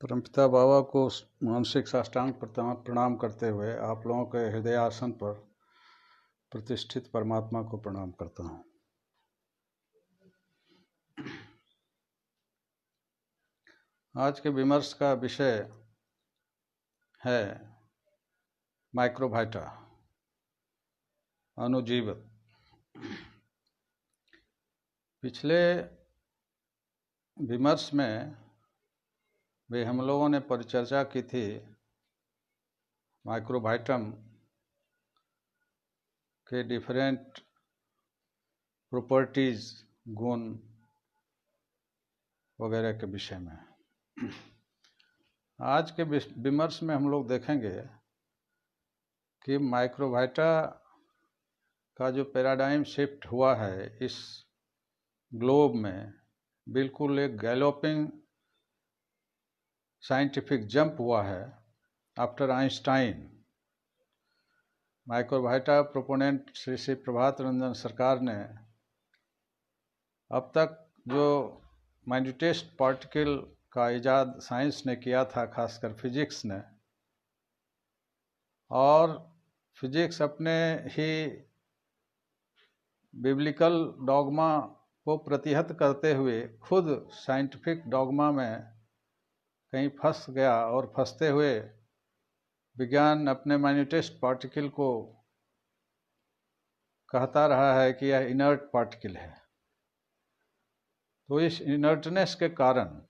परमपिता बाबा को मानसिक साष्टांग प्रणाम करते हुए आप लोगों के हृदयासन पर प्रतिष्ठित परमात्मा को प्रणाम करता हूँ। आज के विमर्श का विषय है माइक्रोबाइटा अणुजीव। पिछले विमर्श में भी हम लोगों ने परिचर्चा की थी माइक्रोबाइटम के डिफरेंट प्रॉपर्टीज, गुण वगैरह के विषय में। आज के विमर्श में हम लोग देखेंगे कि माइक्रोबाइटा का जो पैराडाइम शिफ्ट हुआ है इस ग्लोब में, बिल्कुल एक गैलोपिंग साइंटिफिक जंप हुआ है after Einstein. Microvita proponent Shri Shri Prabhat Ranjan Sarkar ने अब तक जो माइन्यूटेस्ट पार्टिकल का इजाद साइंस ने किया था, खासकर फिजिक्स ने, और फिजिक्स अपने ही बिब्लिकल डॉगमा को प्रतिहत करते हुए खुद साइंटिफिक डॉगमा में कहीं फंस गया और फंसते हुए विज्ञान अपने माइन्यूटेस्ट पार्टिकल को कहता रहा है कि यह इनर्ट पार्टिकल है। तो इस इनर्टनेस के कारण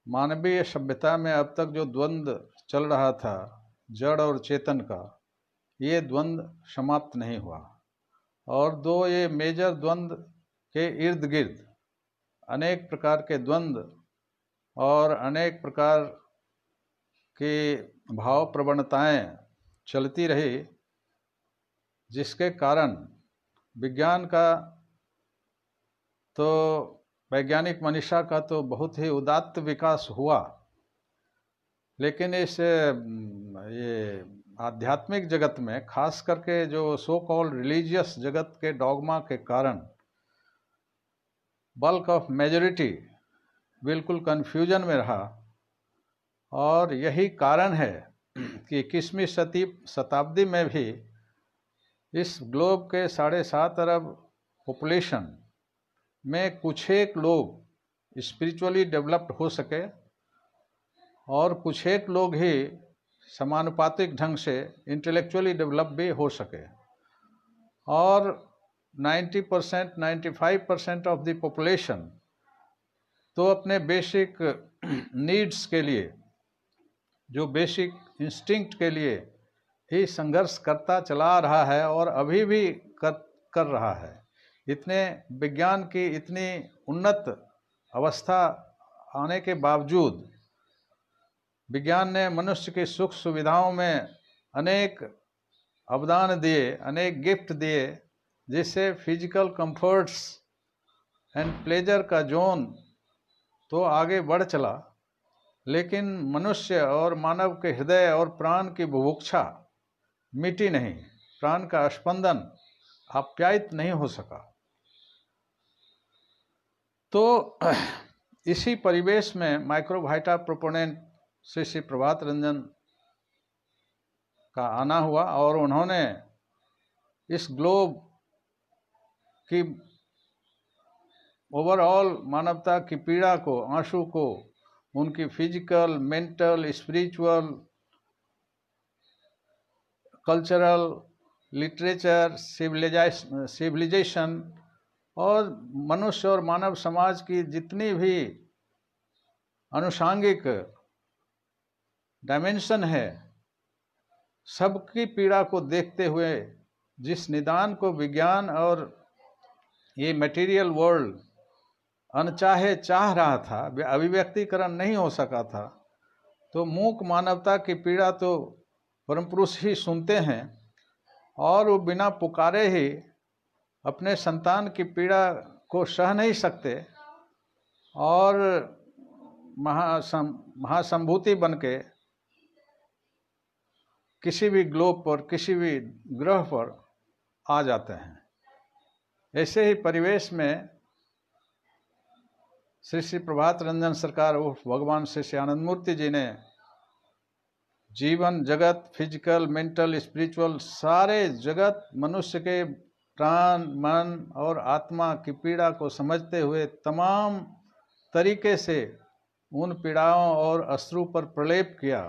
मानवीय सभ्यता में अब तक जो द्वंद्व चल रहा था जड़ और चेतन का, ये द्वंद्व समाप्त नहीं हुआ। और दो ये मेजर द्वंद्व के इर्द गिर्द अनेक प्रकार के द्वंद्व और अनेक प्रकार की भाव प्रवणताएं चलती रही, जिसके कारण विज्ञान का तो वैज्ञानिक मनीषा का तो बहुत ही उदात्त विकास हुआ, लेकिन इस ये आध्यात्मिक जगत में, खास करके जो सो कॉल्ड रिलीजियस जगत के डॉगमा के कारण बल्क ऑफ मेजॉरिटी बिल्कुल कन्फ्यूजन में रहा। और यही कारण है कि 21वीं शताब्दी में भी इस ग्लोब के 7.5 अरब पॉपुलेशन में कुछ एक लोग स्पिरिचुअली डेवलप्ड हो सके और कुछ एक लोग ही समानुपातिक ढंग से इंटेलेक्चुअली डेवलप भी हो सके। और 90%, 95% ऑफ द पॉपुलेशन तो अपने बेसिक नीड्स के लिए, जो बेसिक इंस्टिंक्ट के लिए ही संघर्ष करता चला रहा है और अभी भी कर रहा है। इतने विज्ञान की इतनी उन्नत अवस्था आने के बावजूद विज्ञान ने मनुष्य की सुख सुविधाओं में अनेक अवदान दिए, अनेक गिफ्ट दिए, जिससे फिजिकल कंफर्ट्स एंड प्लेजर का जोन तो आगे बढ़ चला, लेकिन मनुष्य और मानव के हृदय और प्राण की बुभुक्षा मिटी नहीं, प्राण का स्पंदन आप्यायित नहीं हो सका। तो इसी परिवेश में माइक्रोबाइटा प्रोपोनेंट श्री श्री प्रभात रंजन का आना हुआ और उन्होंने इस ग्लोब की ओवरऑल मानवता की पीड़ा को, आंसू को, उनकी physical, mental, spiritual, cultural, literature, civilization और मनुष्य और मानव समाज की जितनी भी अनुषांगिक डायमेंशन है, सबकी पीड़ा को देखते हुए जिस निदान को विज्ञान और ये मटेरियल वर्ल्ड अनचाहे चाह रहा था, अभिव्यक्तिकरण नहीं हो सका था, तो मूक मानवता की पीड़ा तो परम पुरुष ही सुनते हैं और वो बिना पुकारे ही अपने संतान की पीड़ा को सह नहीं सकते और महासंभूति बनके किसी भी ग्लोब पर, किसी भी ग्रह पर आ जाते हैं। ऐसे ही परिवेश में श्री श्री प्रभात रंजन सरकार उर्फ भगवान श्री श्री आनंद मूर्ति जी ने जीवन जगत, फिजिकल, मेंटल, स्पिरिचुअल, सारे जगत, मनुष्य के प्राण, मन और आत्मा की पीड़ा को समझते हुए तमाम तरीके से उन पीड़ाओं और अश्रु पर प्रलेप किया।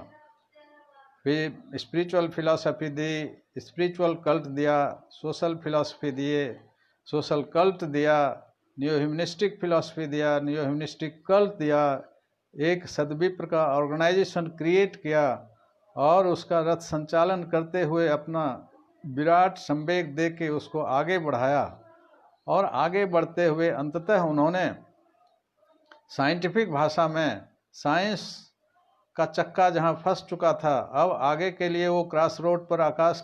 फिर स्पिरिचुअल फिलॉसफी दी, स्पिरिचुअल कल्ट दिया, सोशल फिलॉसफी दिए, सोशल कल्ट दिया, न्यू ह्यूमनिस्टिक फिलॉसफी दिया, न्यू ह्यूमनिस्टिक कल्ट दिया, एक सद्विप्र का ऑर्गेनाइजेशन क्रिएट किया और उसका रथ संचालन करते हुए अपना विराट संवेग दे के उसको आगे बढ़ाया। और आगे बढ़ते हुए अंततः उन्होंने साइंटिफिक भाषा में साइंस का चक्का जहां फंस चुका था, अब आगे के लिए वो क्रॉस रोड पर आकाश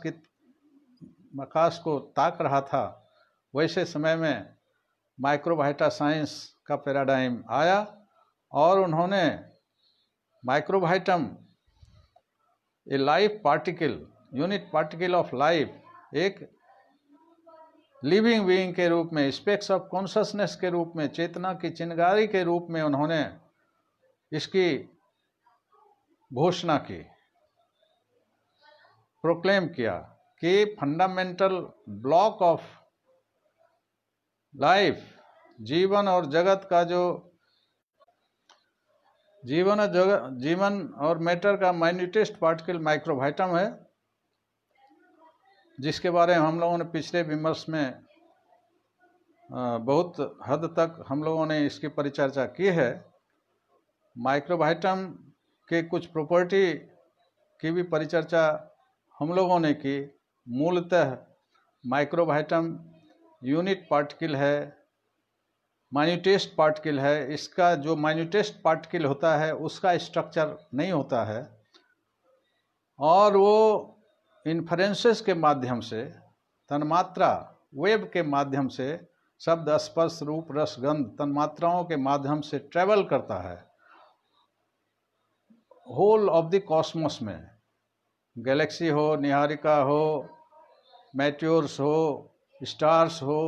को ताक रहा था, वैसे समय में माइक्रोबाइटा साइंस का पैराडाइम आया और उन्होंने microvitum, a life particle, unit particle of life, एक लिविंग बीइंग के रूप में, स्पेक्स ऑफ कॉन्शसनेस के रूप में, चेतना की चिंगारी के रूप में उन्होंने इसकी घोषणा की, प्रोक्लेम किया कि फंडामेंटल ब्लॉक ऑफ लाइफ, जीवन और जगत का जो जीवन और मैटर का माइन्यूटेस्ट पार्टिकल माइक्रोबाइटम है, जिसके बारे में हम लोगों ने पिछले विमर्श में बहुत हद तक हम लोगों ने इसकी परिचर्चा की है। माइक्रोबाइटम के कुछ प्रॉपर्टी की भी परिचर्चा हम लोगों ने की। मूलतः माइक्रोबाइटम यूनिट पार्टिकल है, माइन्यूटेस्ट पार्टिकल है। इसका जो माइन्यूटेस्ट पार्टिकल होता है उसका स्ट्रक्चर नहीं होता है और वो इन्फ्रेंसेस के माध्यम से, तन्मात्रा वेब के माध्यम से, शब्द, स्पर्श, रूप, रस, गंध तन्मात्राओं के माध्यम से ट्रेवल करता है होल ऑफ द कॉस्मोस में। गैलेक्सी हो, निहारिका हो, मेट्योर्स हो, स्टार्स हो,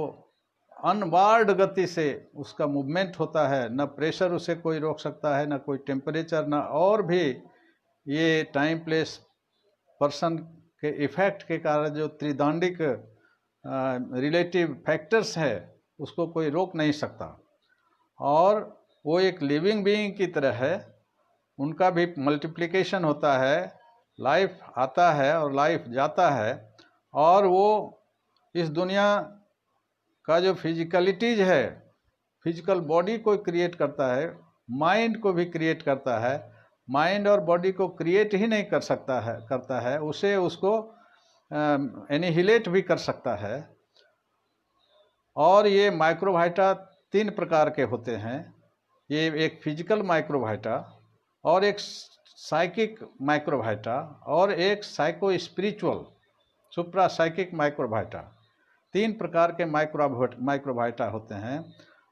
अनबार्ड गति से उसका मूवमेंट होता है। न प्रेशर उसे कोई रोक सकता है, न कोई टेम्परेचर, न और भी ये टाइम, प्लेस, पर्सन के इफेक्ट के कारण जो त्रिदांडिक रिलेटिव फैक्टर्स है उसको कोई रोक नहीं सकता। और वो एक लिविंग बीइंग की तरह है, उनका भी मल्टीप्लिकेशन होता है, लाइफ आता है और लाइफ जाता है। और वो इस दुनिया का जो फिजिकलिटीज है, फिजिकल बॉडी को क्रिएट करता है, माइंड को भी क्रिएट करता है। माइंड और बॉडी को क्रिएट ही नहीं करता है, उसे उसको एनिहिलेट भी कर सकता है। और ये माइक्रोबाइटा 3 प्रकार के होते हैं। ये एक फिजिकल माइक्रोबाइटा और एक साइकिक माइक्रोबाइटा और एक साइको स्पिरिचुअल सुप्रा साइकिक माइक्रोबाइटा। 3 प्रकार के माइक्रोबाइटा होते हैं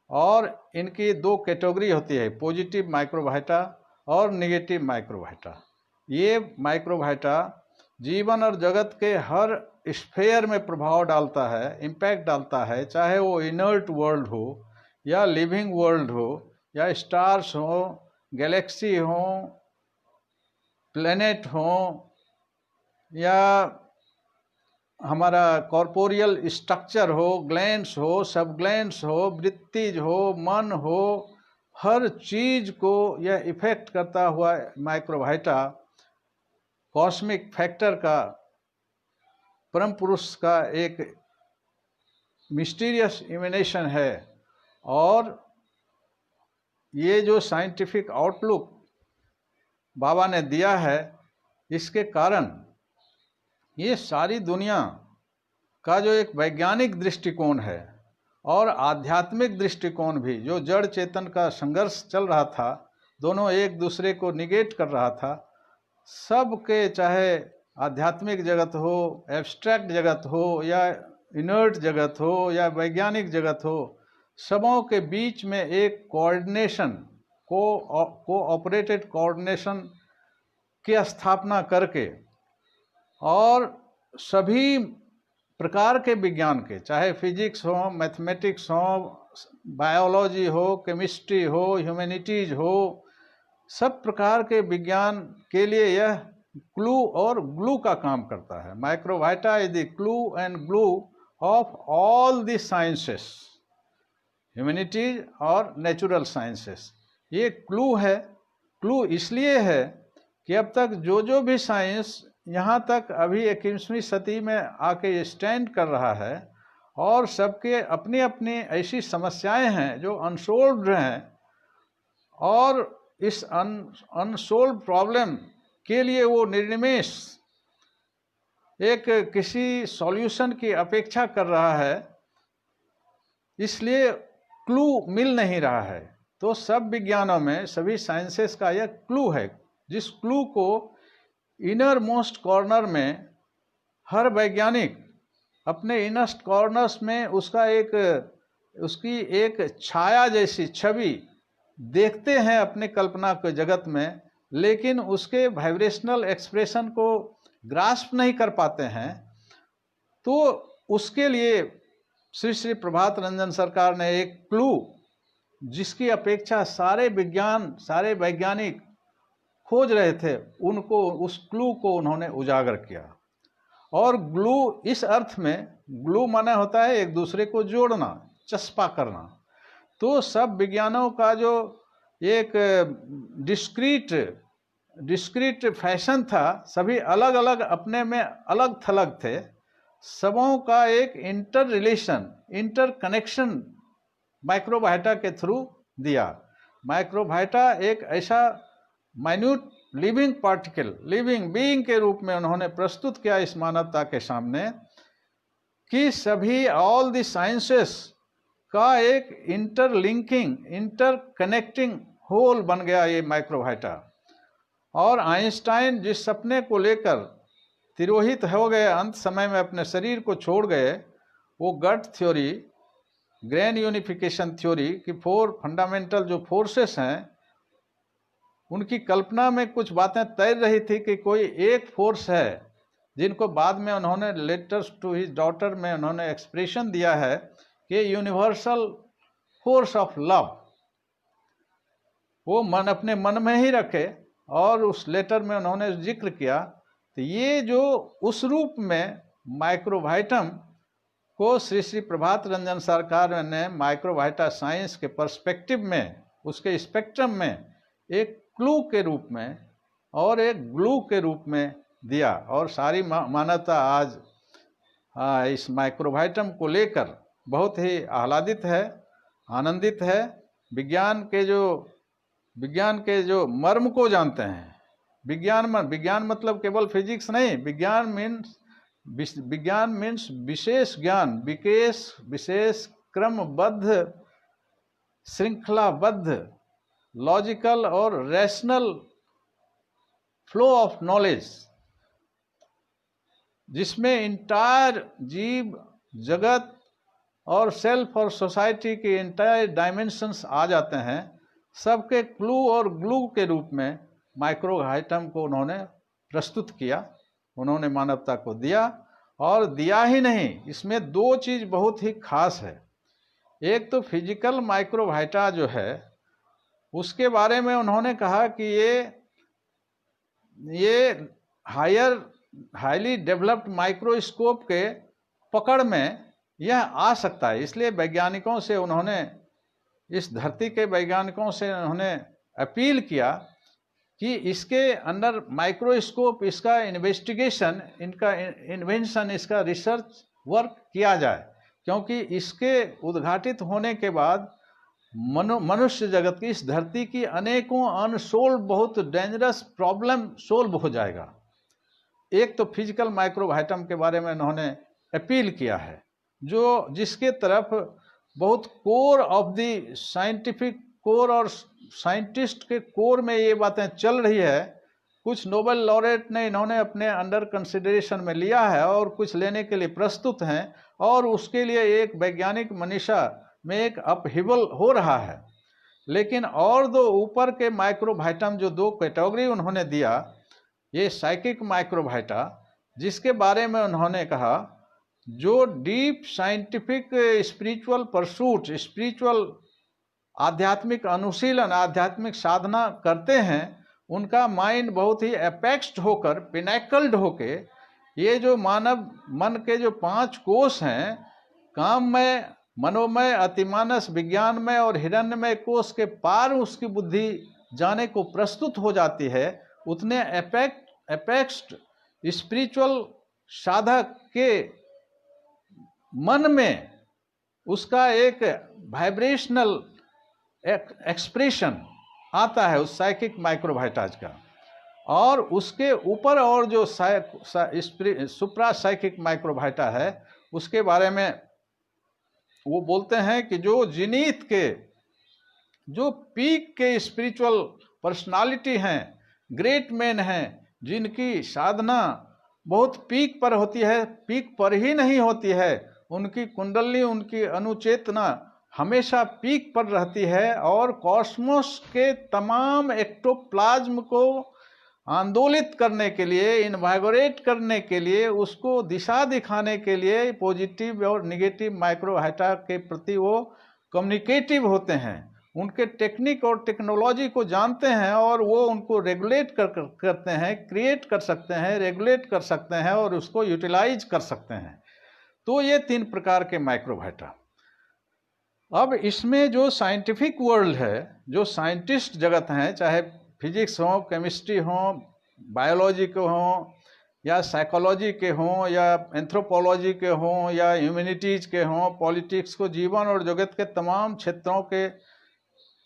और इनकी 2 कैटेगरी होती है, पॉजिटिव माइक्रोबाइटा और नेगेटिव माइक्रोबाइटा। ये माइक्रोबाइटा जीवन और जगत के हर स्फेयर में प्रभाव डालता है, इम्पैक्ट डालता है, चाहे वो इनर्ट वर्ल्ड हो या लिविंग वर्ल्ड हो या स्टार्स हो, गैलेक्सी हो, प्लेनेट हो या हमारा कॉर्पोरियल स्ट्रक्चर हो, ग्लैंड्स हो, सब ग्लैंड्स हो, वृत्तिज हो, मन हो, हर चीज को यह इफेक्ट करता हुआ माइक्रोबाइटा कॉस्मिक फैक्टर का, परम पुरुष का एक मिस्टीरियस इमेनेशन है। और ये जो साइंटिफिक आउटलुक बाबा ने दिया है, इसके कारण ये सारी दुनिया का जो एक वैज्ञानिक दृष्टिकोण है और आध्यात्मिक दृष्टिकोण भी, जो जड़ चेतन का संघर्ष चल रहा था, दोनों एक दूसरे को निगेट कर रहा था, सबके, चाहे आध्यात्मिक जगत हो, एब्स्ट्रैक्ट जगत हो या इनर्ट जगत हो या वैज्ञानिक जगत हो, सबों के बीच में एक कोऑर्डिनेशन, कोऑपरेटेड कोऑर्डिनेशन की स्थापना करके और सभी प्रकार के विज्ञान के, चाहे फिजिक्स हो, मैथमेटिक्स हो, बायोलॉजी हो, केमिस्ट्री हो, ह्यूमैनिटीज हो, सब प्रकार के विज्ञान के लिए यह क्लू और ग्लू का काम करता है। Microvita is the clue and glue of all the sciences, humanities और नेचुरल साइंसेस। ये क्लू है। क्लू इसलिए है कि अब तक जो भी साइंस यहाँ तक अभी 21वीं सदी में आके स्टैंड कर रहा है, और सबके अपनी अपनी ऐसी समस्याएं हैं जो अनसोल्व्ड हैं, और इस अनसोल्व प्रॉब्लम के लिए वो निर्निमेष एक किसी सॉल्यूशन की अपेक्षा कर रहा है, इसलिए क्लू मिल नहीं रहा है। तो सब विज्ञानों में, सभी साइंसेस का यह क्लू है, जिस क्लू को इनर मोस्ट कॉर्नर में हर वैज्ञानिक अपने इनर कॉर्नर्स में उसकी एक छाया जैसी छवि देखते हैं अपने कल्पना के जगत में, लेकिन उसके वाइब्रेशनल एक्सप्रेशन को ग्रास्प नहीं कर पाते हैं। तो उसके लिए श्री श्री प्रभात रंजन सरकार ने एक क्लू, जिसकी अपेक्षा सारे वैज्ञानिक खोज रहे थे, उस क्लू को उन्होंने उजागर किया। और ग्लू इस अर्थ में, ग्लू माने होता है एक दूसरे को जोड़ना, चस्पा करना। तो सब विज्ञानों का जो एक डिस्क्रीट फैशन था, सभी अलग अलग अपने में अलग थलग थे, सबों का एक इंटर कनेक्शन माइक्रोवाइटा के थ्रू दिया। माइक्रोवाइटा एक ऐसा minute living particle, living being के रूप में उन्होंने प्रस्तुत किया इस मानवता के सामने, कि सभी ऑल द साइंसेस का एक इंटर कनेक्टिंग होल बन गया ये माइक्रोवाइटा। और आइंस्टाइन जिस सपने को लेकर तिरोहित हो गए, अंत समय में अपने शरीर को छोड़ गए, वो गट थ्योरी, ग्रेन यूनिफिकेशन थ्योरी की 4 फंडामेंटल जो फोर्सेस हैं, उनकी कल्पना में कुछ बातें तैर रही थी कि कोई एक फोर्स है, जिनको बाद में उन्होंने लेटर्स टू हिज डॉटर में उन्होंने एक्सप्रेशन दिया है कि यूनिवर्सल फोर्स ऑफ लव। वो अपने मन में ही रखे, और उस लेटर में उन्होंने जिक्र किया। तो ये जो उस रूप में माइक्रोवाइटम को श्री श्री प्रभात रंजन सरकार ने माइक्रोवाइटा साइंस के पर्सपेक्टिव में, उसके स्पेक्ट्रम में एक क्लू के रूप में और एक ग्लू के रूप में दिया। और सारी मानवता आज इस माइक्रोवाइटम को लेकर बहुत ही आह्लादित है, आनंदित है। विज्ञान के जो मर्म को जानते हैं। विज्ञान मतलब केवल फिजिक्स नहीं, विज्ञान मीन्स विशेष ज्ञान, विशेष क्रमबद्ध, श्रृंखलाबद्ध, लॉजिकल और रैशनल फ्लो ऑफ नॉलेज, जिसमें इंटायर जीव जगत और सेल्फ और सोसाइटी के इंटायर डायमेंशंस आ जाते हैं। सबके क्लू और ग्लू के रूप में माइक्रोवाइटम को उन्होंने प्रस्तुत किया, उन्होंने मानवता को दिया। और दिया ही नहीं, इसमें 2 चीज़ बहुत ही खास है। एक तो फिजिकल माइक्रोवाइटा जो है, उसके बारे में उन्होंने कहा कि ये हाईली डेवलप्ड माइक्रोस्कोप के पकड़ में यह आ सकता है। इसलिए वैज्ञानिकों से उन्होंने, इस धरती के वैज्ञानिकों से उन्होंने अपील किया कि इसके अंदर माइक्रोस्कोप, इसका इन्वेस्टिगेशन, इनका इन्वेंशन, इसका रिसर्च वर्क किया जाए, क्योंकि इसके उद्घाटित होने के बाद मनुष्य जगत की, इस धरती की अनेकों अनसोल्व बहुत डेंजरस प्रॉब्लम सोल्व हो जाएगा। एक तो फिजिकल माइक्रोवाइटम के बारे में उन्होंने अपील किया है, जिसके तरफ बहुत core of the scientific core और साइंटिस्ट के कोर में ये बातें चल रही है। कुछ नोबेल लॉरेट ने इन्होंने अपने अंडर कंसिडरेशन में लिया है और कुछ लेने के लिए प्रस्तुत हैं, और उसके लिए एक वैज्ञानिक मनीषा में एक अपहिबल हो रहा है। लेकिन और 2 ऊपर के माइक्रोवाइटम, जो 2 कैटेगरी उन्होंने दिया, ये साइकिक माइक्रोवाइटा, जिसके बारे में उन्होंने कहा जो deep scientific spiritual pursuit, spiritual आध्यात्मिक अनुशीलन, आध्यात्मिक साधना करते हैं, उनका माइंड बहुत ही एपेक्स्ड होकर, पिनैकल्ड होके, ये जो मानव मन के जो 5 कोष हैं, काममय, मनोमय, अतिमानस, विज्ञानमय और हिरण्यमय कोष के पार उसकी बुद्धि जाने को प्रस्तुत हो जाती है, उतने एपेक्स्ड स्पिरिचुअल साधक के मन में उसका एक वाइब्रेशनल एक्सप्रेशन आता है उस साइकिक माइक्रोवाइटाज का, और उसके ऊपर और जो सुप्रा साइकिक माइक्रोवाइटा है, उसके बारे में वो बोलते हैं कि जो जिनीत के, जो पीक के स्पिरिचुअल पर्सनालिटी हैं, ग्रेट मैन हैं, जिनकी साधना बहुत पीक पर होती है, पीक पर ही नहीं होती है, उनकी कुंडली, उनकी अनुचेतना हमेशा पीक पर रहती है, और कॉस्मोस के तमाम एक्टोप्लाज्म को आंदोलित करने के लिए, इन्वाइगोरेट करने के लिए, उसको दिशा दिखाने के लिए पॉजिटिव और नेगेटिव माइक्रोवाइटा के प्रति वो कम्युनिकेटिव होते हैं, उनके टेक्निक और टेक्नोलॉजी को जानते हैं, और वो उनको रेगुलेट करते हैं, क्रिएट कर सकते हैं, रेगुलेट कर सकते हैं, और उसको यूटिलाइज कर सकते हैं। तो ये 3 प्रकार के माइक्रोवाइटा। अब इसमें जो साइंटिफिक वर्ल्ड है, जो साइंटिस्ट जगत हैं, चाहे फिजिक्स हो, केमिस्ट्री हो, बायोलॉजी के हों, या साइकोलॉजी के हों, या एंथ्रोपोलॉजी के हों, या ह्यूमैनिटीज के हों, पॉलिटिक्स को, जीवन और जगत के तमाम क्षेत्रों के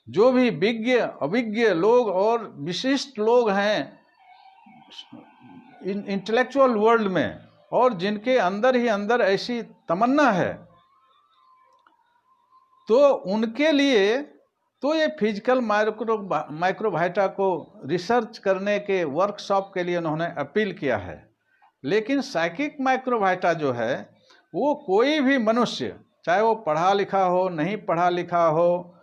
जो भी विज्ञ अभिज्ञ लोग और विशिष्ट लोग हैं इंटेलेक्चुअल वर्ल्ड में, और जिनके अंदर ही अंदर ऐसी तमन्ना है, तो उनके लिए तो ये फिजिकल माइक्रोवाइटा को रिसर्च करने के वर्कशॉप के लिए उन्होंने अपील किया है। लेकिन साइकिक माइक्रोवाइटा जो है, वो कोई भी मनुष्य, चाहे वो पढ़ा लिखा हो, नहीं पढ़ा लिखा हो,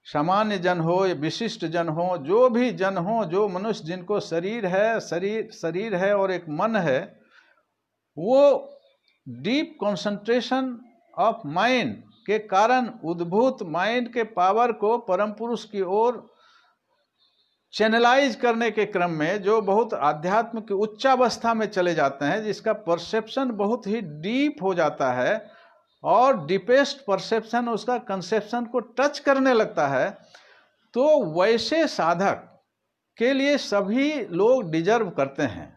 सामान्य जन हो या विशिष्ट जन हो, जो भी जन हो, जो मनुष्य जिनको शरीर है और एक मन है, वो डीप कंसंट्रेशन ऑफ माइंड के कारण उद्भूत माइंड के पावर को परम पुरुष की ओर चैनलाइज करने के क्रम में जो बहुत आध्यात्म की उच्चावस्था में चले जाते हैं, जिसका परसेप्शन बहुत ही डीप हो जाता है, और डीपेस्ट परसेप्शन उसका कंसेप्शन को टच करने लगता है, तो वैसे साधक के लिए सभी लोग डिजर्व करते हैं,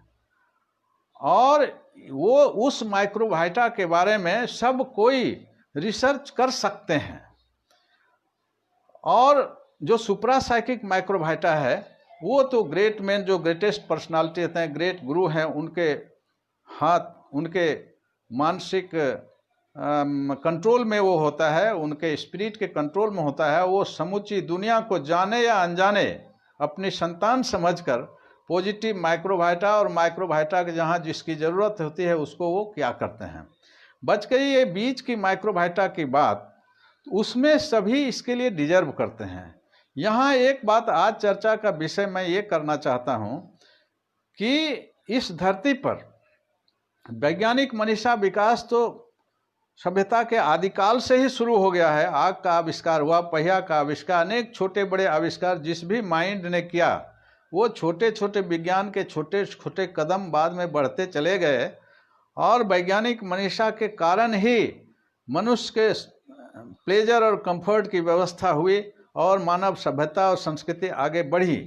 और वो उस माइक्रोवाइटा के बारे में सब कोई रिसर्च कर सकते हैं। और जो सुप्रा साइकिक माइक्रोवाइटा है, वो तो ग्रेट मैन, जो ग्रेटेस्ट पर्सनालिटी होते हैं, ग्रेट गुरु हैं, उनके हाथ, उनके मानसिक कंट्रोल में वो होता है, उनके स्पिरिट के कंट्रोल में होता है। वो समूची दुनिया को जाने या अनजाने अपनी संतान समझकर पॉजिटिव माइक्रोवाइटा और माइक्रोवाइटा के जहाँ जिसकी ज़रूरत होती है उसको वो क्या करते हैं। बच गई ये बीच की माइक्रोवाइटा की बात, उसमें सभी इसके लिए डिजर्व करते हैं। यहाँ एक बात आज चर्चा का विषय मैं ये करना चाहता हूँ कि इस धरती पर वैज्ञानिक मनीषा विकास तो सभ्यता के आदिकाल से ही शुरू हो गया है। आग का आविष्कार हुआ, पहिया का आविष्कार, अनेक छोटे बड़े आविष्कार जिस भी माइंड ने किया, वो छोटे छोटे विज्ञान के छोटे छोटे कदम बाद में बढ़ते चले गए, और वैज्ञानिक मनीषा के कारण ही मनुष्य के प्लेजर और कंफर्ट की व्यवस्था हुई और मानव सभ्यता और संस्कृति आगे बढ़ी।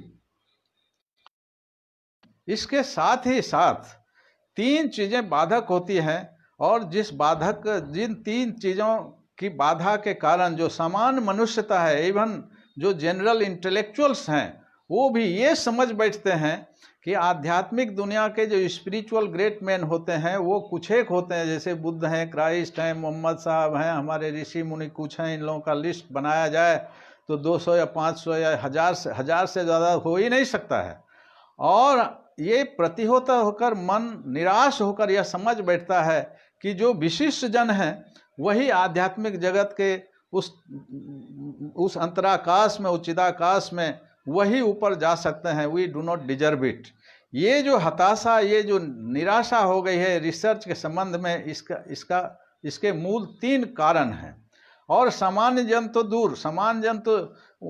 इसके साथ ही साथ 3 चीज़ें बाधक होती हैं, और जिन 3 चीज़ों की बाधा के कारण जो सामान्य मनुष्यता है, इवन जो जनरल इंटेलेक्चुअल्स हैं, वो भी ये समझ बैठते हैं कि आध्यात्मिक दुनिया के जो स्पिरिचुअल ग्रेट मैन होते हैं वो कुछ एक होते हैं, जैसे बुद्ध हैं, क्राइस्ट हैं, मोहम्मद साहब हैं, हमारे ऋषि मुनि कुछ हैं। इन लोगों का लिस्ट बनाया जाए तो 200 या 500 या 1000 से ज़्यादा हो ही नहीं सकता है। और ये प्रतिहोता होकर मन निराश होकर यह समझ बैठता है कि जो विशिष्ट जन हैं वही आध्यात्मिक जगत के उस अंतराकाश में, उस चिदाकाश में वही ऊपर जा सकते हैं। We do not deserve it. ये जो हताशा, ये जो निराशा हो गई है रिसर्च के संबंध में, इसके मूल 3 कारण हैं। और सामान्य जन तो दूर, सामान्य जन तो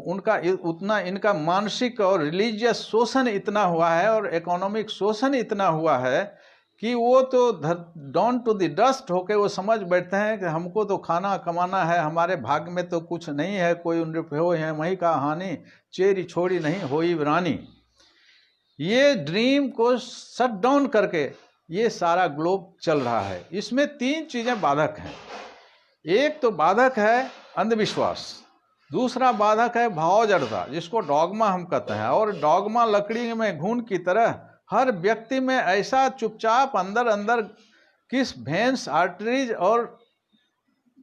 उनका उतना, इनका मानसिक और रिलीजियस शोषण इतना हुआ है और इकोनॉमिक शोषण इतना हुआ है कि वो तो डाउन टू द डस्ट होके वो समझ बैठते हैं कि हमको तो खाना कमाना है, हमारे भाग्य में तो कुछ नहीं है, कोई उन हो है वही का हानि, चेरी छोड़ी नहीं होई रानी। ये ड्रीम को शट डाउन करके ये सारा ग्लोब चल रहा है। इसमें 3 चीजें बाधक हैं। एक तो बाधक है अंधविश्वास, दूसरा बाधक है भाव जड़ता, जिसको डॉगमा हम कहते हैं। और डॉगमा लकड़ी में घुन की तरह हर व्यक्ति में ऐसा चुपचाप अंदर अंदर किस वेन्स, आर्टरीज और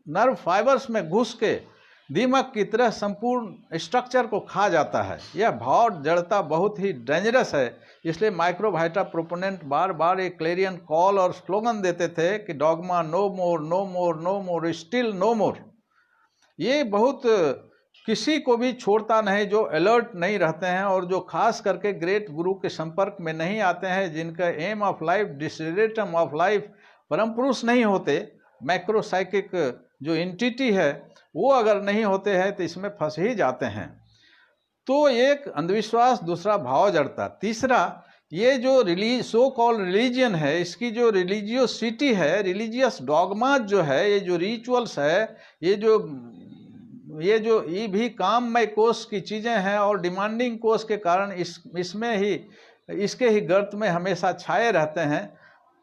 नर्व फाइबर्स में घुस के दिमाग की तरह संपूर्ण स्ट्रक्चर को खा जाता है। यह भाव जड़ता बहुत ही डेंजरस है। इसलिए माइक्रोवाइटा प्रोपोनेंट बार बार एक क्लेरियन कॉल और स्लोगन देते थे कि डॉगमा नो मोर, नो मोर, नो मोर, स्टिल नो मोर। ये बहुत किसी को भी छोड़ता नहीं जो अलर्ट नहीं रहते हैं और जो खास करके ग्रेट गुरु के संपर्क में नहीं आते हैं, जिनका aim of life, desideratum of life Param Purush नहीं होते, मैक्रोसाइकिक जो एंटिटी है वो अगर नहीं होते हैं तो इसमें फंस ही जाते हैं। तो एक अंधविश्वास, दूसरा भाव जड़ता, तीसरा ये जो सो कॉल्ड रिलीजियन है, इसकी जो रिलीजियोसिटी है, रिलीजियस डॉगमा जो है, ये जो रिचुअल्स है, ये जो ये भी काममय कोष की चीज़ें हैं और डिमांडिंग कोष के कारण इसमें ही, इसके ही गर्त में हमेशा छाए रहते हैं।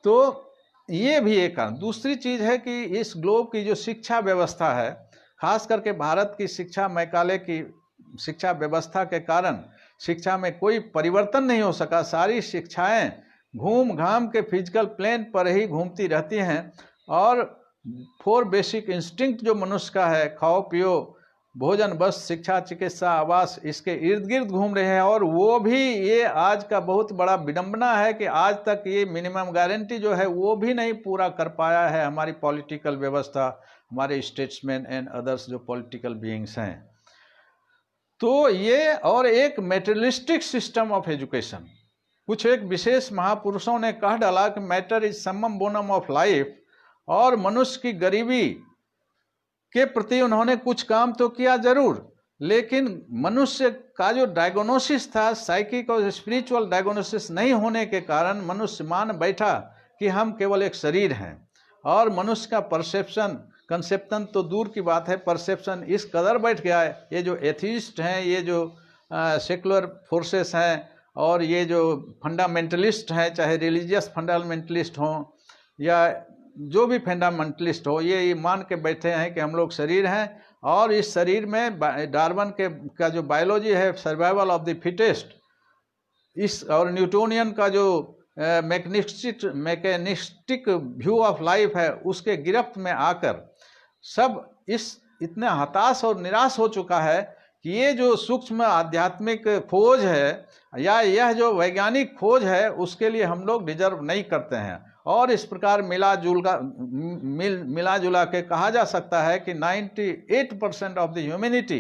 तो ये भी एक कारण। दूसरी चीज़ है कि इस ग्लोब की जो शिक्षा व्यवस्था है, खास करके भारत की शिक्षा, मैकाले की शिक्षा व्यवस्था के कारण शिक्षा में कोई परिवर्तन नहीं हो सका। सारी शिक्षाएं घूम घाम के फिजिकल प्लेन पर ही घूमती रहती हैं और 4 बेसिक इंस्टिंक्ट जो मनुष्य का है, खाओ पियो भोजन बस शिक्षा चिकित्सा आवास, इसके इर्द गिर्द घूम रहे हैं। और वो भी, ये आज का बहुत बड़ा विडंबना है कि आज तक ये मिनिमम गारंटी जो है वो भी नहीं पूरा कर पाया है हमारी पॉलिटिकल व्यवस्था, हमारे स्टेट्समैन एंड अदर्स जो पॉलिटिकल बीइंग्स हैं। तो ये, और एक मेटेरियलिस्टिक सिस्टम ऑफ एजुकेशन। कुछ एक विशेष महापुरुषों ने कह डाला कि मैटर इज समम बोनम ऑफ लाइफ, और मनुष्य की गरीबी के प्रति उन्होंने कुछ काम तो किया जरूर, लेकिन मनुष्य का जो डायग्नोसिस था, साइकिक और स्पिरिचुअल डायग्नोसिस नहीं होने के कारण मनुष्य मान बैठा कि हम केवल एक शरीर हैं। और मनुष्य का परसेप्शन, कंसेप्शन तो दूर की बात है, परसेप्शन इस कदर बैठ गया है। ये जो एथिस्ट हैं, ये जो सेकुलर फोर्सेस हैं, और ये जो फंडामेंटलिस्ट हैं, चाहे रिलीजियस फंडामेंटलिस्ट हों या जो भी फंडामेंटलिस्ट हो, ये मान के बैठे हैं कि हम लोग शरीर हैं और इस शरीर में डार्विन का जो बायोलॉजी है, सर्वाइवल ऑफ द फिटेस्ट, इस और न्यूटोनियन का जो मैकेनिस्टिक व्यू ऑफ लाइफ है, उसके गिरफ्त में आकर सब इस इतने हताश और निराश हो चुका है कि ये जो सूक्ष्म आध्यात्मिक खोज है या यह जो वैज्ञानिक खोज है, उसके लिए हम लोग डिजर्व नहीं करते हैं। और इस प्रकार मिला जुला के कहा जा सकता है कि 98% ऑफ द ह्यूमैनिटी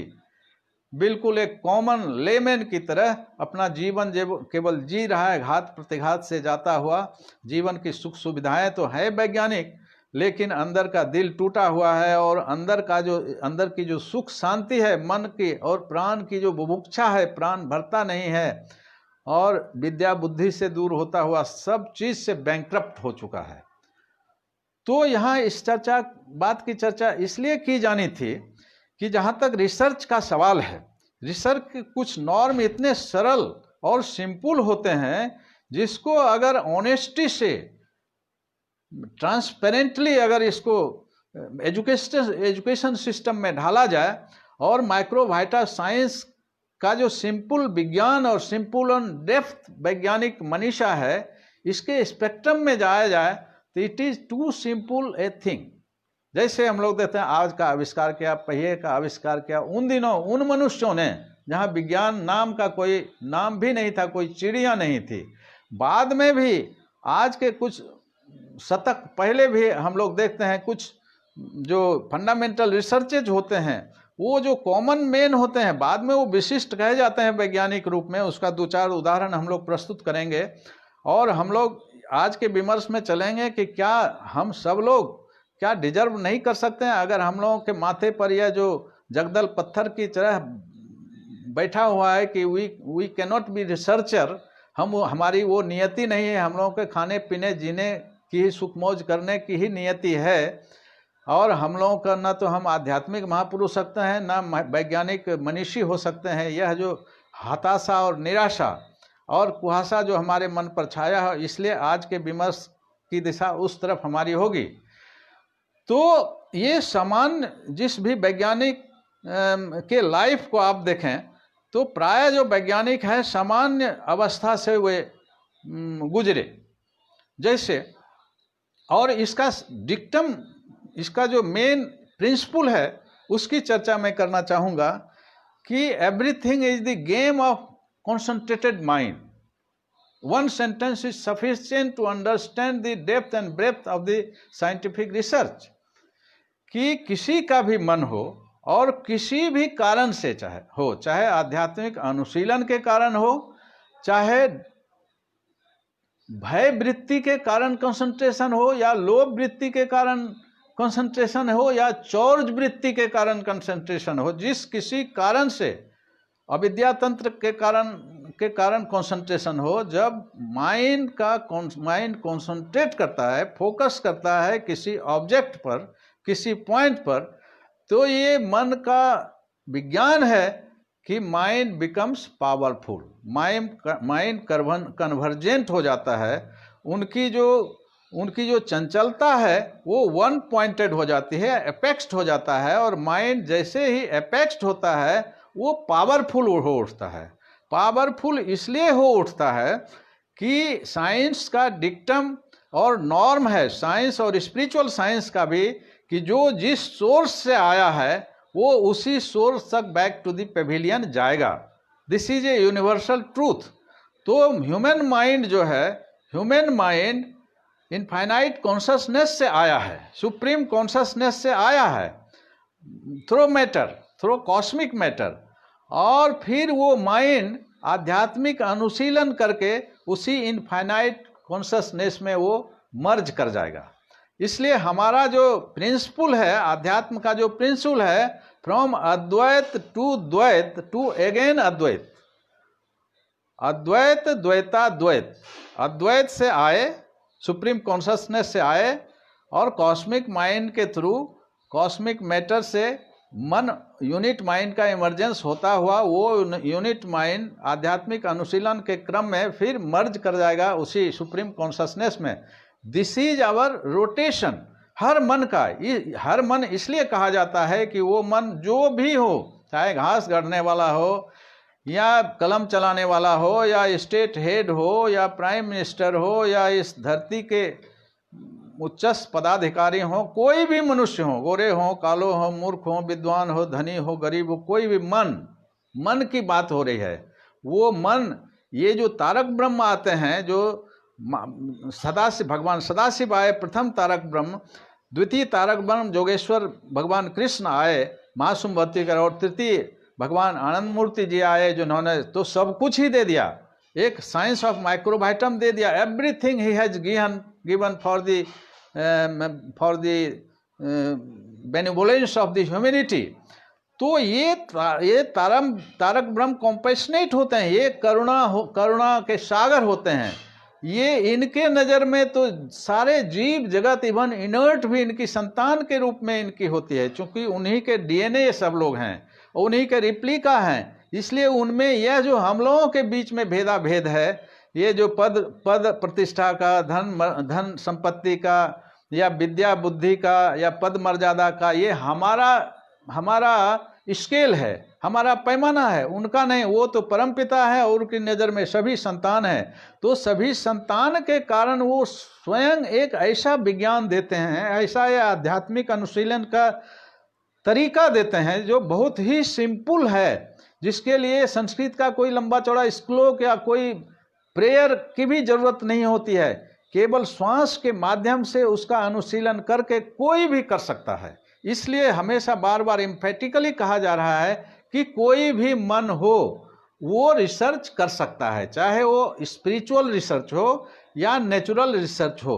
बिल्कुल एक कॉमन लेमैन की तरह अपना जीवन केवल जी रहा है, घात प्रतिघात से जाता हुआ। जीवन की सुख सुविधाएं तो है वैज्ञानिक, लेकिन अंदर का दिल टूटा हुआ है और अंदर की जो सुख शांति है, मन की और प्राण की जो बुभुक्षा है, प्राण भरता नहीं है, और विद्या बुद्धि से दूर होता हुआ सब चीज से बैंकक्रप्ट हो चुका है। तो यहाँ इस बात की चर्चा इसलिए की जानी थी कि जहाँ तक रिसर्च का सवाल है, रिसर्च के कुछ नॉर्म इतने सरल और सिंपल होते हैं, जिसको अगर ऑनेस्टी से, ट्रांसपेरेंटली अगर इसको एजुकेशन सिस्टम में ढाला जाए और माइक्रोवाइटा साइंस का जो सिंपल विज्ञान और सिंपल और डेप्थ वैज्ञानिक मनीषा है, इसके स्पेक्ट्रम में जाया जाए तो it is too simple a thing. जैसे हम लोग देखते हैं आज का आविष्कार किया, पहिए का आविष्कार किया, उन दिनों उन मनुष्यों ने जहाँ विज्ञान नाम का कोई नाम भी नहीं था, कोई चिड़िया नहीं थी। बाद में भी आज के कुछ शतक पहले भी हम लोग देखते हैं कुछ जो फंडामेंटल रिसर्चेज होते हैं, वो जो कॉमन मैन होते हैं, बाद में वो विशिष्ट कहे जाते हैं वैज्ञानिक रूप में। उसका 2-4 उदाहरण हम लोग प्रस्तुत करेंगे। और हम लोग आज के विमर्श में चलेंगे कि क्या हम सब लोग क्या डिजर्व नहीं कर सकते हैं? अगर हम लोगों के माथे पर यह जो जगदल पत्थर की तरह बैठा हुआ है कि we can not be researcher, हमारी वो नियति नहीं है, हम लोगों के खाने पीने जीने की ही सुख मौज करने की ही नियति है, और हम लोगों का ना तो हम आध्यात्मिक महापुरुष सकते हैं ना वैज्ञानिक मनीषी हो सकते हैं। यह जो हताशा और निराशा और कुहासा जो हमारे मन पर छाया है, इसलिए आज के विमर्श की दिशा उस तरफ हमारी होगी। तो ये सामान्य जिस भी वैज्ञानिक के लाइफ को आप देखें तो प्राय जो वैज्ञानिक है सामान्य अवस्था से वे गुजरे जैसे, और इसका डिक्टम, इसका जो मेन प्रिंसिपल है उसकी चर्चा मैं करना चाहूँगा कि everything is the game of concentrated mind. One sentence is sufficient to understand the depth and breadth of the scientific research. कि किसी का भी मन हो और किसी भी कारण से चाहे आध्यात्मिक अनुशीलन के कारण हो, चाहे भय वृत्ति के कारण कंसंट्रेशन हो, या लोभ वृत्ति के कारण कंसंट्रेशन हो, या चौर्ज वृत्ति के कारण कंसंट्रेशन हो, जिस किसी कारण से अविद्या तंत्र के कारण कंसंट्रेशन हो, जब माइंड कंसंट्रेट करता है, फोकस करता है किसी ऑब्जेक्ट पर, किसी पॉइंट पर, तो ये मन का विज्ञान है कि mind becomes powerful, mind convergent हो जाता है, उनकी जो चंचलता है वो वन पॉइंटेड हो जाती है, एपेक्स्ड हो जाता है, और माइंड जैसे ही एपेक्स्ड होता है वो पावरफुल हो उठता है। पावरफुल इसलिए हो उठता है कि साइंस का डिक्टम और नॉर्म है, साइंस और स्पिरिचुअल साइंस का भी, कि जो जिस सोर्स से आया है वो उसी सोर्स तक बैक टू द पेविलियन जाएगा। This is a universal truth. तो ह्यूमन माइंड जो है, ह्यूमन माइंड इनफाइनाइट कॉन्शसनेस से आया है, सुप्रीम कॉन्शसनेस से आया है, through matter, through cosmic matter, और फिर वो माइंड आध्यात्मिक अनुशीलन करके उसी इनफाइनाइट कॉन्शसनेस में वो मर्ज कर जाएगा। इसलिए हमारा जो प्रिंसिपल है, अध्यात्म का जो प्रिंसिपल है, फ्रॉम अद्वैत टू द्वैत टू अगेन अद्वैत, अद्वैत द्वैताद्वैत, अद्वैत से आए, सुप्रीम कॉन्शसनेस से आए, और कॉस्मिक माइंड के थ्रू कॉस्मिक मैटर से मन, यूनिट माइंड का इमर्जेंस होता हुआ वो यूनिट माइंड आध्यात्मिक अनुशीलन के क्रम में फिर मर्ज कर जाएगा उसी सुप्रीम कॉन्शसनेस में। दिस इज आवर रोटेशन हर मन का। हर मन इसलिए कहा जाता है कि वो मन जो भी हो, चाहे घास गढ़ने वाला हो, या कलम चलाने वाला हो, या स्टेट हेड हो, या प्राइम मिनिस्टर हो, या इस धरती के उच्च पदाधिकारी हो, कोई भी मनुष्य हो, गोरे हो, कालो हो, मूर्ख हो, विद्वान हो, धनी हो, गरीब हो, कोई भी मन की बात हो रही है। वो मन, ये जो तारक ब्रह्म आते हैं, जो सदाशिव, भगवान सदाशिव आए प्रथम तारक ब्रह्म, द्वितीय तारक ब्रह्म जोगेश्वर भगवान कृष्ण आए महासुमवती कर, और तृतीय भगवान आनंद मूर्ति जी आए, जिन्होंने तो सब कुछ ही दे दिया, एक साइंस ऑफ माइक्रोवाइटम दे दिया, everything he has given for the benevolence of the humanity. तो ये तारक ब्रह्म कॉम्पैशनेट होते हैं, ये करुणा के सागर होते हैं। ये इनके नज़र में तो सारे जीव जगत, इवन इनर्ट भी इनकी संतान के रूप में इनकी होती है, क्योंकि उन्हीं के डीएनए सब लोग हैं, उन्हीं के रिप्लिका हैं। इसलिए उनमें यह जो हम लोगों के बीच में भेद है, ये जो पद प्रतिष्ठा का, धन संपत्ति का, या विद्या बुद्धि का, या पद मर्यादा का, ये हमारा स्केल है, हमारा पैमाना है, उनका नहीं। वो तो परमपिता है और उनकी नज़र में सभी संतान है। तो सभी संतान के कारण वो स्वयं एक ऐसा विज्ञान देते हैं, ऐसा ये आध्यात्मिक अनुशीलन का तरीका देते हैं जो बहुत ही सिंपल है, जिसके लिए संस्कृत का कोई लंबा चौड़ा श्लोक या कोई प्रेयर की भी जरूरत नहीं होती है। केवल श्वास के माध्यम से उसका अनुशीलन करके कोई भी कर सकता है। इसलिए हमेशा बार बार एम्फेटिकली कहा जा रहा है कि कोई भी मन हो वो रिसर्च कर सकता है, चाहे वो स्पिरिचुअल रिसर्च हो या नेचुरल रिसर्च हो।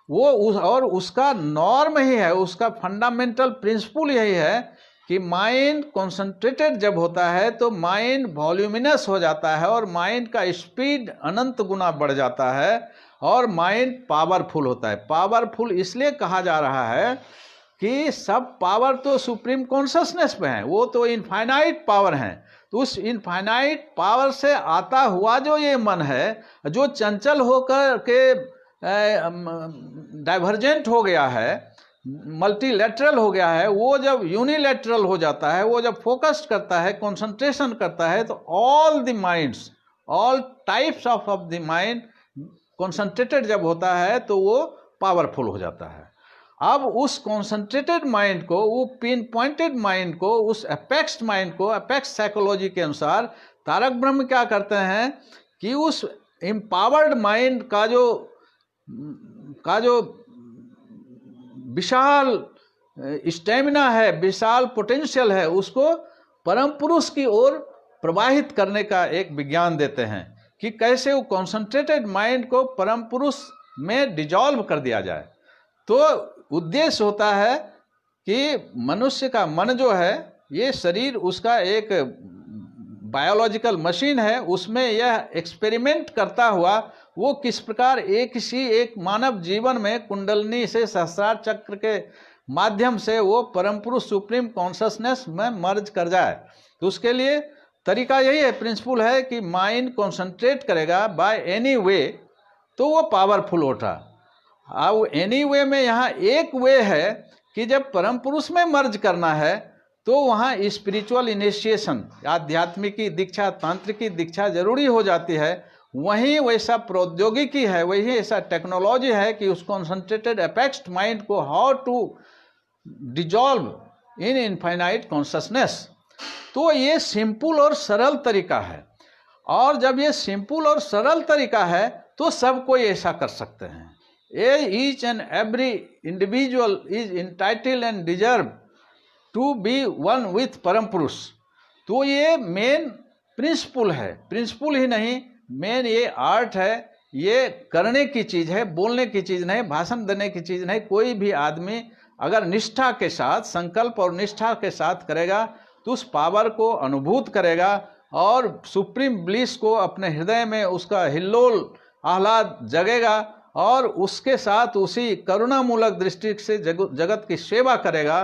और उसका नॉर्म ही है, उसका फंडामेंटल प्रिंसिपल यही है कि माइंड कॉन्सेंट्रेटेड जब होता है तो माइंड वॉल्यूमिनस हो जाता है और माइंड का स्पीड अनंत गुना बढ़ जाता है और माइंड पावरफुल होता है। पावरफुल इसलिए कहा जा रहा है कि सब पावर तो सुप्रीम कॉन्शसनेस में है, वो तो इनफाइनाइट पावर है। तो उस इनफाइनाइट पावर से आता हुआ जो ये मन है, जो चंचल होकर के डाइवर्जेंट हो गया है, मल्टीलेटरल हो गया है, वो जब यूनिलेटरल हो जाता है, वो जब फोकस्ड करता है, कंसंट्रेशन करता है, तो all the minds, all types of the mind concentrated जब होता है तो वो पावरफुल हो जाता है। अब उस कॉन्सेंट्रेटेड माइंड को, वो पिन पॉइंटेड माइंड को, उस अपेक्स माइंड को, अपेक्स साइकोलॉजी के अनुसार तारक ब्रह्म क्या करते हैं कि उस एम्पावर्ड माइंड का जो विशाल स्टेमिना है, विशाल पोटेंशियल है, उसको परम पुरुष की ओर प्रवाहित करने का एक विज्ञान देते हैं कि कैसे वो कॉन्सेंट्रेटेड माइंड को परम पुरुष में डिजॉल्व कर दिया जाए। तो उद्देश्य होता है कि मनुष्य का मन जो है, ये शरीर उसका एक बायोलॉजिकल मशीन है, उसमें यह एक्सपेरिमेंट करता हुआ वो किस प्रकार एक मानव जीवन में कुंडलनी से सहस्रार चक्र के माध्यम से वो परम पुरुष सुप्रीम कॉन्शसनेस में मर्ज कर जाए। तो उसके लिए तरीका यही है, प्रिंसिपल है कि माइंड कॉन्सेंट्रेट करेगा बाय एनी वे तो वो पावरफुल होता। अब एनी वे में यहाँ एक वे है कि जब परम पुरुष में मर्ज करना है तो वहाँ स्पिरिचुअल इनिशिएशन, आध्यात्मिकी दीक्षा, तांत्रिकी दीक्षा जरूरी हो जाती है। वहीं वैसा प्रौद्योगिकी है, वही ऐसा टेक्नोलॉजी है कि उस कॉन्सेंट्रेटेड अपेक्स्ड माइंड को how to dissolve in infinite consciousness. तो ये सिंपल और सरल तरीका है, और जब ये सिंपल और सरल तरीका है तो सब कोई ऐसा कर सकते हैं। Each and every individual is entitled and deserve to be one with परम पुरुष। तो ये मेन प्रिंसिपल है, प्रिंसिपल ही नहीं, मेन ये आर्ट है, ये करने की चीज़ है, बोलने की चीज़ नहीं, भाषण देने की चीज़ नहीं। कोई भी आदमी अगर निष्ठा के साथ, संकल्प और निष्ठा के साथ करेगा तो उस पावर को अनुभूत करेगा और सुप्रीम ब्लिस को अपने हृदय में उसका हिल्लोल आह्लाद जगेगा और उसके साथ उसी करुणामूलक दृष्टि से जगत की सेवा करेगा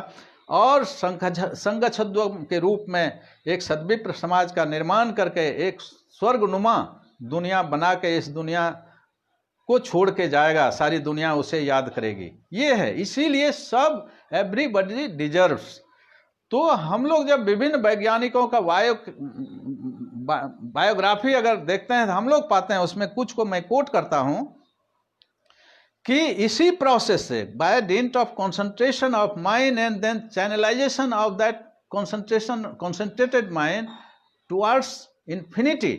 और संगछद्व के रूप में एक सद्विप्र समाज का निर्माण करके एक स्वर्गनुमा दुनिया बना के इस दुनिया को छोड़ के जाएगा। सारी दुनिया उसे याद करेगी। ये है, इसीलिए सब एवरीबॉडी डिजर्व्स। तो हम लोग जब विभिन्न वैज्ञानिकों का बायोग्राफी अगर देखते हैं तो हम लोग पाते हैं, उसमें कुछ को मैं कोट करता हूं कि इसी प्रोसेस से by dint of concentration of mind and then channelization of that concentrated mind towards infinity,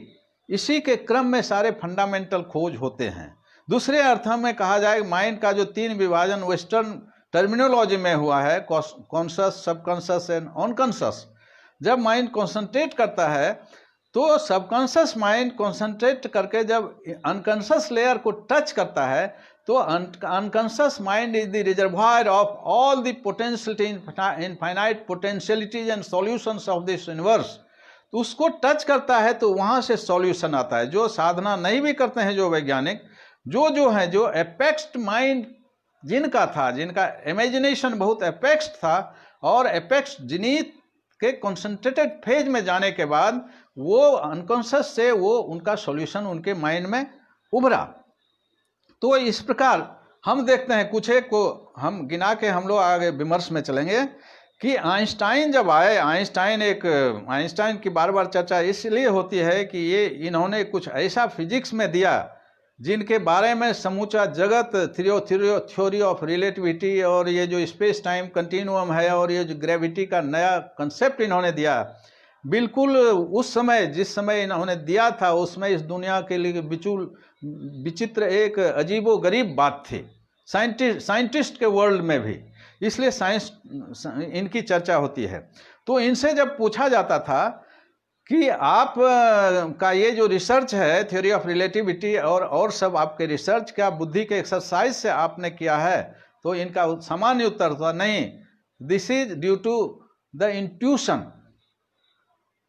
इसी के क्रम में सारे फंडामेंटल खोज होते हैं। दूसरे अर्थों में कहा जाए, माइंड का जो 3 विभाजन वेस्टर्न टर्मिनोलॉजी में हुआ है, कॉन्शस, सबकॉन्शस एंड अनकॉन्शस। जब माइंड कॉन्सेंट्रेट करता है तो सबकॉन्शस माइंड कॉन्सेंट्रेट करके जब अनकॉन्शस लेयर को टच करता है तो unconscious mind is the reservoir of all the potentiality, infinite potentialities and solutions of this universe. तो उसको टच करता है तो वहाँ से सॉल्यूशन आता है। जो साधना नहीं भी करते हैं जो वैज्ञानिक, जो हैं, जो अपेक्स्ड माइंड जिनका था, जिनका इमेजिनेशन बहुत अपेक्स्ड था और अपेक्स्ड जिनीत के कॉन्सेंट्रेटेड फेज में जाने के बाद वो अनकॉन्शियस से वो उनका सॉल्यूशन उनके माइंड में उभरा। तो इस प्रकार हम देखते हैं, कुछ एक को हम गिना के हम लोग आगे विमर्श में चलेंगे कि आइंस्टाइन जब आए, आइंस्टाइन की बार बार चर्चा इसलिए होती है कि ये इन्होंने कुछ ऐसा फिजिक्स में दिया जिनके बारे में समूचा जगत, थ्योरी ऑफ रिलेटिविटी और ये जो स्पेस टाइम कंटिन्यूम है और ये जो ग्रेविटी का नया कंसेप्ट इन्होंने दिया, बिल्कुल उस समय जिस समय इन्होंने दिया था उसमें इस दुनिया के लिए विचित्र एक अजीबो गरीब बात थी साइंटिस्ट के वर्ल्ड में भी, इसलिए साइंस इनकी चर्चा होती है। तो इनसे जब पूछा जाता था कि आप का ये जो रिसर्च है थ्योरी ऑफ रिलेटिविटी और सब आपके रिसर्च क्या बुद्धि के एक्सरसाइज से आपने किया है, तो इनका सामान्य उत्तर था नहीं, this is due to the intuition.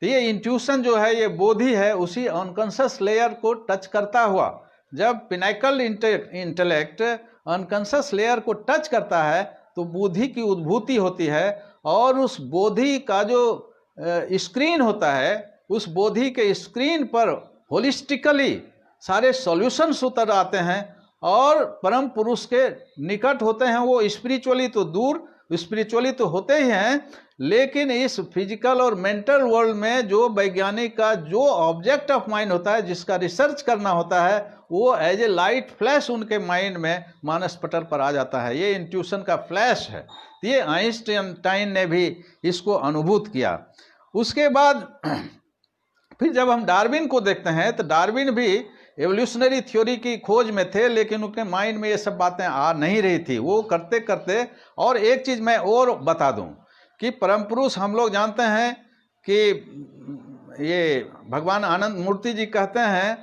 ये इंट्यूशन जो है ये बोधि है, उसी अनकॉन्शियस लेयर को टच करता हुआ, जब पिनाकल इंटेलेक्ट अनकॉन्शियस लेयर को टच करता है तो बुद्धि की उद्भूति होती है, और उस बोधि का जो स्क्रीन होता है, उस बोधि के स्क्रीन पर होलिस्टिकली सारे सॉल्यूशंस उतर आते हैं और परम पुरुष के निकट होते हैं। वो स्पिरिचुअली तो दूर, स्पिरिचुअली तो होते ही हैं, लेकिन इस फिजिकल और मेंटल वर्ल्ड में जो वैज्ञानिक का जो ऑब्जेक्ट ऑफ माइंड होता है, जिसका रिसर्च करना होता है, वो एज ए लाइट फ्लैश उनके माइंड में मानस पटल पर आ जाता है। ये इंट्यूशन का फ्लैश है। ये आइंस्टाइन ने भी इसको अनुभूत किया। उसके बाद फिर जब हम डार्विन को देखते हैं तो डार्विन भी एवोल्यूशनरी थ्योरी की खोज में थे, लेकिन उनके माइंड में ये सब बातें आ नहीं रही थी। वो करते करते, और एक चीज़ मैं और बता दूं कि परम पुरुष हम लोग जानते हैं कि ये भगवान आनंद मूर्ति जी कहते हैं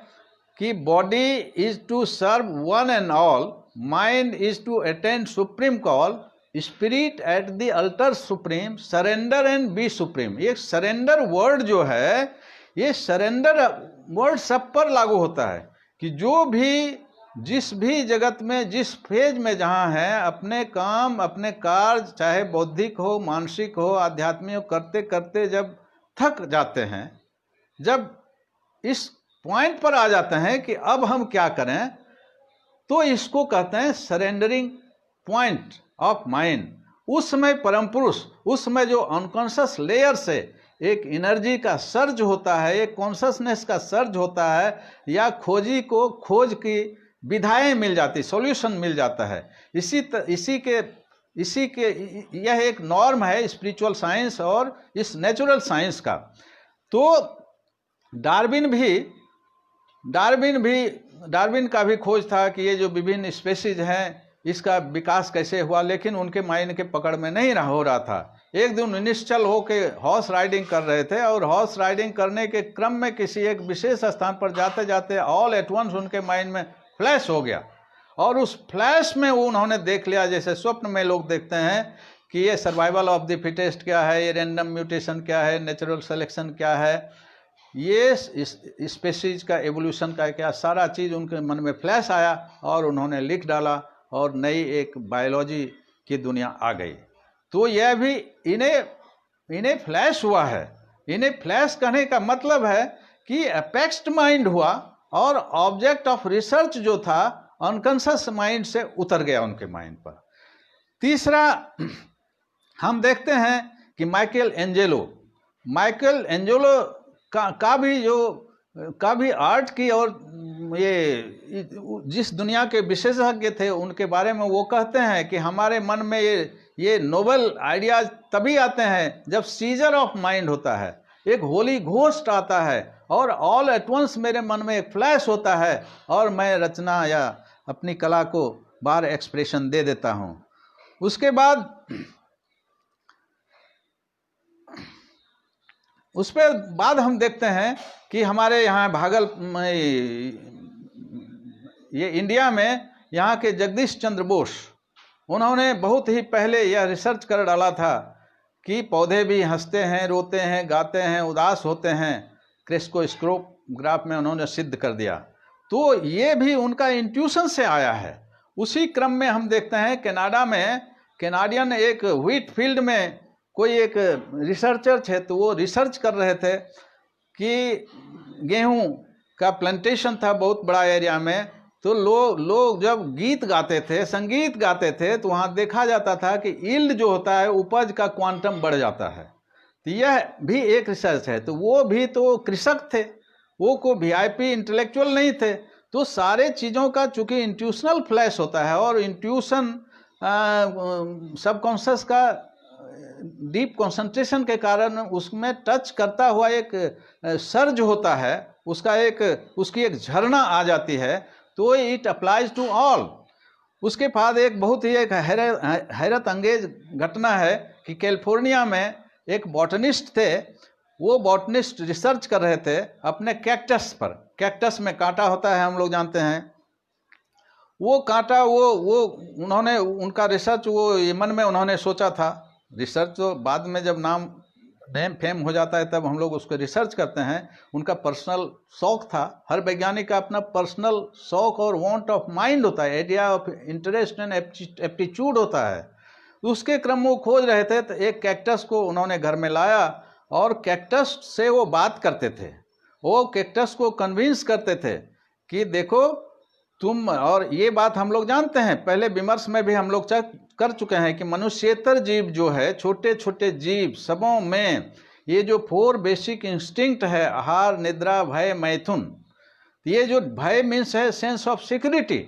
कि body is to serve one and all, mind is to attend supreme call, spirit at the altar supreme, surrender and be supreme. ये सरेंडर वर्ड जो है, ये सरेंडर वर्ड सब पर लागू होता है कि जो भी जिस भी जगत में जिस फेज में जहाँ है, अपने काम अपने कार्य चाहे बौद्धिक हो, मानसिक हो, आध्यात्मिक हो, करते करते जब थक जाते हैं, जब इस पॉइंट पर आ जाते हैं कि अब हम क्या करें, तो इसको कहते हैं सरेंडरिंग पॉइंट ऑफ माइंड। उस समय परम पुरुष, उस समय जो अनकॉन्शियस लेयर से एक एनर्जी का सर्ज होता है, एक कॉन्शसनेस का सर्ज होता है, या खोजी को खोज की विधाएं मिल जाती, सॉल्यूशन मिल जाता है। इसी के यह एक नॉर्म है स्पिरिचुअल साइंस और इस नेचुरल साइंस का। तो डार्विन का भी खोज था कि ये जो विभिन्न स्पेसीज हैं इसका विकास कैसे हुआ, लेकिन उनके माइंड के पकड़ में नहीं हो रहा था। एक दिन निश्चल होके हॉर्स राइडिंग कर रहे थे, और हॉर्स राइडिंग करने के क्रम में किसी एक विशेष स्थान पर जाते जाते ऑल एट वंस उनके माइंड में फ्लैश हो गया, और उस फ्लैश में वो उन्होंने देख लिया, जैसे स्वप्न में लोग देखते हैं कि ये सर्वाइवल ऑफ द फिटेस्ट क्या है, ये रैंडम म्यूटेशन क्या है, नेचुरल सिलेक्शन क्या है, ये स्पेसीज का एवोल्यूशन का क्या, सारा चीज़ उनके मन में फ्लैश आया और उन्होंने लिख डाला, और नई एक बायोलॉजी की दुनिया आ गई। तो यह भी इन्हें फ्लैश हुआ है। इन्हें फ्लैश कहने का मतलब है कि अपेक्स्ड माइंड हुआ, और ऑब्जेक्ट ऑफ रिसर्च जो था अनकॉन्शियस माइंड से उतर गया उनके माइंड पर। तीसरा हम देखते हैं कि माइकल एंजेलो का भी आर्ट की, और ये जिस दुनिया के विशेषज्ञ थे उनके बारे में वो कहते हैं कि हमारे मन में ये नोबल आइडियाज तभी आते हैं जब सीजर ऑफ माइंड होता है, एक होली घोस्ट आता है, और ऑल एट वंस मेरे मन में एक फ्लैश होता है, और मैं रचना या अपनी कला को बाहर एक्सप्रेशन दे देता हूँ। उसके बाद हम देखते हैं कि हमारे यहाँ ये इंडिया में यहाँ के जगदीश चंद्र बोस, उन्होंने बहुत ही पहले यह रिसर्च कर डाला था कि पौधे भी हंसते हैं, रोते हैं, गाते हैं, उदास होते हैं। क्रेस्कोस्कोग्राफ में उन्होंने सिद्ध कर दिया। तो ये भी उनका इंट्यूशन से आया है। उसी क्रम में हम देखते हैं कनाडा में कैनाडियन एक व्हीट फील्ड में कोई एक रिसर्चर थे, तो वो रिसर्च कर रहे थे कि गेहूं का प्लांटेशन था बहुत बड़ा एरिया में, तो लोग जब गीत गाते थे, संगीत गाते थे, तो वहाँ देखा जाता था कि यील्ड जो होता है, उपज का क्वांटम बढ़ जाता है। तो यह भी एक रिसर्च है। तो वो भी तो कृषक थे, वो को वीआईपी इंटेलेक्चुअल नहीं थे। तो सारे चीज़ों का चूंकि इंट्यूशनल फ्लैश होता है, और इंट्यूशन सबकॉन्शियस का डीप कंसंट्रेशन के कारण उसमें टच करता हुआ एक सर्ज होता है, उसकी एक झरना आ जाती है, तो इट अप्लाइज टू ऑल। उसके बाद एक बहुत ही एक हैरत अंगेज घटना है कि कैलिफोर्निया में एक बॉटनिस्ट थे, वो बॉटनिस्ट रिसर्च कर रहे थे अपने कैक्टस पर। कैक्टस में कांटा होता है, हम लोग जानते हैं। वो कांटा वो उन्होंने उनका रिसर्च वो यमन में उन्होंने सोचा था। रिसर्च तो बाद में जब नेम फेम हो जाता है तब हम लोग उसको रिसर्च करते हैं। उनका पर्सनल शौक था। हर वैज्ञानिक का अपना पर्सनल शौक और वांट ऑफ माइंड होता है, area of interest and aptitude होता है। उसके क्रम में वो खोज रहे थे तो एक कैक्टस को उन्होंने घर में लाया और कैक्टस से वो बात करते थे। वो कैक्टस को कन्विंस करते थे कि देखो तुम, और ये बात हम लोग जानते हैं, पहले विमर्श में भी हम लोग कर चुके हैं कि मनुष्येतर जीव जो है, छोटे छोटे जीव सबों में ये जो 4 बेसिक इंस्टिंक्ट है, आहार, निद्रा, भय, मैथुन। ये जो भय मीन्स है सेंस ऑफ सिक्योरिटी।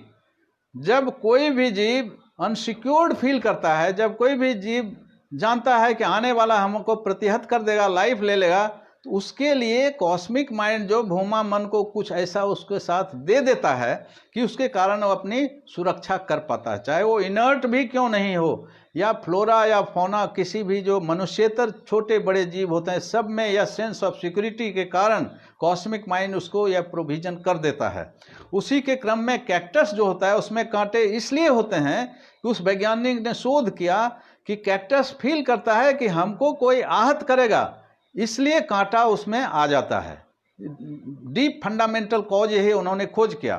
जब कोई भी जीव अनसिक्योर्ड फील करता है, जब कोई भी जीव जानता है कि आने वाला हमको प्रतिहत कर देगा, लाइफ ले लेगा, तो उसके लिए कॉस्मिक माइंड जो भूमा मन को कुछ ऐसा उसके साथ दे देता है कि उसके कारण वो अपनी सुरक्षा कर पाता है। चाहे वो इनर्ट भी क्यों नहीं हो, या फ्लोरा या फौना, किसी भी जो मनुष्येतर छोटे बड़े जीव होते हैं, सब में यह सेंस ऑफ सिक्योरिटी के कारण कॉस्मिक माइंड उसको यह प्रोविजन कर देता है। उसी के क्रम में कैक्टस जो होता है उसमें कांटे इसलिए होते हैं कि उस वैज्ञानिक ने शोध किया कि कैक्टस फील करता है कि हमको कोई आहत करेगा, इसलिए कांटा उसमें आ जाता है। डीप फंडामेंटल कॉज यही उन्होंने खोज किया।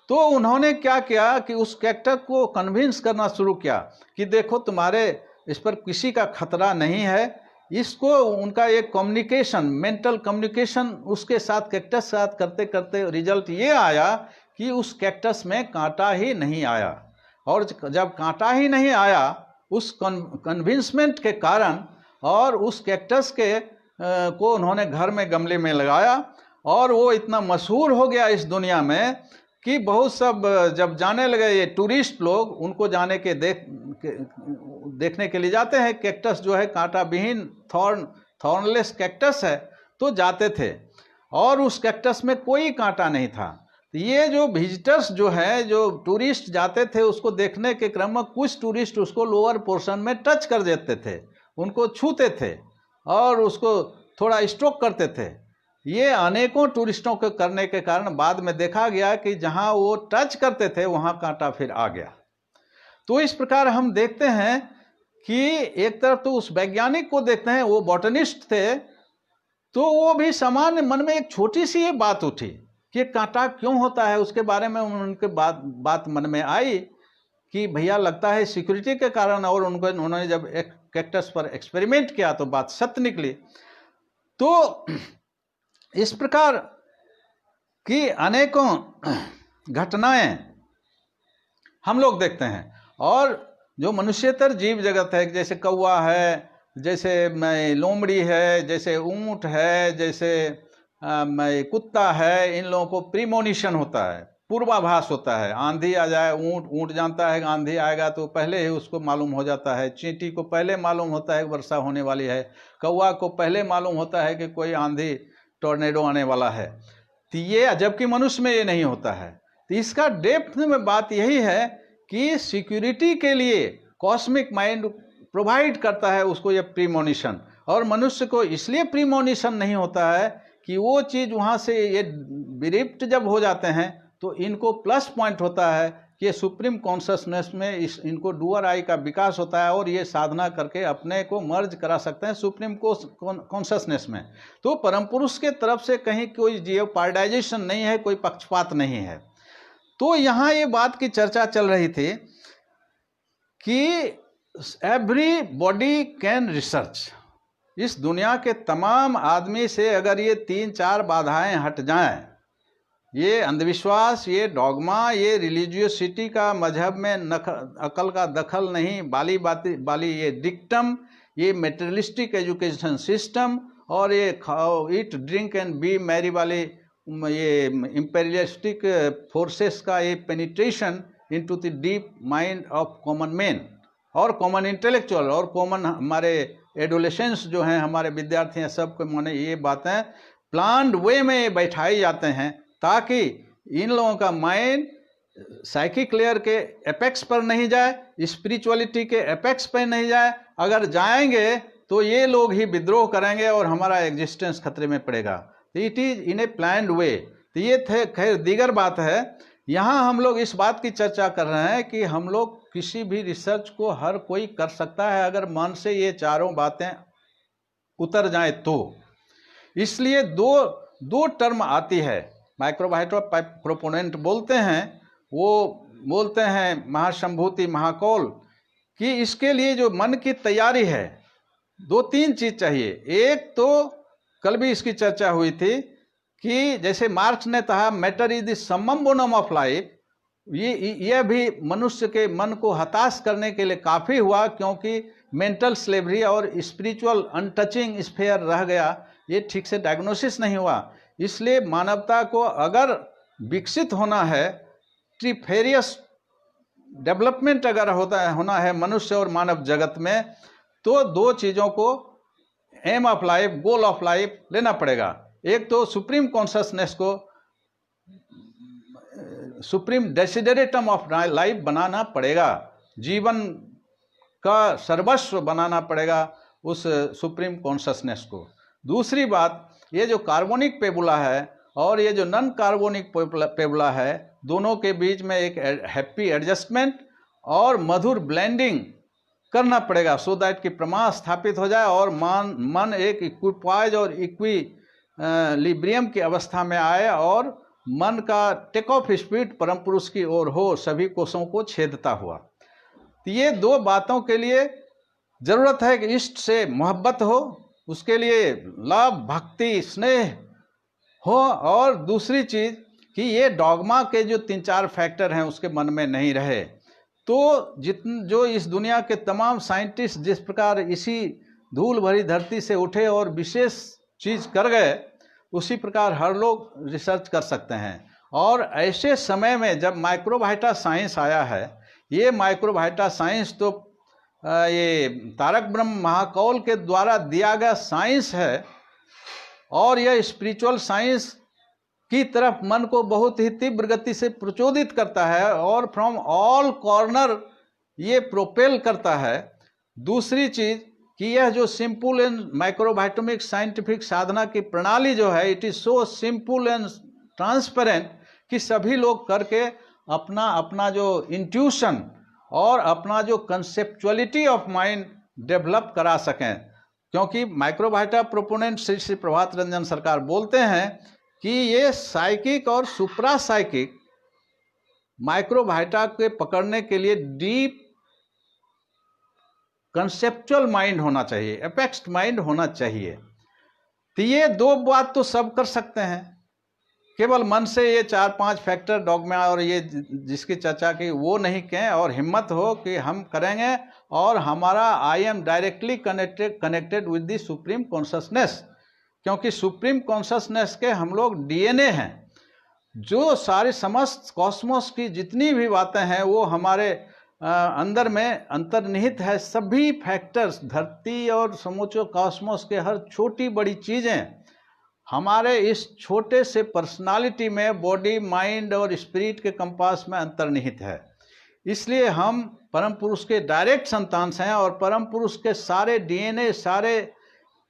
तो उन्होंने क्या किया कि उस कैक्टस को कन्विंस करना शुरू किया कि देखो तुम्हारे इस पर किसी का खतरा नहीं है। इसको उनका एक कम्युनिकेशन, मेंटल कम्युनिकेशन उसके साथ, कैक्टस साथ करते करते रिजल्ट ये आया कि उस कैक्टस में कांटा ही नहीं आया। और जब कांटा ही नहीं आया उस कन्विंसमेंट के कारण, और उस कैक्टस के को उन्होंने घर में गमले में लगाया और वो इतना मशहूर हो गया इस दुनिया में कि बहुत सब जब जाने लगे, ये टूरिस्ट लोग उनको जाने के देखने के लिए जाते हैं। कैक्टस जो है कांटा विहीन थॉर्नलेस कैक्टस है, तो जाते थे और उस कैक्टस में कोई कांटा नहीं था। तो ये जो विजिटर्स जो है, जो टूरिस्ट जाते थे, उसको देखने के क्रम में कुछ टूरिस्ट उसको लोअर पोर्शन में टच कर देते थे, उनको छूते थे और उसको थोड़ा स्ट्रोक करते थे। ये अनेकों टूरिस्टों के करने के कारण बाद में देखा गया कि जहां वो टच करते थे वहां कांटा फिर आ गया। तो इस प्रकार हम देखते हैं कि एक तरफ तो उस वैज्ञानिक को देखते हैं, वो बॉटनिस्ट थे, तो वो भी सामान्य मन में एक छोटी सी ये बात उठी कि कांटा क्यों होता है। उसके बारे में उनके बात मन में आई कि भैया लगता है सिक्योरिटी के कारण, और उन्होंने जब एक कैक्टस पर एक्सपेरिमेंट किया तो बात सत्य निकली। तो इस प्रकार की अनेकों घटनाएं हम लोग देखते हैं। और जो मनुष्यतर जीव जगत है, जैसे कौवा है, जैसे लोमड़ी है, जैसे ऊंट है, जैसे कुत्ता है, इन लोगों को प्रीमोनिशन होता है, पूर्वाभास होता है। आंधी आ जाए, ऊंट जानता है कि आंधी आएगा तो पहले ही उसको मालूम हो जाता है। चींटी को पहले मालूम होता है कि वर्षा होने वाली है। कौवा को पहले मालूम होता है कि कोई आंधी, टॉर्नेडो आने वाला है। तो ये, जबकि मनुष्य में ये नहीं होता है। तो इसका डेप्थ में बात यही है कि सिक्योरिटी के लिए कॉस्मिक माइंड प्रोवाइड करता है उसको ये प्रीमोनिशन, और मनुष्य को इसलिए प्रीमोनिशन नहीं होता है कि वो चीज़ वहाँ से ये बिरिप्ट जब हो जाते हैं तो इनको प्लस पॉइंट होता है कि ये सुप्रीम कॉन्शसनेस में इनको डूअर आई का विकास होता है और ये साधना करके अपने को मर्ज करा सकते हैं सुप्रीम कॉन्शसनेस में। तो परम पुरुष के तरफ से कहीं कोई जियोपार्डाइजेशन नहीं है, कोई पक्षपात नहीं है। तो यहाँ ये बात की चर्चा चल रही थी कि एवरी बॉडी कैन रिसर्च। इस दुनिया के तमाम आदमी से अगर ये 3-4 बाधाएं हट जाएं, ये अंधविश्वास, ये डॉगमा, ये रिलीजियसिटी का मजहब में अकल का दखल नहीं, बाली ये डिक्टम, ये मेटेरियलिस्टिक एजुकेशन सिस्टम, और ये eat drink and B Mary वाली ये इंपेरियलिस्टिक फोर्सेस का ये penetration into the deep mind of common man और कॉमन इंटेलेक्चुअल और कॉमन हमारे एडोलेसेंस जो हैं, हमारे विद्यार्थी हैं, सबके माने ये बातें प्लान्ड वे में बैठाई जाते हैं ताकि इन लोगों का माइंड साइकिक लेयर के एपेक्स पर नहीं जाए, स्पिरिचुअलिटी के एपेक्स पर नहीं जाए। अगर जाएंगे तो ये लोग ही विद्रोह करेंगे और हमारा एग्जिस्टेंस खतरे में पड़ेगा। It is in a planned way. तो ये थे, खैर दीगर बात है। यहाँ हम लोग इस बात की चर्चा कर रहे हैं कि हम लोग किसी भी रिसर्च को हर कोई कर सकता है अगर मन से ये चारों बातें उतर जाएं तो। इसलिए दो टर्म आती है, माइक्रोबायोटा प्रोपोनेंट बोलते हैं, वो बोलते हैं महासंभूति महाकौल, कि इसके लिए जो मन की तैयारी है 2-3 चीज चाहिए। एक तो कल भी इसकी चर्चा हुई थी कि जैसे मार्क्स ने कहा मैटर इज द समम बोनम ऑफ लाइफ, ये भी मनुष्य के मन को हताश करने के लिए काफ़ी हुआ, क्योंकि मेंटल स्लेवरी और स्पिरिचुअल अनटचिंग स्फेयर रह गया, ये ठीक से डायग्नोसिस नहीं हुआ। इसलिए मानवता को अगर विकसित होना है, ट्रिफेरियस डेवलपमेंट अगर होना है मनुष्य और मानव जगत में, तो 2 चीज़ों को aim of life, goal of life लेना पड़ेगा। एक तो सुप्रीम कॉन्शसनेस को सुप्रीम डेसिडरेटम ऑफ लाइफ बनाना पड़ेगा, जीवन का सर्वस्व बनाना पड़ेगा उस सुप्रीम कॉन्शसनेस को। दूसरी बात, ये जो कार्बोनिक पेबुला है और ये जो नॉन कार्बोनिक पेबुला है, दोनों के बीच में एक हैप्पी एडजस्टमेंट और मधुर ब्लेंडिंग करना पड़ेगा, सो दैट कि प्रमाण स्थापित हो जाए और मन एक इक्विपाइज और इक्विलिब्रियम की अवस्था में आए और मन का टेक ऑफ स्पीड परम पुरुष की ओर हो, सभी कोषों को छेदता हुआ। तो ये 2 बातों के लिए जरूरत है कि इष्ट से मोहब्बत हो, उसके लिए लव, भक्ति, स्नेह हो, और दूसरी चीज कि ये डॉगमा के जो 3-4 फैक्टर हैं उसके मन में नहीं रहे। तो जो इस दुनिया के तमाम साइंटिस्ट जिस प्रकार इसी धूल भरी धरती से उठे और विशेष चीज कर गए, उसी प्रकार हर लोग रिसर्च कर सकते हैं। और ऐसे समय में जब माइक्रोबायोटा साइंस आया है, ये माइक्रोबायोटा साइंस तो ये तारक ब्रह्म महाकौल के द्वारा दिया गया साइंस है, और यह स्पिरिचुअल साइंस की तरफ मन को बहुत ही तीव्र गति से प्रचोदित करता है और फ्रॉम ऑल कॉर्नर ये प्रोपेल करता है। दूसरी चीज कि यह जो सिंपल एंड माइक्रोबायोटोमिक साइंटिफिक साधना की प्रणाली जो है, it is so simple and transparent कि सभी लोग करके अपना अपना जो इंट्यूशन और अपना जो कंसेप्चुअलिटी ऑफ माइंड डेवलप करा सकें। क्योंकि माइक्रोबायोटा प्रोपोनेंट श्री प्रभात रंजन सरकार बोलते हैं कि ये साइकिक और सुप्रा साइकिक माइक्रोबायोटा के पकड़ने के लिए डीप कंसेप्चुअल माइंड होना चाहिए, एपेक्स्ड माइंड होना चाहिए। तो ये 2 बात तो सब कर सकते हैं, केवल मन से ये 4-5 फैक्टर डॉगमा और ये जिसकी चर्चा की वो नहीं कहें, और हिम्मत हो कि हम करेंगे और हमारा I am directly connected with the supreme consciousness, क्योंकि सुप्रीम कॉन्शसनेस के हम लोग डीएनए हैं। जो सारे समस्त कॉस्मोस की जितनी भी बातें हैं वो हमारे अंदर में अंतर्निहित है। सभी फैक्टर्स, धरती और समूचे कॉस्मोस के हर छोटी बड़ी चीज़ें हमारे इस छोटे से पर्सनालिटी में, बॉडी, माइंड और स्पिरिट के कंपास में अंतर्निहित है। इसलिए हम परम पुरुष के डायरेक्ट संतान हैं और परम पुरुष के सारे डीएनए, सारे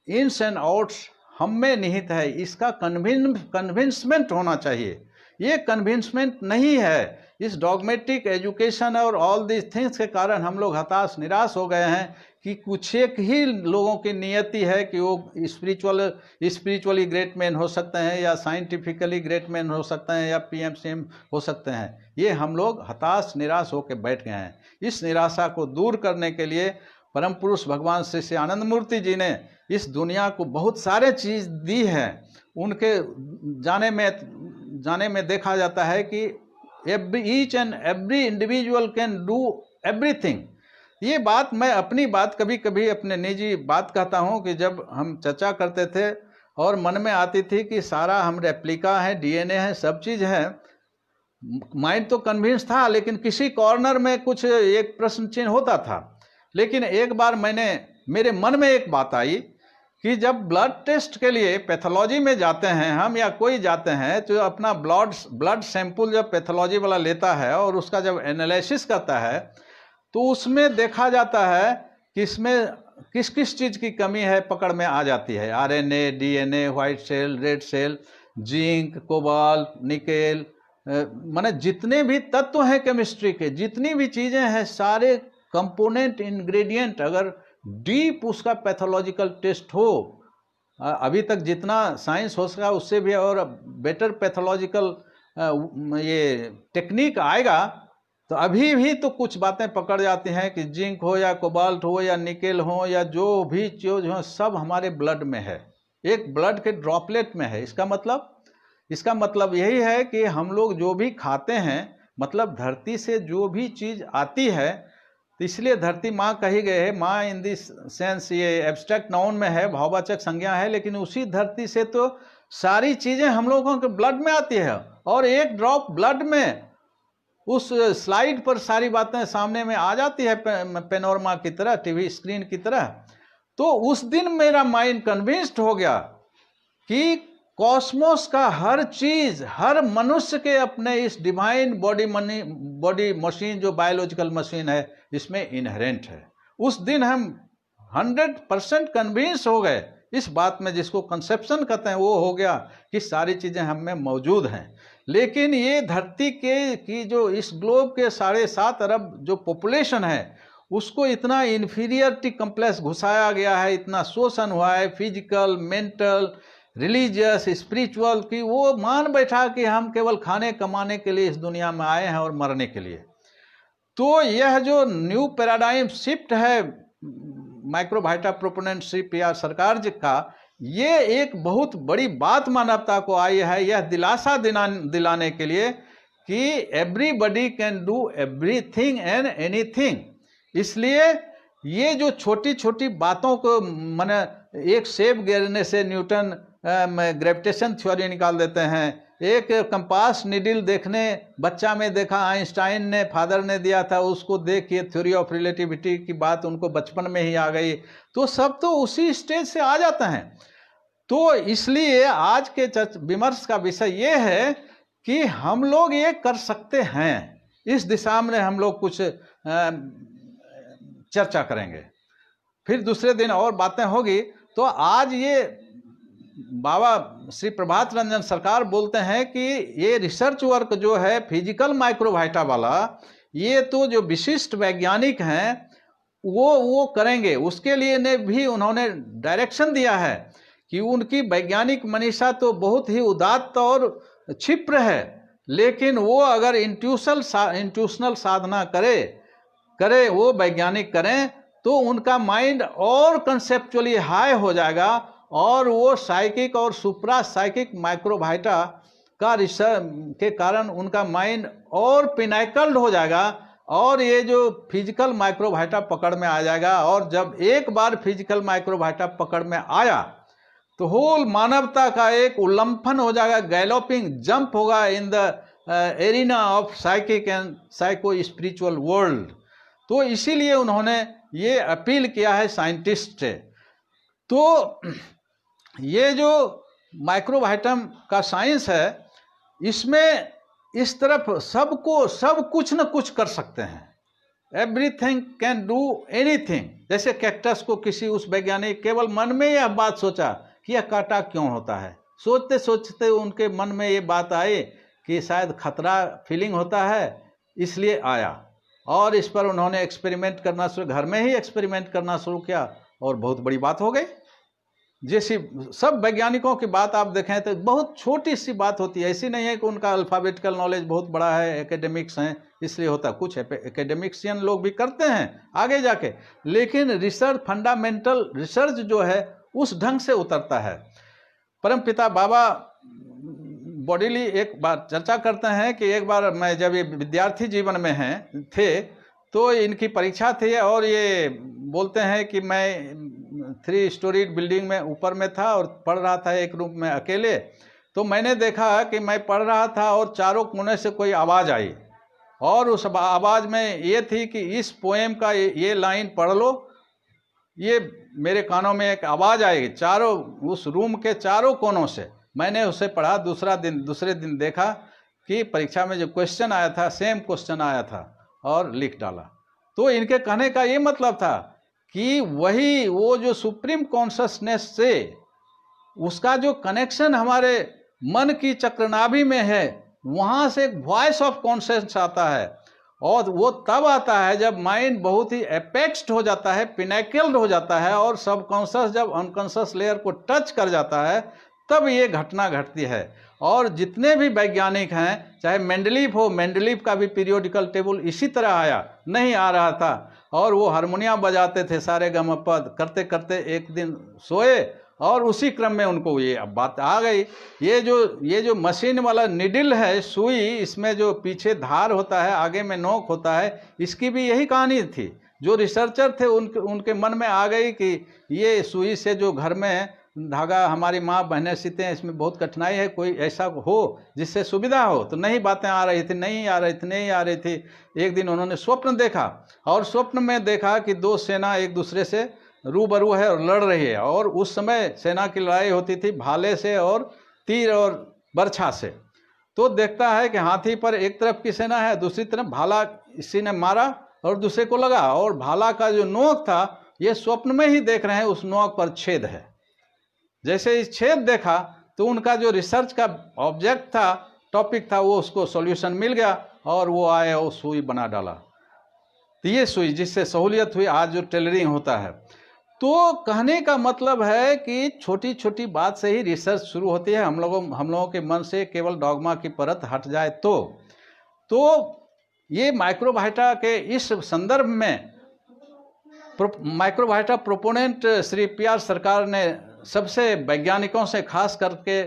इन्स एंड आउट्स हम में निहित है। इसका कन्विंसमेंट होना चाहिए। ये कन्विंसमेंट नहीं है। इस डॉगमेटिक एजुकेशन और ऑल दिस थिंग्स के कारण हम लोग हताश निराश हो गए हैं कि कुछ एक ही लोगों की नियति है कि वो स्पिरिचुअली ग्रेट मैन हो सकते हैं या साइंटिफिकली ग्रेट मैन हो सकते हैं या पीएमसीएम हो सकते हैं। ये हम लोग हताश निराश होकर बैठ गए हैं। इस निराशा को दूर करने के लिए परम पुरुष भगवान श्री श्री आनंद मूर्ति जी ने इस दुनिया को बहुत सारे चीज़ दी है। उनके जाने में देखा जाता है कि each and every individual can do everything. ये बात मैं अपनी बात कभी कभी अपने निजी बात कहता हूँ कि जब हम चर्चा करते थे और मन में आती थी कि सारा हम रेप्लिका है, डीएनए है, सब चीज़ है, माइंड तो कन्विंस था, लेकिन किसी कॉर्नर में कुछ एक प्रश्न चिन्ह होता था। लेकिन एक बार मेरे मन में एक बात आई कि जब ब्लड टेस्ट के लिए पैथोलॉजी में जाते हैं हम या कोई जाते हैं, तो अपना ब्लड सैंपल जब पैथोलॉजी वाला लेता है और उसका जब एनालिसिस करता है तो उसमें देखा जाता है कि इसमें किस किस चीज़ की कमी है पकड़ में आ जाती है। RNA, DNA, white cell, red cell, zinc, cobalt, nickel, माने जितने भी तत्व हैं केमिस्ट्री के, जितनी भी चीज़ें हैं, सारे कंपोनेंट इंग्रेडिएंट, अगर डीप उसका पैथोलॉजिकल टेस्ट हो, अभी तक जितना साइंस हो सका उससे भी और बेटर पैथोलॉजिकल ये टेक्निक आएगा, तो अभी भी तो कुछ बातें पकड़ जाती हैं कि जिंक हो या कोबाल्ट हो या निकेल हो या जो भी चीज़ हो, सब हमारे ब्लड में है, एक ब्लड के ड्रॉपलेट में है। इसका मतलब यही है कि हम लोग जो भी खाते हैं, मतलब धरती से जो भी चीज़ आती है, तो इसलिए धरती माँ कही गई है। माँ इन दिस सेंस ये एब्स्ट्रैक्ट नाउन में है, भाववाचक संज्ञा है, लेकिन उसी धरती से तो सारी चीज़ें हम लोगों के ब्लड में आती है। और एक ड्रॉप ब्लड में उस स्लाइड पर सारी बातें सामने में आ जाती है, पेनोरमा की तरह, टीवी स्क्रीन की तरह। तो उस दिन मेरा माइंड कन्विंस्ड हो गया कि कॉस्मोस का हर चीज, हर मनुष्य के अपने इस डिवाइन बॉडी मशीन, जो बायोलॉजिकल मशीन है, इसमें इनहेरेंट है। उस दिन हम 100% कन्विंस हो गए इस बात में, जिसको कंसेप्शन कहते हैं, वो हो गया कि सारी चीजें हम में मौजूद हैं। लेकिन ये धरती की जो इस ग्लोब के 7.5 अरब जो पॉपुलेशन है, उसको इतना इन्फीरियरिटी कम्प्लेक्स घुसाया गया है, इतना शोषण हुआ है, फिजिकल, मेंटल, रिलीजियस, स्पिरिचुअल, कि वो मान बैठा कि हम केवल खाने कमाने के लिए इस दुनिया में आए हैं और मरने के लिए। तो यह जो न्यू पैराडाइम शिफ्ट है माइक्रोबाइटा प्रोपोनेंटशिप या सरकार जी का, ये एक बहुत बड़ी बात मानवता को आई है, यह दिलासा दिलाने के लिए कि everybody can do everything and anything. इसलिए ये जो छोटी छोटी बातों को, माने एक सेब गिरने से न्यूटन ग्रेविटेशन थ्योरी निकाल देते हैं, एक कंपास निडल देखने बच्चा में देखा आइंस्टाइन ने, फादर ने दिया था, उसको देख के थ्योरी ऑफ रिलेटिविटी की बात उनको बचपन में ही आ गई। तो सब तो उसी स्टेज से आ जाते हैं। तो इसलिए आज के विमर्श का विषय ये है कि हम लोग ये कर सकते हैं, इस दिशा में हम लोग कुछ चर्चा करेंगे, फिर दूसरे दिन और बातें होगी। तो आज ये बाबा श्री प्रभात रंजन सरकार बोलते हैं कि ये रिसर्च वर्क जो है फिजिकल माइक्रोबाइटा वाला, ये तो जो विशिष्ट वैज्ञानिक हैं वो करेंगे। उसके लिए ने भी उन्होंने डायरेक्शन दिया है कि उनकी वैज्ञानिक मनीषा तो बहुत ही उदात्त और क्षिप्र है, लेकिन वो अगर इंट्यूशनल साधना करे वो वैज्ञानिक करें, तो उनका माइंड और कंसेप्चुअली हाई हो जाएगा, और वो साइकिक और सुप्रा साइकिक माइक्रोबाइटा का रिसर्च के कारण उनका माइंड और पिनाकल्ड हो जाएगा, और ये जो फिजिकल माइक्रोबाइटा पकड़ में आ जाएगा। और जब एक बार फिजिकल माइक्रोबाइटा पकड़ में आया, तो होल मानवता का एक उल्लंघन हो जाएगा, गैलोपिंग जंप होगा in the arena of psychic and psycho spiritual world. तो इसीलिए उन्होंने ये अपील किया है साइंटिस्ट से। तो ये जो माइक्रोबाइटम का साइंस है, इसमें इस तरफ सब कुछ न कुछ कर सकते हैं। Everything can do anything. जैसे कैक्टस को किसी उस वैज्ञानिक केवल मन में यह बात सोचा कि यह कांटा क्यों होता है, सोचते सोचते उनके मन में ये बात आई कि शायद खतरा फीलिंग होता है, इसलिए आया, और इस पर उन्होंने एक्सपेरिमेंट करना शुरू, घर में ही एक्सपेरिमेंट करना शुरू किया, और बहुत बड़ी बात हो गई। जैसी सब वैज्ञानिकों की बात आप देखें तो बहुत छोटी सी बात होती है, ऐसी नहीं है कि उनका अल्फ़ाबेटिकल नॉलेज बहुत बड़ा है, एकेडमिक्स हैं इसलिए होता। कुछ एकेडमिक्सियन लोग भी करते हैं आगे जाके, लेकिन रिसर्च, फंडामेंटल रिसर्च जो है उस ढंग से उतरता है। परमपिता बाबा बॉडीली एक बार चर्चा करते हैं कि एक बार मैं जब ये विद्यार्थी जीवन में थे, तो इनकी परीक्षा थी, और ये बोलते हैं कि मैं 3 स्टोरी बिल्डिंग में ऊपर में था और पढ़ रहा था एक रूम में अकेले। तो मैंने देखा कि मैं पढ़ रहा था और चारों कोने से कोई आवाज़ आई, और उस आवाज़ में ये थी कि इस पोएम का ये लाइन पढ़ लो। ये मेरे कानों में एक आवाज़ आएगी चारों, उस रूम के चारों कोनों से। मैंने उसे पढ़ा। दूसरे दिन देखा कि परीक्षा में जो क्वेश्चन आया था, सेम क्वेश्चन आया था, और लिख डाला। तो इनके कहने का ये मतलब था कि वही वो जो सुप्रीम कॉन्शसनेस से उसका जो कनेक्शन हमारे मन की चक्रनाभि में है, वहाँ से एक वॉइस ऑफ कॉन्शियस आता है। और वो तब आता है जब माइंड बहुत ही एपेक्स्ड हो जाता है, पिनेकल्ड हो जाता है, और सबकॉन्शियस जब अनकॉन्शियस लेयर को टच कर जाता है, तब ये घटना घटती है। और जितने भी वैज्ञानिक हैं, चाहे मेंडलीफ हो, मेंडलीफ का भी पीरियोडिकल टेबल इसी तरह आया, नहीं आ रहा था, और वो हारमोनियम बजाते थे, सारे गमपद करते करते एक दिन सोए और उसी क्रम में उनको ये अब बात आ गई। ये जो मशीन वाला निडिल है, सुई, इसमें जो पीछे धार होता है, आगे में नोक होता है, इसकी भी यही कहानी थी। जो रिसर्चर थे उनके मन में आ गई कि ये सुई से जो घर में धागा हमारी माँ बहनें सीते हैं, इसमें बहुत कठिनाई है, कोई ऐसा हो जिससे सुविधा हो। तो नहीं बातें आ रही थी, नहीं आ रही थी। एक दिन उन्होंने स्वप्न देखा, और स्वप्न में देखा कि दो सेना एक दूसरे से रूबरू है और लड़ रही है। और उस समय सेना की लड़ाई होती थी भाले से और तीर और बर्छा से। तो देखता है कि हाथी पर एक तरफ की सेना है, दूसरी तरफ भाला इसी ने मारा और दूसरे को लगा, और भाला का जो नोक था, ये स्वप्न में ही देख रहे हैं, उस नोक पर छेद है। जैसे इस छेद देखा तो उनका जो रिसर्च का ऑब्जेक्ट था, टॉपिक था, वो उसको सॉल्यूशन मिल गया, और वो आए और सुई बना डाला। तो ये सुई जिससे सहूलियत हुई, आज जो टेलरिंग होता है। तो कहने का मतलब है कि छोटी छोटी बात से ही रिसर्च शुरू होती है। हम लोगों के मन से केवल डॉगमा की परत हट जाए तो ये माइक्रोबायोटा के इस संदर्भ में माइक्रोबायोटा प्रोपोनेंट श्री पी.आर. सरकार ने सबसे वैज्ञानिकों से खास करके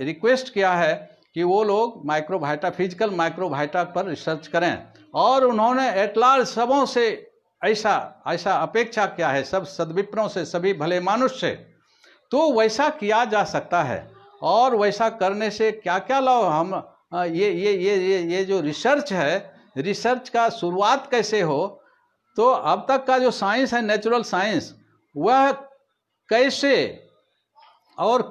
रिक्वेस्ट किया है कि वो लोग माइक्रोबायोटा, फिजिकल माइक्रोबायोटा पर रिसर्च करें। और उन्होंने एट लार्ज सबों से ऐसा अपेक्षा किया है, सब सद्विप्रों से, सभी भले मानुष से। तो वैसा किया जा सकता है, और वैसा करने से क्या क्या लाभ हम ये जो रिसर्च है, रिसर्च का शुरुआत कैसे हो। तो अब तक का जो साइंस है, नेचुरल साइंस, वह कैसे और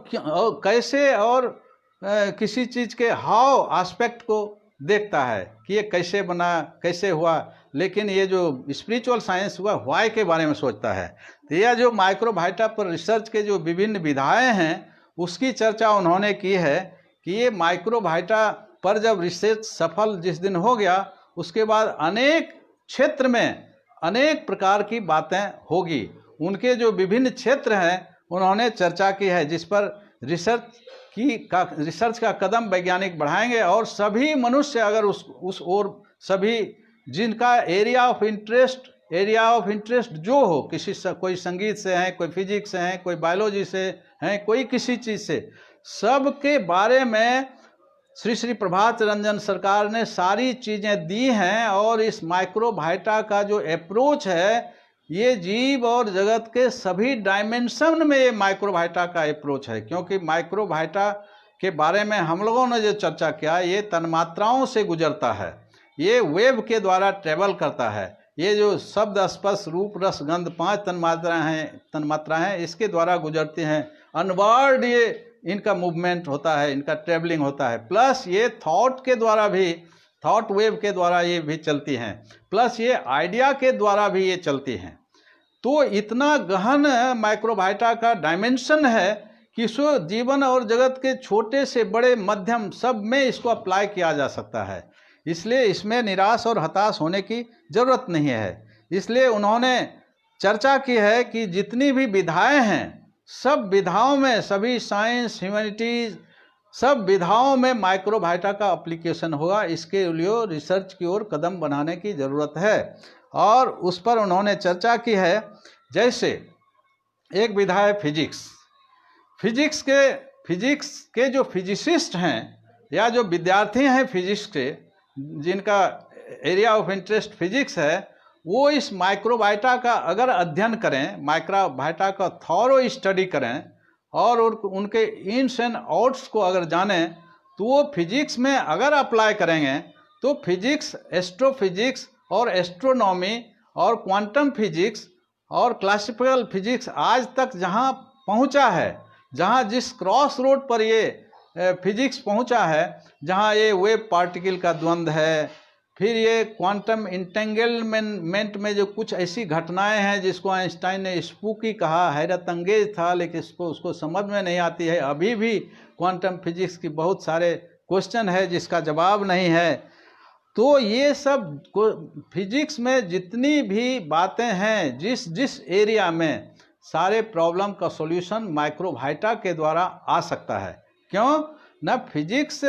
किसी चीज़ के हाउ एस्पेक्ट को देखता है कि ये कैसे बना, कैसे हुआ। लेकिन ये जो स्पिरिचुअल साइंस हुआ, व्हाई के बारे में सोचता है। तो यह जो माइक्रोबायोटा पर रिसर्च के जो विभिन्न विधाएं हैं, उसकी चर्चा उन्होंने की है कि ये माइक्रोबायोटा पर जब रिसर्च सफल जिस दिन हो गया, उसके बाद अनेक क्षेत्र में अनेक प्रकार की बातें होगी। उनके जो विभिन्न क्षेत्र हैं, उन्होंने चर्चा की है, जिस पर रिसर्च का कदम वैज्ञानिक बढ़ाएंगे। और सभी मनुष्य अगर उस ओर, सभी जिनका एरिया ऑफ इंटरेस्ट जो हो, कोई संगीत से हैं, कोई फिजिक्स से हैं, कोई बायोलॉजी से हैं, कोई किसी चीज़ से, सबके बारे में श्री प्रभात रंजन सरकार ने सारी चीज़ें दी हैं। और इस माइक्रोबायोटा का जो अप्रोच है, ये जीव और जगत के सभी डायमेंशन में ये माइक्रोबायोटा का अप्रोच है। क्योंकि माइक्रोबायोटा के बारे में हम लोगों ने जो चर्चा किया, ये तन्मात्राओं से गुजरता है, ये वेव के द्वारा ट्रेवल करता है। ये जो शब्द, स्पर्श, रूप, रस, गंध, 5 तन्मात्राएं हैं, इसके द्वारा गुजरती हैं। अनवर्ड ये इनका मूवमेंट होता है, इनका ट्रेवलिंग होता है। प्लस ये थॉट के द्वारा भी, थॉट वेव के द्वारा ये भी चलती हैं, प्लस ये आइडिया के द्वारा भी ये चलती हैं। तो इतना गहन माइक्रोबायोटा का डायमेंशन है कि इसको जीवन और जगत के छोटे से बड़े, मध्यम, सब में इसको अप्लाई किया जा सकता है। इसलिए इसमें निराश और हताश होने की जरूरत नहीं है। इसलिए उन्होंने चर्चा की है कि जितनी भी विधाएं हैं, सब विधाओं में, सभी साइंस, ह्यूमैनिटीज, सब विधाओं में माइक्रोबायोटा का एप्लीकेशन होगा। इसके लिए रिसर्च की ओर कदम बढ़ाने की ज़रूरत है, और उस पर उन्होंने चर्चा की है। जैसे एक विधा है फिजिक्स के जो फिजिसिस्ट हैं, या जो विद्यार्थी हैं फिजिक्स के, जिनका एरिया ऑफ इंटरेस्ट फिजिक्स है, वो इस माइक्रोबायोटा का अगर अध्ययन करें, माइक्रोबायोटा का थॉरो स्टडी करें, और उनके इन्स एंड आउट्स को अगर जानें, तो वो फिजिक्स में अगर अप्लाई करेंगे, तो फिजिक्स, एस्ट्रोफिजिक्स और एस्ट्रोनॉमी और क्वांटम फिजिक्स और क्लासिकल फिजिक्स आज तक जहाँ पहुँचा है, जहाँ जिस क्रॉस रोड पर ये फिजिक्स पहुँचा है, जहाँ ये वेव पार्टिकल का द्वंद्व है, फिर ये क्वांटम इंटेंगलमेंट में जो कुछ ऐसी घटनाएं हैं जिसको आइंस्टाइन ने स्पूकी कहा, हैरत अंगेज था, लेकिन उसको समझ में नहीं आती है। अभी भी क्वांटम फिजिक्स की बहुत सारे क्वेश्चन है जिसका जवाब नहीं है। तो ये सब फिजिक्स में जितनी भी बातें हैं, जिस एरिया में सारे प्रॉब्लम का सॉल्यूशन माइक्रोवाइटा के द्वारा आ सकता है। क्यों ना, फिजिक्स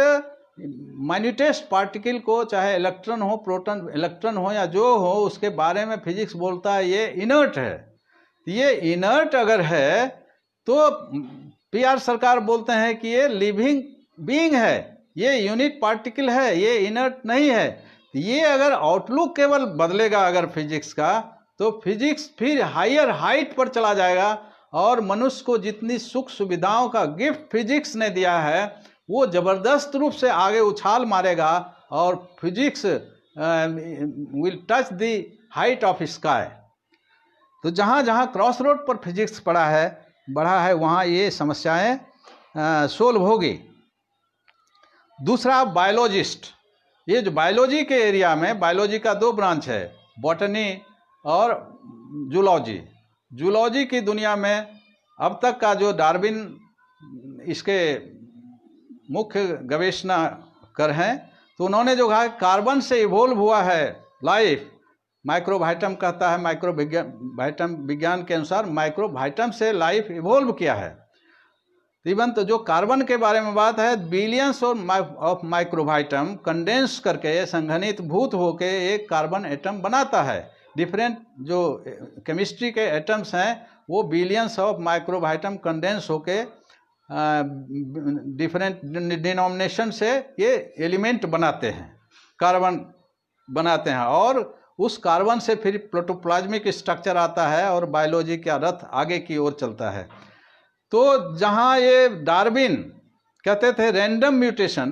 माइन्यूटेस्ट पार्टिकल को, चाहे इलेक्ट्रॉन हो, प्रोटॉन, इलेक्ट्रॉन हो या जो हो, उसके बारे में फिजिक्स बोलता है ये इनर्ट है। ये इनर्ट अगर है तो पीआर सरकार बोलते हैं कि ये लिविंग बीइंग है, ये यूनिट पार्टिकल है, ये इनर्ट नहीं है। ये अगर आउटलुक केवल बदलेगा अगर फिजिक्स का, तो फिजिक्स फिर हायर हाइट पर चला जाएगा और मनुष्य को जितनी सुख सुविधाओं का गिफ्ट फिजिक्स ने दिया है वो जबरदस्त रूप से आगे उछाल मारेगा और physics will touch the height of sky. तो जहाँ जहाँ क्रॉस रोड पर फिजिक्स बढ़ा है वहाँ ये समस्याएं सोल्व होगी। दूसरा, बायोलॉजिस्ट। ये जो बायोलॉजी के एरिया में, बायोलॉजी का 2 ब्रांच है, बॉटनी और जूलॉजी। जूलॉजी की दुनिया में अब तक का जो डार्विन इसके मुख्य गवेषणा कर हैं, तो उन्होंने जो कहा कार्बन से इवोल्व हुआ है लाइफ। माइक्रोवाइटम कहता है, माइक्रोवाइटम विज्ञान के अनुसार माइक्रोवाइटम से लाइफ इवोल्व किया है। इवन तो जो कार्बन के बारे में बात है, बिलियंस ऑफ माइक्रोवाइटम कंडेंस करके संघनित भूत होके एक कार्बन एटम बनाता है। डिफरेंट जो केमिस्ट्री के एटम्स हैं वो बिलियंस ऑफ माइक्रोवाइटम कंडेंस होके डिफरेंट डिनोमिनेशन से ये एलिमेंट बनाते हैं, कार्बन बनाते हैं, और उस कार्बन से फिर प्रोटोप्लाज्मिक स्ट्रक्चर आता है और बायोलॉजी का रथ आगे की ओर चलता है। तो जहाँ ये डार्विन कहते थे रैंडम म्यूटेशन,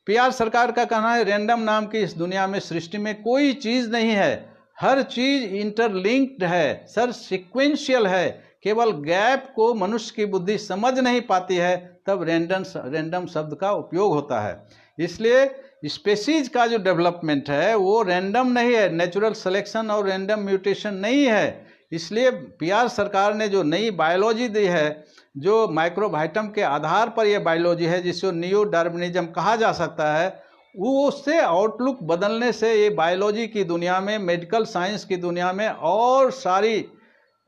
पीआर सरकार का कहना है रैंडम नाम की इस दुनिया में, सृष्टि में कोई चीज़ नहीं है, हर चीज़ इंटरलिंक्ड है, सर सीक्वेंशियल है। केवल गैप को मनुष्य की बुद्धि समझ नहीं पाती है, तब रैंडम शब्द का उपयोग होता है। इसलिए स्पेसीज का जो डेवलपमेंट है वो रैंडम नहीं है, नेचुरल सिलेक्शन और रैंडम म्यूटेशन नहीं है। इसलिए पीआर सरकार ने जो नई बायोलॉजी दी है, जो माइक्रोवाइटम के आधार पर यह बायोलॉजी है, जिसको नियो डार्विनिज्म कहा जा सकता है, वो उससे आउटलुक बदलने से ये बायोलॉजी की दुनिया में, मेडिकल साइंस की दुनिया में और सारी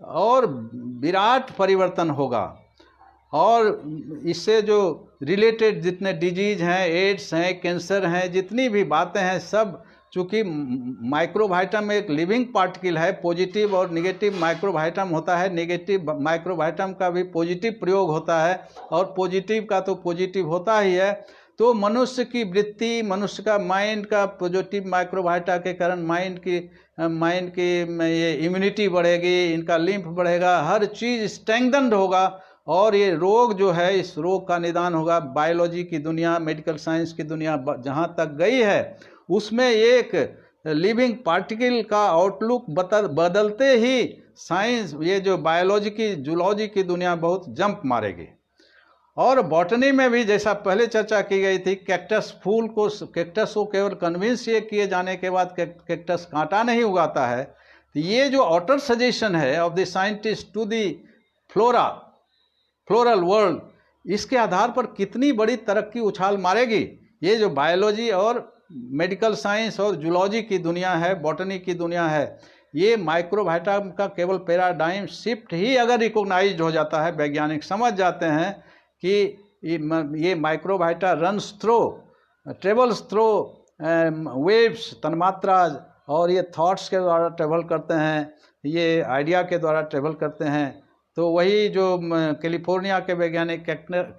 और विराट परिवर्तन होगा। और इससे जो रिलेटेड जितने डिजीज हैं, एड्स हैं, कैंसर हैं, जितनी भी बातें हैं, सब चूँकि माइक्रोवाइटम एक लिविंग पार्टिकल है, पॉजिटिव और नेगेटिव माइक्रोवाइटम होता है, नेगेटिव माइक्रोवाइटम का भी पॉजिटिव प्रयोग होता है और पॉजिटिव का तो पॉजिटिव होता ही है। तो मनुष्य की वृत्ति, मनुष्य का माइंड का पॉजिटिव माइक्रोवाइटा के कारण माइंड की ये इम्यूनिटी बढ़ेगी, इनका लिम्फ बढ़ेगा, हर चीज़ स्ट्रेंथन्ड होगा और ये रोग जो है, इस रोग का निदान होगा। बायोलॉजी की दुनिया, मेडिकल साइंस की दुनिया जहाँ तक गई है, उसमें एक लिविंग पार्टिकल का आउटलुक बदलते ही साइंस, ये जो बायोलॉजी की, जूलॉजी की दुनिया बहुत जंप मारेगी। और बॉटनी में भी जैसा पहले चर्चा की गई थी, कैक्टस फूल को, कैक्टस को केवल कन्विंस ये किए जाने के बाद कैक्टस कांटा नहीं उगाता है। तो ये जो आउटर सजेशन है of the scientist to the floral world, इसके आधार पर कितनी बड़ी तरक्की उछाल मारेगी। ये जो बायोलॉजी और मेडिकल साइंस और जूलॉजी की दुनिया है, बॉटनी की दुनिया है, ये माइक्रोवाइटा का केवल पैराडाइम शिफ्ट ही अगर रिकॉग्नाइज्ड हो जाता है, वैज्ञानिक समझ जाते हैं कि ये microvita runs through, travels through waves, तन्मात्रा, और ये थॉट्स के द्वारा ट्रेवल करते हैं, ये आइडिया के द्वारा ट्रेवल करते हैं। तो वही जो कैलिफोर्निया के वैज्ञानिक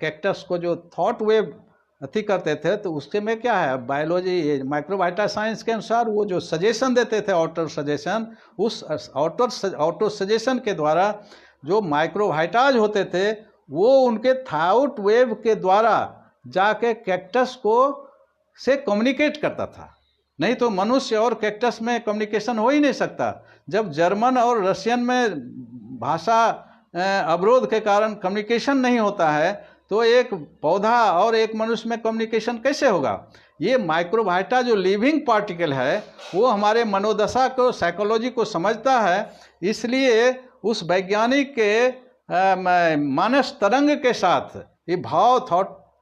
कैक्टस को जो थॉट वेव अति करते थे, तो उसके में क्या है, बायोलॉजी माइक्रोवाइटा साइंस के अनुसार वो जो सजेशन देते थे, आउटर सजेशन, उस आउटर सजेशन के द्वारा जो माइक्रोवाइटाज होते थे वो उनके थाउट वेव के द्वारा जाके कैक्टस को से कम्युनिकेट करता था। नहीं तो मनुष्य और कैक्टस में कम्युनिकेशन हो ही नहीं सकता। जब जर्मन और रशियन में भाषा अवरोध के कारण कम्युनिकेशन नहीं होता है, तो एक पौधा और एक मनुष्य में कम्युनिकेशन कैसे होगा। ये माइक्रोबायोटा जो लिविंग पार्टिकल है वो हमारे मनोदशा को, साइकोलॉजी को समझता है, इसलिए उस वैज्ञानिक के मानस तरंग के साथ ये भाव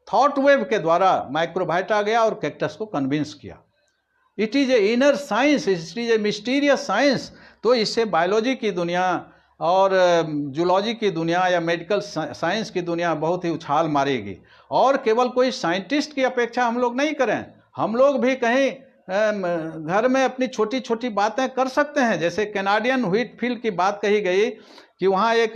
थॉट वेव के द्वारा माइक्रोबायोटा गया और कैक्टस को कन्विंस किया। It is a inner science, it is a mysterious science. तो इससे बायोलॉजी की दुनिया और जूलॉजी की दुनिया या मेडिकल साइंस की दुनिया बहुत ही उछाल मारेगी। और केवल कोई साइंटिस्ट की अपेक्षा हम लोग नहीं करें, हम लोग भी कहीं घर में अपनी छोटी छोटी बातें कर सकते हैं। जैसे कैनाडियन व्हीटफील्ड की बात कही गई कि वहाँ एक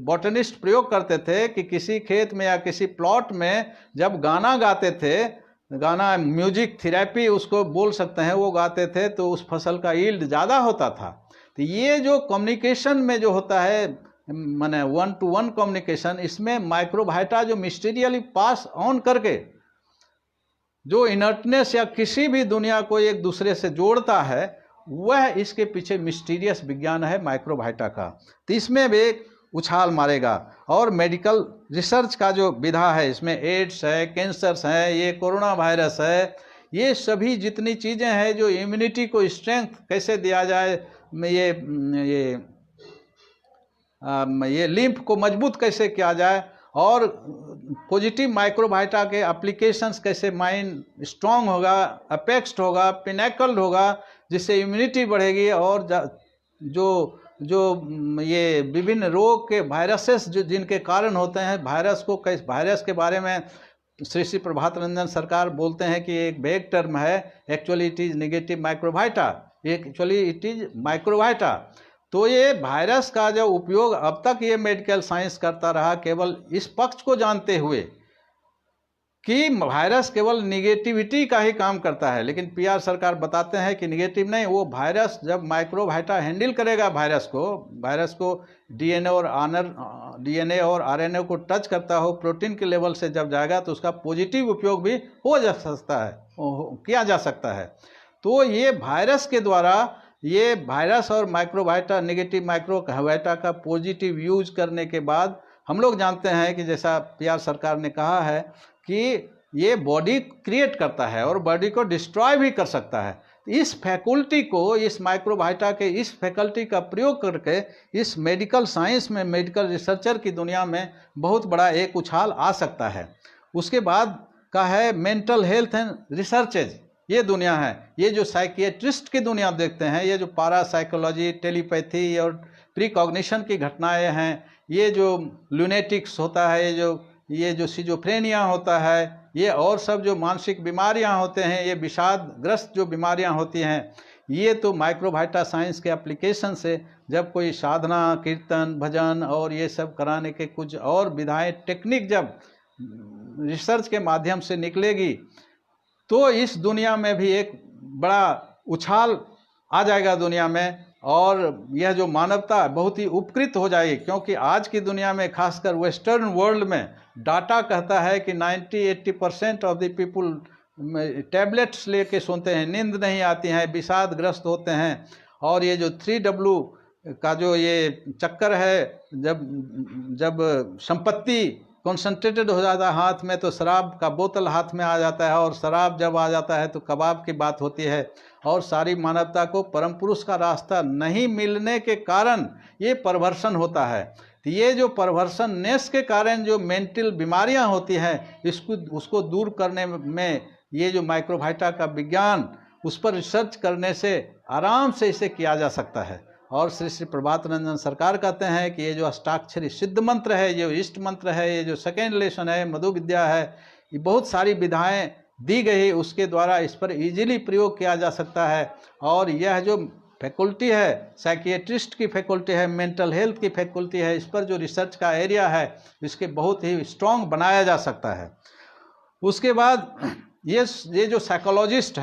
बॉटनिस्ट प्रयोग करते थे कि किसी खेत में या किसी प्लॉट में जब गाना गाते थे, गाना म्यूजिक थेरेपी उसको बोल सकते हैं, वो गाते थे तो उस फसल का यील्ड ज़्यादा होता था। तो ये जो कम्युनिकेशन में जो होता है, माने 1-to-1 कम्युनिकेशन, इसमें माइक्रोबायोटा जो मिस्टीरियली पास ऑन करके जो इनर्टनेस या किसी भी दुनिया को एक दूसरे से जोड़ता है, वह इसके पीछे मिस्टीरियस विज्ञान है माइक्रोबायोटा का। तो इसमें भी उछाल मारेगा। और मेडिकल रिसर्च का जो विधा है, इसमें एड्स है, कैंसर्स है, ये कोरोना वायरस है, ये सभी जितनी चीज़ें हैं जो इम्यूनिटी को स्ट्रेंथ कैसे दिया जाए, ये लिम्फ को मजबूत कैसे किया जाए, और पॉजिटिव माइक्रोबायोटा के एप्लीकेशंस कैसे माइंड स्ट्रांग होगा, अपेक्स्ड होगा, पिनेकल्ड होगा, जिससे इम्यूनिटी बढ़ेगी। और जो ये विभिन्न रोग के वायरसेस जो जिनके कारण होते हैं, वायरस के बारे में श्री प्रभात रंजन सरकार बोलते हैं कि एक वेग टर्म है, actually it is negative microbiota, actually it is microbiota. तो ये वायरस का जो उपयोग अब तक ये मेडिकल साइंस करता रहा, केवल इस पक्ष को जानते हुए कि वायरस केवल निगेटिविटी का ही काम करता है। लेकिन पीआर सरकार बताते हैं कि निगेटिव नहीं, वो वायरस जब माइक्रोबायोटा हैंडल करेगा वायरस को डीएनए और आरएनए को टच करता हो, प्रोटीन के लेवल से जब जाएगा तो उसका पॉजिटिव उपयोग भी किया जा सकता है। तो ये वायरस के द्वारा, ये वायरस और माइक्रोबायोटा, नेगेटिव माइक्रोबायोटा का पॉजिटिव यूज करने के बाद हम लोग जानते हैं कि जैसा पीआर सरकार ने कहा है कि ये बॉडी क्रिएट करता है और बॉडी को डिस्ट्रॉय भी कर सकता है। इस फैकल्टी को, इस माइक्रोबायोटा के इस फैकल्टी का प्रयोग करके इस मेडिकल साइंस में, मेडिकल रिसर्चर की दुनिया में बहुत बड़ा एक उछाल आ सकता है। उसके बाद का है मेंटल हेल्थ एंड रिसर्चेज, ये दुनिया है। ये जो साइकियाट्रिस्ट की दुनिया देखते हैं, ये जो पारासाइकोलॉजी, टेलीपैथी और प्रीकॉग्निशन की घटनाएं हैं, ये जो लूनेटिक्स होता है, ये जो सिजोफ्रेनिया होता है, ये और सब जो मानसिक बीमारियां होते हैं, ये विषादग्रस्त जो बीमारियां होती हैं, ये तो माइक्रोबायोटा साइंस के एप्लीकेशन से जब कोई साधना, कीर्तन, भजन और ये सब कराने के कुछ और विधाएं, टेक्निक जब रिसर्च के माध्यम से निकलेगी तो इस दुनिया में भी एक बड़ा उछाल आ जाएगा दुनिया में। और यह जो मानवता बहुत ही उपकृत हो जाएगी, क्योंकि आज की दुनिया में, खासकर वेस्टर्न वर्ल्ड में, डाटा कहता है कि 90-80% ऑफ द पीपुल टैबलेट्स लेके सोते हैं, नींद नहीं आती है, विषादग्रस्त होते हैं। और ये जो 3W का जो ये चक्कर है, जब संपत्ति कॉन्सेंट्रेटेड हो जाता है हाथ में, तो शराब का बोतल हाथ में आ जाता है, और शराब जब आ जाता है तो कबाब की बात होती है। और सारी मानवता को परम पुरुष का रास्ता नहीं मिलने के कारण ये परवर्सन होता है। तो ये जो परवर्सननेस के कारण जो मेंटल बीमारियां होती हैं, उसको दूर करने में ये जो माइक्रोबायोटा का विज्ञान, उस पर रिसर्च करने से आराम से इसे किया जा सकता है। और श्री प्रभात रंजन सरकार कहते हैं कि ये जो अष्टाक्षरी सिद्ध मंत्र है, ये इष्ट मंत्र है, ये जो सेकेंड लेशन है, मधु विद्या है, ये बहुत सारी विधाएं दी गई, उसके द्वारा इस पर इजीली प्रयोग किया जा सकता है। और यह जो फैकल्टी है, साइकियाट्रिस्ट की फैकल्टी है, मेंटल हेल्थ की फैकल्टी है, इस पर जो रिसर्च का एरिया है, इसके बहुत ही स्ट्रॉन्ग बनाया जा सकता है। उसके बाद ये जो साइकोलॉजिस्ट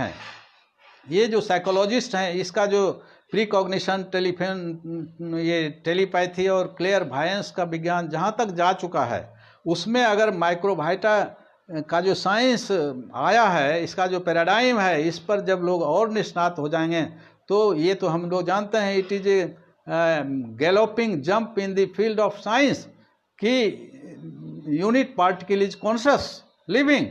हैं, इसका जो प्रीकॉग्निशन, ये टेलीपैथी और क्लेयरवायंस का विज्ञान जहाँ तक जा चुका है, उसमें अगर माइक्रोबायोटा का जो साइंस आया है, इसका जो पैराडाइम है, इस पर जब लोग और निष्णात हो जाएंगे तो ये तो हम लोग जानते हैं, it is a galloping jump in the field of science कि unit particle is conscious living.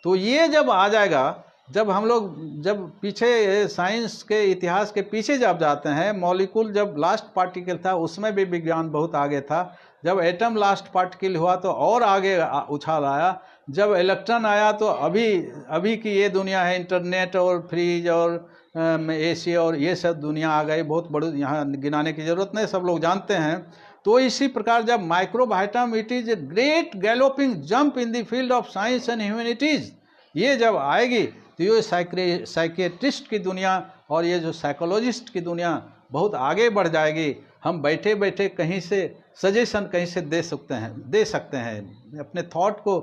तो ये जब आ जाएगा, जब हम लोग जब पीछे साइंस के इतिहास के पीछे जब जाते हैं, मॉलिक्यूल जब लास्ट पार्टिकल था उसमें भी विज्ञान बहुत आगे था। जब एटम लास्ट पार्टिकल हुआ तो और आगे उछाल आया। जब इलेक्ट्रॉन आया तो अभी की ये दुनिया है, इंटरनेट और फ्रिज और एसी और ये सब दुनिया आ गई, बहुत बड़ी, यहाँ गिनाने की जरूरत नहीं, सब लोग जानते हैं। तो इसी प्रकार जब microvitum, it is a great galloping jump in the field of science and humanities, ये जब आएगी तो ये साइकियाट्रिस्ट की दुनिया और ये जो साइकोलॉजिस्ट की दुनिया बहुत आगे बढ़ जाएगी। हम बैठे बैठे कहीं से सजेशन कहीं से दे सकते हैं, अपने थॉट को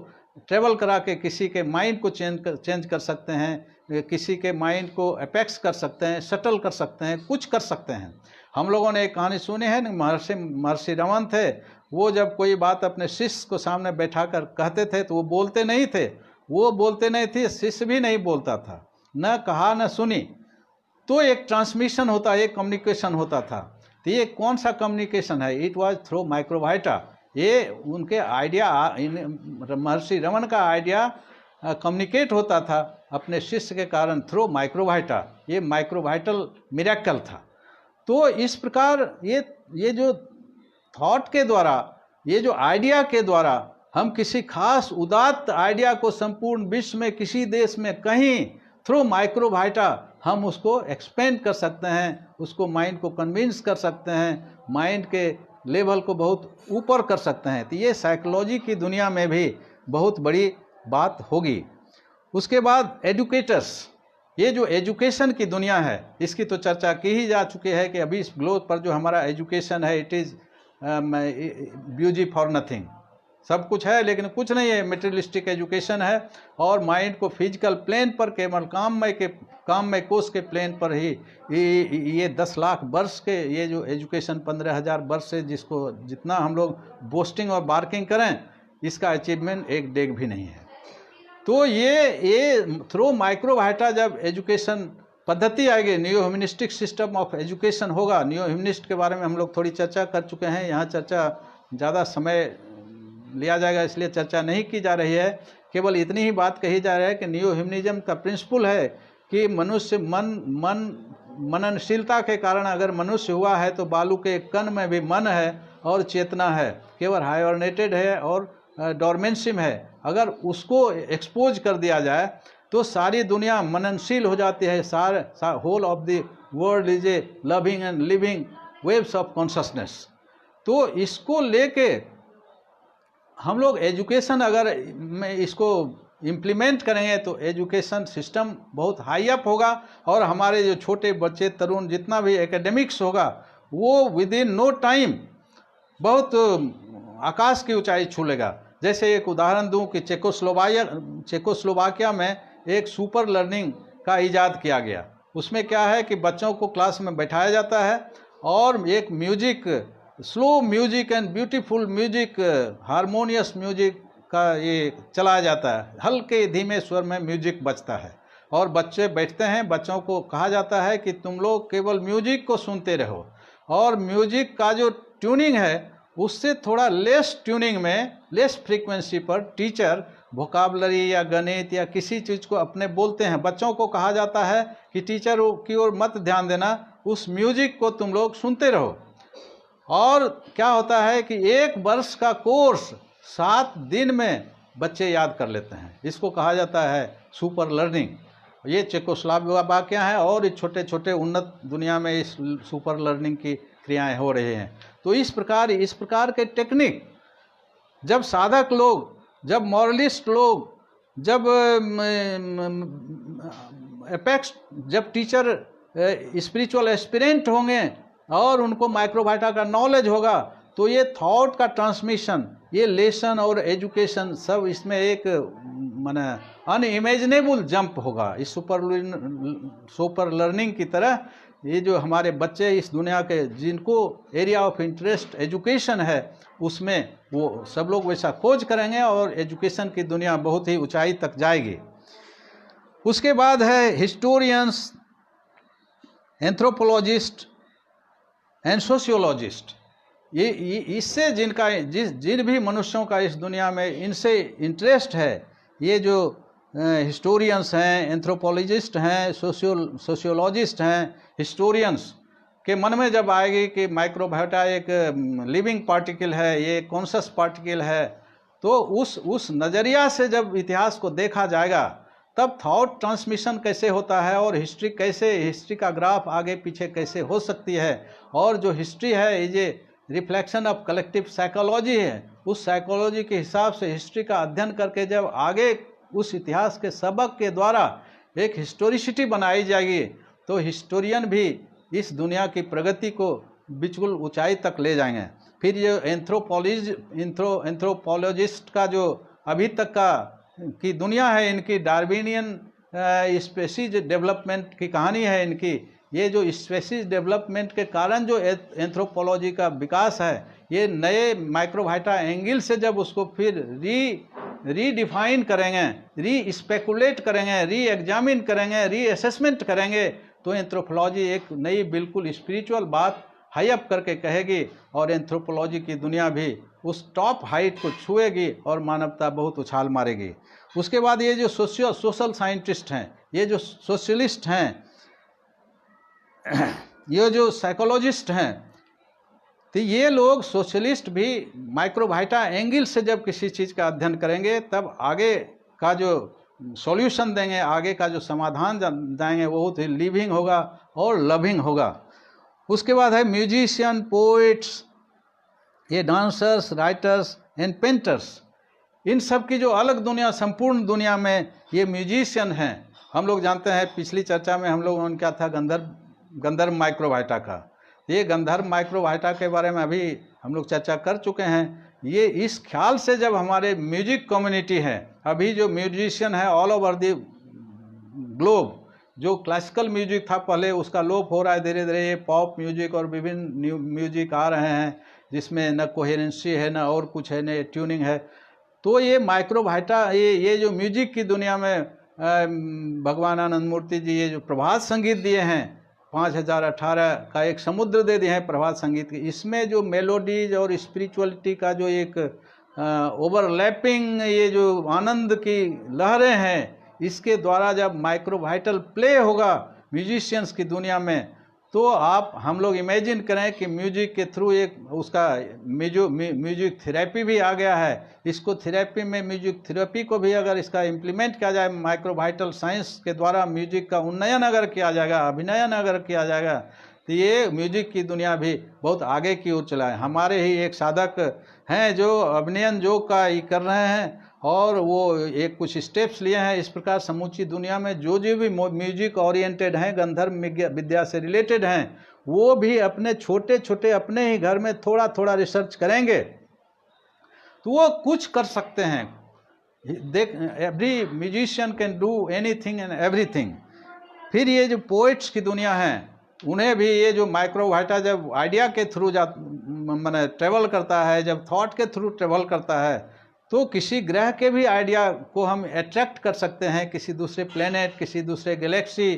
ट्रेवल करा के किसी के माइंड को चेंज कर सकते हैं, किसी के माइंड को अपेक्स कर सकते हैं, शटल कर सकते हैं, कुछ कर सकते हैं। हम लोगों ने एक कहानी सुनी है, महर्षि रमन थे, वो जब कोई बात अपने शिष्य को सामने बैठा कर कहते थे तो वो बोलते नहीं थे, शिष्य भी नहीं बोलता था, न कहा न सुनी, तो एक ट्रांसमिशन होता, एक कम्युनिकेशन होता था। तो ये कौन सा कम्युनिकेशन है? It was through microbiota. ये उनके आइडिया, महर्षि रमन का आइडिया कम्युनिकेट होता था अपने शिष्य के कारण थ्रू माइक्रोबायोटा। ये माइक्रोबायोटल मिरेकल था। तो इस प्रकार ये जो थॉट के द्वारा, ये जो आइडिया के द्वारा हम किसी खास उदात्त आइडिया को संपूर्ण विश्व में, किसी देश में, कहीं थ्रू माइक्रोबायोटा हम उसको एक्सपेंड कर सकते हैं, उसको माइंड को कन्विंस कर सकते हैं, माइंड के लेवल को बहुत ऊपर कर सकते हैं। तो ये साइकोलॉजी की दुनिया में भी बहुत बड़ी बात होगी। उसके बाद एजुकेटर्स, ये जो एजुकेशन की दुनिया है इसकी तो चर्चा की ही जा चुकी है कि अभी इस ग्लोब पर जो हमारा एजुकेशन है, इट इज़ ब्यूजी फॉर नथिंग। सब कुछ है लेकिन कुछ नहीं है, मेटेरियलिस्टिक एजुकेशन है और माइंड को फिजिकल प्लेन पर, केवल काममय कोष के प्लेन पर ही ये 10 लाख वर्ष के ये जो एजुकेशन 15,000 वर्ष से जिसको जितना हम लोग बोस्टिंग और बार्किंग करें, इसका अचीवमेंट एक डेग भी नहीं है। तो ये थ्रू माइक्रोबायोटा जब एजुकेशन पद्धति आएगी, new humanistic system of education होगा। न्यू ह्यूमनिस्ट के बारे में हम लोग थोड़ी चर्चा कर चुके हैं, यहाँ चर्चा ज़्यादा समय लिया जाएगा इसलिए चर्चा नहीं की जा रही है। केवल इतनी ही बात कही जा रही है कि न्यू ह्यूमनिज्म का प्रिंसिपल है कि मनुष्य मननशीलता के कारण अगर मनुष्य हुआ है तो बालू के कण में भी मन है और चेतना है, केवल हाइबरनेटेड है और डोरमेंसिम है। अगर उसको एक्सपोज कर दिया जाए तो सारी दुनिया मननशील हो जाती है। Whole of the world is a loving and living waves of consciousness. तो इसको लेके हम लोग एजुकेशन अगर में इसको इम्प्लीमेंट करेंगे तो एजुकेशन सिस्टम बहुत हाई अप होगा और हमारे जो छोटे बच्चे, तरुण, जितना भी एकेडमिक्स होगा वो विद इन नो टाइम बहुत आकाश की ऊंचाई छू लेगा। जैसे एक उदाहरण दूं कि चेकोस्लोवाकिया में एक सुपर लर्निंग का इजाद किया गया। उसमें क्या है कि बच्चों को क्लास में बैठाया जाता है और एक music, slow music and beautiful music, harmonious music का ये चलाया जाता है। हल्के धीमे स्वर में म्यूजिक बजता है और बच्चे बैठते हैं। बच्चों को कहा जाता है कि तुम लोग केवल म्यूजिक को सुनते रहो और म्यूजिक का जो ट्यूनिंग है उससे थोड़ा लेस ट्यूनिंग में, लेस फ्रीक्वेंसी पर टीचर वोकाबलरी या गणित या किसी चीज़ को अपने बोलते हैं। बच्चों को कहा जाता है कि टीचर की ओर मत ध्यान देना, उस म्यूजिक को तुम लोग सुनते रहो। और क्या होता है कि 1 वर्ष का कोर्स 7 दिन में बच्चे याद कर लेते हैं। इसको कहा जाता है सुपर लर्निंग। ये चेकोस्लोवाकिया है और छोटे छोटे उन्नत दुनिया में इस सुपर लर्निंग की क्रियाएं हो रही हैं। तो इस प्रकार के टेक्निक जब साधक लोग, जब मॉरलिस्ट लोग, जब एपेक्स, जब टीचर स्पिरिचुअल एस्पिरेंट होंगे और उनको माइक्रोबायोटा का नॉलेज होगा तो ये थॉट का ट्रांसमिशन, ये लेसन और एजुकेशन सब इसमें एक माने अनइमेजिनेबल जंप होगा। इस सुपर लर्निंग की तरह ये जो हमारे बच्चे इस दुनिया के जिनको एरिया ऑफ इंटरेस्ट एजुकेशन है उसमें वो सब लोग वैसा खोज करेंगे और एजुकेशन की दुनिया बहुत ही ऊंचाई तक जाएगी। उसके बाद है हिस्टोरियंस, एंथ्रोपोलॉजिस्ट एंड सोशियोलॉजिस्ट। ये इससे जिन भी मनुष्यों का इस दुनिया में इनसे इंटरेस्ट है, ये जो हिस्टोरियंस हैं, एंथ्रोपोलॉजिस्ट हैं, सोशियोलॉजिस्ट हैं, हिस्टोरियंस के मन में जब आएगी कि माइक्रोबायोटा एक लिविंग पार्टिकल है, ये कॉन्शस पार्टिकल है, तो उस नज़रिया से जब इतिहास को देखा जाएगा तब थॉट ट्रांसमिशन कैसे होता है और हिस्ट्री का ग्राफ आगे पीछे कैसे हो सकती है, और जो हिस्ट्री है ये रिफ्लेक्शन ऑफ कलेक्टिव साइकोलॉजी है, उस साइकोलॉजी के हिसाब से हिस्ट्री का अध्ययन करके जब आगे उस इतिहास के सबक के द्वारा एक हिस्टोरिसिटी बनाई जाएगी तो हिस्टोरियन भी इस दुनिया की प्रगति को बिल्कुल ऊंचाई तक ले जाएंगे। फिर ये एंथ्रोपोलॉजिस्ट का जो अभी तक की दुनिया है, इनकी डार्विनियन स्पेसीज डेवलपमेंट की कहानी है इनकी, ये जो स्पेसीज डेवलपमेंट के कारण जो एंथ्रोपोलॉजी का विकास है, ये नए माइक्रोबायोटा एंगल से जब उसको फिर रीडिफाइन करेंगे, री स्पेकुलेट करेंगे, री एग्जामिन करेंगे, री असेसमेंट करेंगे, तो एंथ्रोपोलॉजी एक नई बिल्कुल स्पिरिचुअल बात हाई अप करके कहेगी और एंथ्रोपोलॉजी की दुनिया भी उस टॉप हाइट को छुएगी और मानवता बहुत उछाल मारेगी। उसके बाद ये जो सोशल साइंटिस्ट हैं, ये जो सोशलिस्ट हैं, ये जो साइकोलॉजिस्ट हैं, तो ये लोग सोशलिस्ट भी माइक्रोबायोटा एंगल से जब किसी चीज़ का अध्ययन करेंगे तब आगे का जो सॉल्यूशन देंगे, आगे का जो समाधान देंगे वो बहुत ही लिविंग होगा और लविंग होगा। उसके बाद है म्यूजिशियन, पोइट्स, ये डांसर्स, राइटर्स एंड पेंटर्स, इन सब की जो अलग दुनिया, संपूर्ण दुनिया में ये म्यूजिशियन हैं। हम लोग जानते हैं पिछली चर्चा में हम लोगों ने क्या था, गंधर्व माइक्रोबायोटा का, ये गंधर्व माइक्रोबायोटा के बारे में अभी हम लोग चर्चा कर चुके हैं। ये इस ख्याल से जब हमारे म्यूजिक कम्युनिटी है, अभी जो म्यूजिशियन है ऑल ओवर द ग्लोब, जो क्लासिकल म्यूजिक था पहले उसका लोप हो रहा है धीरे धीरे, ये पॉप म्यूजिक और विभिन्न न्यू म्यूजिक आ रहे हैं जिसमें न कोहेरेंसी है, न और कुछ है, न ट्यूनिंग है। तो ये माइक्रोबायोटा, ये जो म्यूजिक की दुनिया में भगवान आनंद मूर्ति जी ये जो प्रभात संगीत दिए हैं, 5018 का एक समुद्र दे दिए हैं प्रभात संगीत की, इसमें जो मेलोडीज और स्पिरिचुअलिटी का जो एक ओवरलैपिंग, ये जो आनंद की लहरें हैं, इसके द्वारा जब माइक्रोबायोटल प्ले होगा म्यूजिशियंस की दुनिया में, तो हम लोग इमेजिन करें कि म्यूजिक के थ्रू एक उसका म्यूजिक थेरेपी भी आ गया है। इसको थेरेपी में, म्यूजिक थेरेपी को भी अगर इसका इम्प्लीमेंट किया जाए माइक्रोबायोटल साइंस के द्वारा, म्यूजिक का उन्नयन अगर किया जाएगा, अभिनयन अगर किया जाएगा, तो ये म्यूजिक की दुनिया भी बहुत आगे की ओर चला है। हमारे ही एक साधक हैं जो अभिनयन योग का ही कर रहे हैं और वो एक कुछ स्टेप्स लिए हैं। इस प्रकार समूची दुनिया में जो भी म्यूजिक ओरिएंटेड हैं, गंधर्व विद्या से रिलेटेड हैं, वो भी अपने छोटे छोटे अपने ही घर में थोड़ा थोड़ा रिसर्च करेंगे तो वो कुछ कर सकते हैं। देख, every musician can do anything and everything. फिर ये जो पोइट्स की दुनिया है, उन्हें भी ये जो माइक्रोबायोटा जब आइडिया के थ्रू माने ट्रेवल करता है, जब थॉट के थ्रू ट्रेवल करता है, तो किसी ग्रह के भी आइडिया को हम अट्रैक्ट कर सकते हैं, किसी दूसरे प्लेनेट, किसी दूसरे गैलेक्सी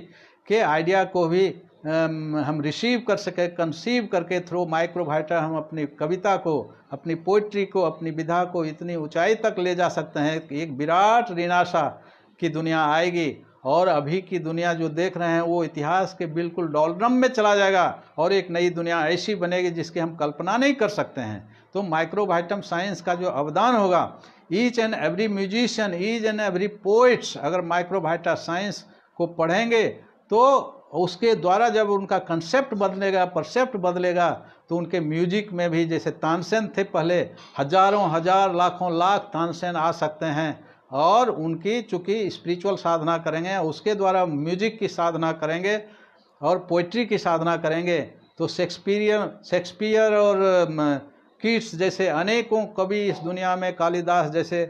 के आइडिया को भी हम रिसीव कर सके, कंसीव करके थ्रू माइक्रोबायोटा हम अपनी कविता को, अपनी पोइट्री को, अपनी विधा को इतनी ऊंचाई तक ले जा सकते हैं कि एक विराट विनाशा की दुनिया आएगी और अभी की दुनिया जो देख रहे हैं वो इतिहास के बिल्कुल डॉलरम में चला जाएगा और एक नई दुनिया ऐसी बनेगी जिसकी हम कल्पना नहीं कर सकते हैं। तो माइक्रोबायोटम साइंस का जो अवदान होगा, each and every musician, each and every poets अगर माइक्रोबायोटा साइंस को पढ़ेंगे तो उसके द्वारा जब उनका कंसेप्ट बदलेगा, परसेप्ट बदलेगा, तो उनके म्यूजिक में भी जैसे तानसेन थे पहले, हजारों हजार लाखों लाख तानसेन आ सकते हैं और उनकी चूँकि स्पिरिचुअल साधना करेंगे, उसके द्वारा म्यूजिक की साधना करेंगे और पोइट्री की साधना करेंगे, तो शेक्सपियर और कीट्स जैसे अनेकों कवि इस दुनिया में, कालिदास जैसे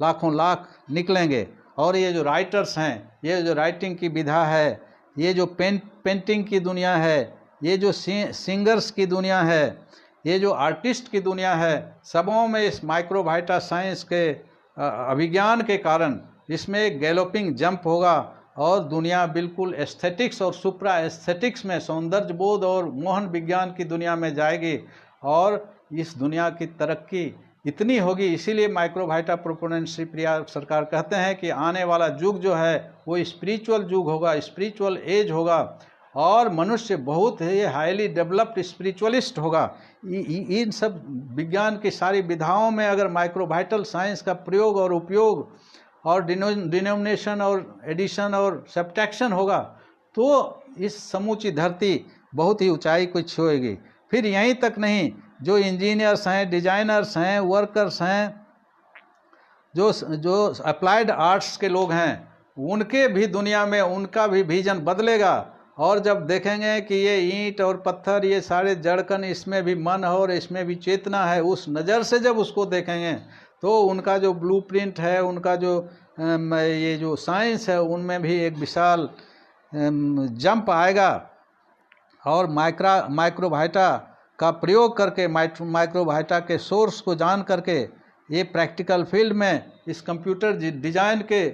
लाखों लाख निकलेंगे। और ये जो राइटर्स हैं, ये जो राइटिंग की विधा है, ये जो पेंटिंग की दुनिया है, ये जो सिंगर्स की दुनिया है, ये जो आर्टिस्ट की दुनिया है, सबों में इस माइक्रोबायोटा साइंस के अभिज्ञान के कारण इसमें एक गैलोपिंग जंप होगा और दुनिया बिल्कुल एस्थेटिक्स और सुप्रा एस्थेटिक्स में, सौंदर्य बोध और मोहन विज्ञान की दुनिया में जाएगी और इस दुनिया की तरक्की इतनी होगी। इसीलिए माइक्रोवाइटा प्रोपोनेंट श्री प्रिया सरकार कहते हैं कि आने वाला युग जो है वो स्पिरिचुअल युग होगा, स्पिरिचुअल एज होगा, और मनुष्य बहुत ही हाईली डेवलप्ड स्पिरिचुअलिस्ट होगा। इन सब विज्ञान की सारी विधाओं में अगर माइक्रोवाइटल साइंस का प्रयोग और उपयोग और डिनोमिनेशन और एडिशन और सब्ट्रैक्शन होगा तो इस समूची धरती बहुत ही ऊंचाई को छुएगी। फिर यहीं तक नहीं, जो इंजीनियर्स हैं, डिजाइनर्स हैं, वर्कर्स हैं, जो अप्लाइड आर्ट्स के लोग हैं, उनके भी दुनिया में उनका भी विजन बदलेगा। और जब देखेंगे कि ये ईंट और पत्थर, ये सारे जड़कन, इसमें भी मन है और इसमें भी चेतना है, उस नज़र से जब उसको देखेंगे तो उनका जो ब्लूप्रिंट है, उनका जो ये जो साइंस है, उनमें भी एक विशाल जंप आएगा। और माइक्रोवाइटा का प्रयोग करके, माइक्रोवाइटा के सोर्स को जान करके ये प्रैक्टिकल फील्ड में इस कंप्यूटर डिजाइन के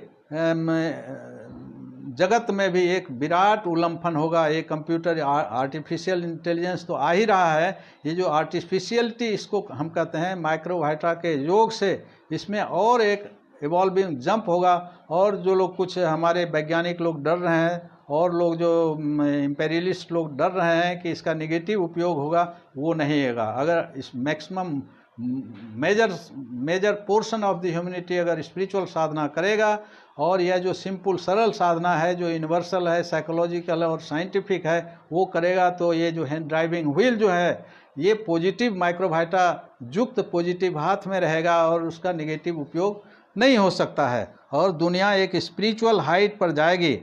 जगत में भी एक विराट उल्लंघन होगा। ये कंप्यूटर आर्टिफिशियल इंटेलिजेंस तो आ ही रहा है, ये जो आर्टिफिशियलिटी इसको हम कहते हैं, माइक्रोवाइटा के योग से इसमें और एक इवॉल्विंग जंप होगा। और जो लोग, कुछ हमारे वैज्ञानिक लोग डर रहे हैं और लोग जो इम्पेरियलिस्ट लोग डर रहे हैं कि इसका नेगेटिव उपयोग होगा, वो नहीं होगा। अगर इस maximum major portion of the humanity अगर स्पिरिचुअल साधना करेगा, और यह जो सिंपल सरल साधना है, जो यूनिवर्सल है, साइकोलॉजिकल है और साइंटिफिक है, वो करेगा, तो ये जो हैंड ड्राइविंग व्हील जो है, ये पॉजिटिव माइक्रोवाइटा युक्त पॉजिटिव हाथ में रहेगा और उसका नेगेटिव उपयोग नहीं हो सकता है। और दुनिया एक स्पिरिचुअल हाइट पर जाएगी।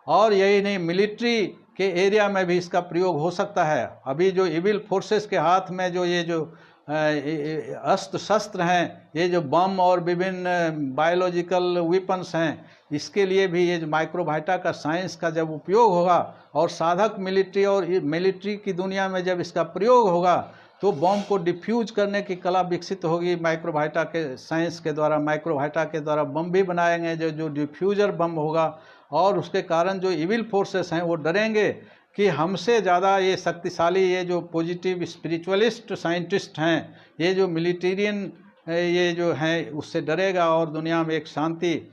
और यही नहीं, मिलिट्री के एरिया में भी इसका प्रयोग हो सकता है। अभी जो इविल फोर्सेस के हाथ में जो ये जो अस्त्र शस्त्र हैं, ये जो बम और विभिन्न बायोलॉजिकल वेपन्स हैं, इसके लिए भी ये जो माइक्रोवाइटा का साइंस का जब उपयोग होगा और साधक मिलिट्री और मिलिट्री की दुनिया में जब इसका प्रयोग होगा, तो बम को डिफ्यूज करने की कला विकसित होगी माइक्रोवाइटा के साइंस के द्वारा। माइक्रोवाइटा के द्वारा बम भी बनाएंगे जो डिफ्यूजर बम होगा, और उसके कारण जो इविल फोर्सेस हैं वो डरेंगे कि हमसे ज़्यादा ये शक्तिशाली, ये जो पॉजिटिव स्पिरिचुअलिस्ट साइंटिस्ट हैं, ये जो मिलिटेरियन ये जो हैं, उससे डरेगा और दुनिया में एक शांति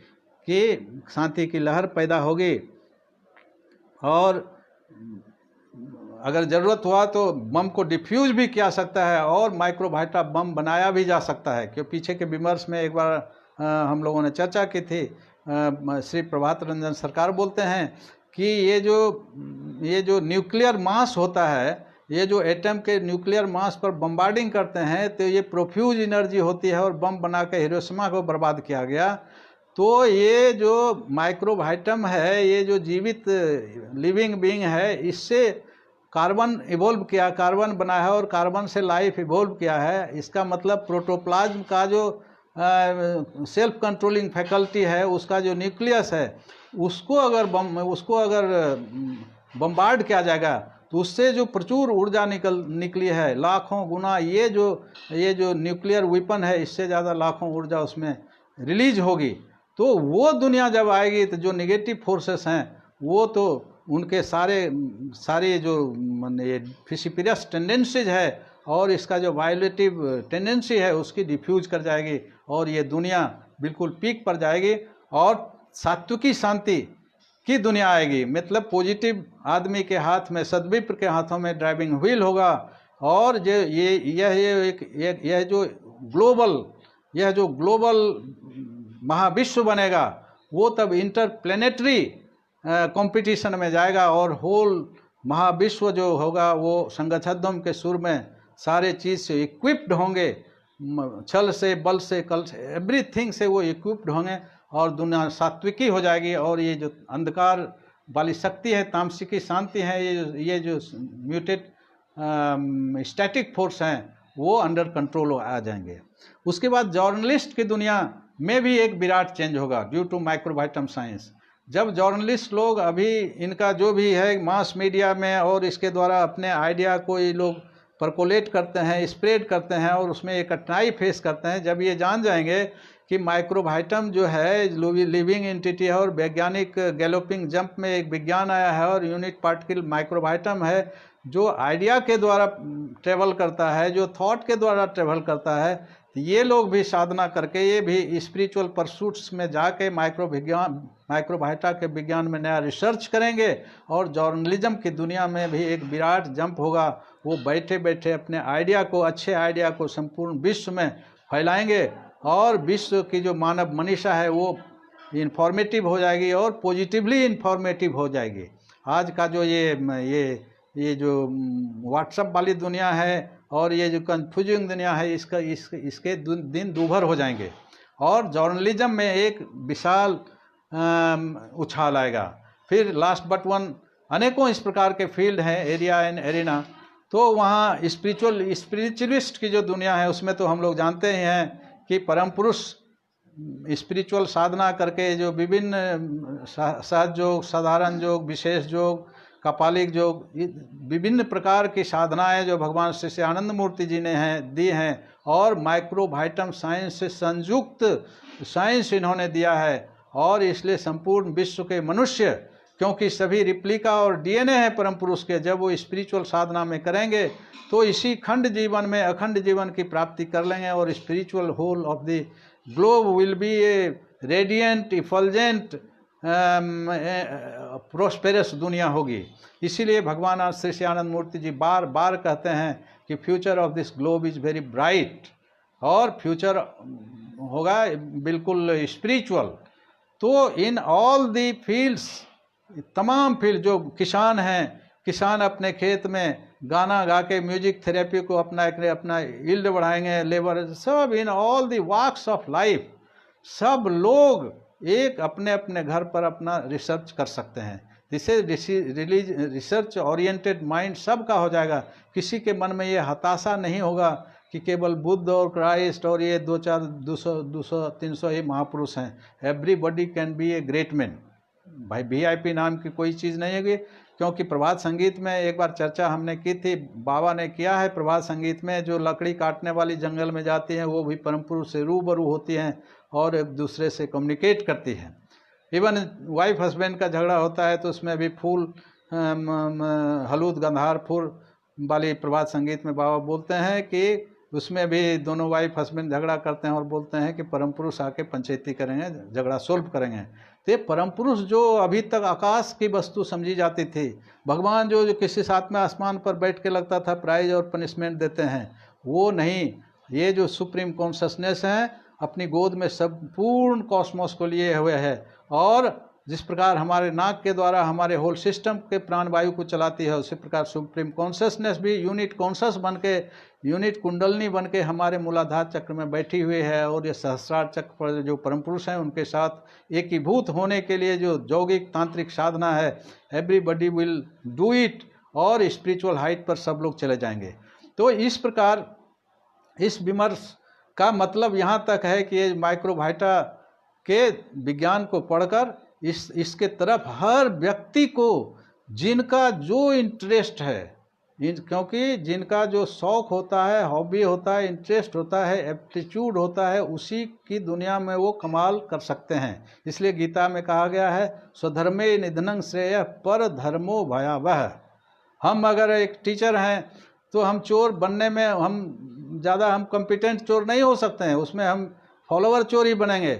की लहर पैदा होगी। और अगर ज़रूरत हुआ तो बम को डिफ्यूज भी किया सकता है और माइक्रोवाइटा बम बनाया भी जा सकता है। क्यों, पीछे के विमर्श में एक बार हम लोगों ने चर्चा की थी, श्री प्रभात रंजन सरकार बोलते हैं कि ये जो न्यूक्लियर मास होता है, ये जो एटम के न्यूक्लियर मास पर बम्बार्डिंग करते हैं, तो ये प्रोफ्यूज एनर्जी होती है और बम बना के हिरोशिमा को बर्बाद किया गया। तो ये जो माइक्रोवाइटम है, ये जो जीवित लिविंग बीइंग है, इससे कार्बन इवोल्व किया, कार्बन बना है और कार्बन से लाइफ इवोल्व किया है। इसका मतलब प्रोटोप्लाज्म का जो सेल्फ कंट्रोलिंग फैकल्टी है, उसका जो न्यूक्लियस है, उसको अगर बम्बार्ड किया जाएगा तो उससे जो प्रचुर ऊर्जा निकली है, लाखों गुना, ये जो न्यूक्लियर वेपन है, इससे ज़्यादा लाखों ऊर्जा उसमें रिलीज होगी। तो वो दुनिया जब आएगी तो जो नेगेटिव फोर्सेस हैं, वो तो उनके सारे जो ये फिसिपियस टेंडेंसीज है और इसका जो वायलेटिव टेंडेंसी है, उसकी डिफ्यूज कर जाएगी और ये दुनिया बिल्कुल पीक पर जाएगी और सात्विकी शांति की दुनिया आएगी। मतलब पॉजिटिव आदमी के हाथ में, सद्विप्र के हाथों में ड्राइविंग व्हील होगा। और यह जो ग्लोबल महाविश्व बनेगा, वो तब इंटरप्लेनेटरी कंपटीशन में जाएगा और होल महाविश्व जो होगा वो संगठनों के सुर में सारे चीज़ से इक्विप्ड होंगे, छल से, बल से, कल से, एवरीथिंग से वो इक्विप्ड होंगे और दुनिया सात्विकी हो जाएगी। और ये जो अंधकार वाली शक्ति है, तामसिकी शांति है, ये जो म्यूटेड स्टैटिक फोर्स हैं, वो अंडर कंट्रोल आ जाएंगे। उसके बाद जर्नलिस्ट की दुनिया में भी एक विराट चेंज होगा ड्यू टू माइक्रोवाइटम साइंस। जब जर्नलिस्ट लोग, अभी इनका जो भी है मास मीडिया में और इसके द्वारा अपने आइडिया को ये लोग परकोलेट करते हैं, स्प्रेड करते हैं और उसमें एक कठिनाई फेस करते हैं। जब ये जान जाएंगे कि माइक्रोवाइटम जो है लिविंग एंटिटी है और वैज्ञानिक गैलोपिंग जंप में एक विज्ञान आया है और यूनिट पार्टिकल माइक्रोवाइटम है जो आइडिया के द्वारा ट्रेवल करता है, जो थॉट के द्वारा ट्रेवल करता है, तो ये लोग भी साधना करके ये भी स्पिरिचुअल परसूट्स में जाके माइक्रोबायोटा के विज्ञान में नया रिसर्च करेंगे और जर्नलिज्म की दुनिया में भी एक विराट जंप होगा। वो बैठे बैठे अपने आइडिया को, अच्छे आइडिया को संपूर्ण विश्व में फैलाएंगे और विश्व की जो मानव मनीषा है वो इन्फॉर्मेटिव हो जाएगी और पॉजिटिवली इन्फॉर्मेटिव हो जाएगी। आज का जो ये जो व्हाट्सएप वाली दुनिया है और ये जो कंफ्यूजिंग दुनिया है इसके दिन दूभर हो जाएंगे और जर्नलिज्म में एक विशाल उछाल आएगा। फिर लास्ट बट वन, अनेकों इस प्रकार के फील्ड हैं, एरिया एंड एरिना। तो वहाँ स्पिरिचुअलिस्ट की जो दुनिया है उसमें तो हम लोग जानते ही हैं कि परम पुरुष स्पिरिचुअल साधना करके जो विभिन्न सहज योग, साधारण योग, विशेष योग, कपालिक योग, विभिन्न प्रकार की साधनाएं जो भगवान श्री श्री आनंद मूर्ति जी ने दी हैं और माइक्रोबायोटम साइंस से संयुक्त साइंस इन्होंने दिया है। और इसलिए संपूर्ण विश्व के मनुष्य, क्योंकि सभी रिप्लिका और डीएनए है परम पुरुष के, जब वो स्पिरिचुअल साधना में करेंगे तो इसी खंड जीवन में अखंड जीवन की प्राप्ति कर लेंगे और spiritual whole of the globe will be a radiant, effulgent, prosperous दुनिया होगी। इसीलिए भगवान श्री श्री आनंद मूर्ति जी बार बार कहते हैं कि future of this globe is very bright और फ्यूचर होगा बिल्कुल स्पिरिचुअल। तो इन ऑल दी फील्ड्स, तमाम फील्ड, जो किसान हैं, किसान अपने खेत में गाना गा के म्यूजिक थेरेपी को अपना यील्ड बढ़ाएंगे, लेबर, सब in all the walks of life सब लोग एक अपने अपने घर पर अपना रिसर्च कर सकते हैं। जिससे रिसर्च ओरिएंटेड माइंड सबका हो जाएगा। किसी के मन में ये हताशा नहीं होगा कि केवल बुद्ध और क्राइस्ट और ये 200-300 ही महापुरुष हैं। Everybody can be a great man. भाई वीआईपी नाम की कोई चीज़ नहीं है, क्योंकि प्रभात संगीत में एक बार चर्चा हमने की थी, बाबा ने किया है प्रभात संगीत में, जो लकड़ी काटने वाली जंगल में जाती हैं वो भी परम पुरुष से रूबरू होती हैं और एक दूसरे से कम्युनिकेट करती हैं। इवन वाइफ हस्बैंड का झगड़ा होता है तो उसमें भी फूल, हलूद गंधार फूल वाली प्रभात संगीत में बाबा बोलते हैं कि उसमें भी दोनों वाइफ हस्बैंड झगड़ा करते हैं और बोलते हैं कि परम पुरुष आके पंचायती करेंगे, झगड़ा सोल्व करेंगे। तो परम पुरुष जो अभी तक आकाश की वस्तु समझी जाती थी, भगवान जो किसी साथ में आसमान पर बैठ के लगता था प्राइज और पनिशमेंट देते हैं, वो नहीं। ये जो सुप्रीम कॉन्शसनेस है अपनी गोद में संपूर्ण कॉस्मोस को लिए हुए है और जिस प्रकार हमारे नाक के द्वारा हमारे होल सिस्टम के प्राण वायु को चलाती है, उसी प्रकार सुप्रीम कॉन्शसनेस भी यूनिट कॉन्शस बन के, यूनिट कुंडलनी बन के हमारे मूलाधार चक्र में बैठी हुई है। और ये सहस्रार चक्र पर जो परम पुरुष हैं उनके साथ एकीभूत होने के लिए जो यौगिक तांत्रिक साधना है, एवरीबडी विल डू इट और स्पिरिचुअल हाइट पर सब लोग चले जाएंगे। तो इस प्रकार इस विमर्श का मतलब यहाँ तक है कि ये माइक्रोबायोटा के विज्ञान को पढ़कर इसके तरफ हर व्यक्ति को जिनका जो इंटरेस्ट है, क्योंकि जिनका जो शौक होता है, हॉबी होता है, इंटरेस्ट होता है, एप्टीट्यूड होता है, उसी की दुनिया में वो कमाल कर सकते हैं। इसलिए गीता में कहा गया है स्वधर्मे निधनं श्रेयः पर धर्मो भयावह। हम अगर एक टीचर हैं तो हम चोर बनने में हम कॉम्पिटेंट चोर नहीं हो सकते हैं, उसमें हम फॉलोवर चोर ही बनेंगे।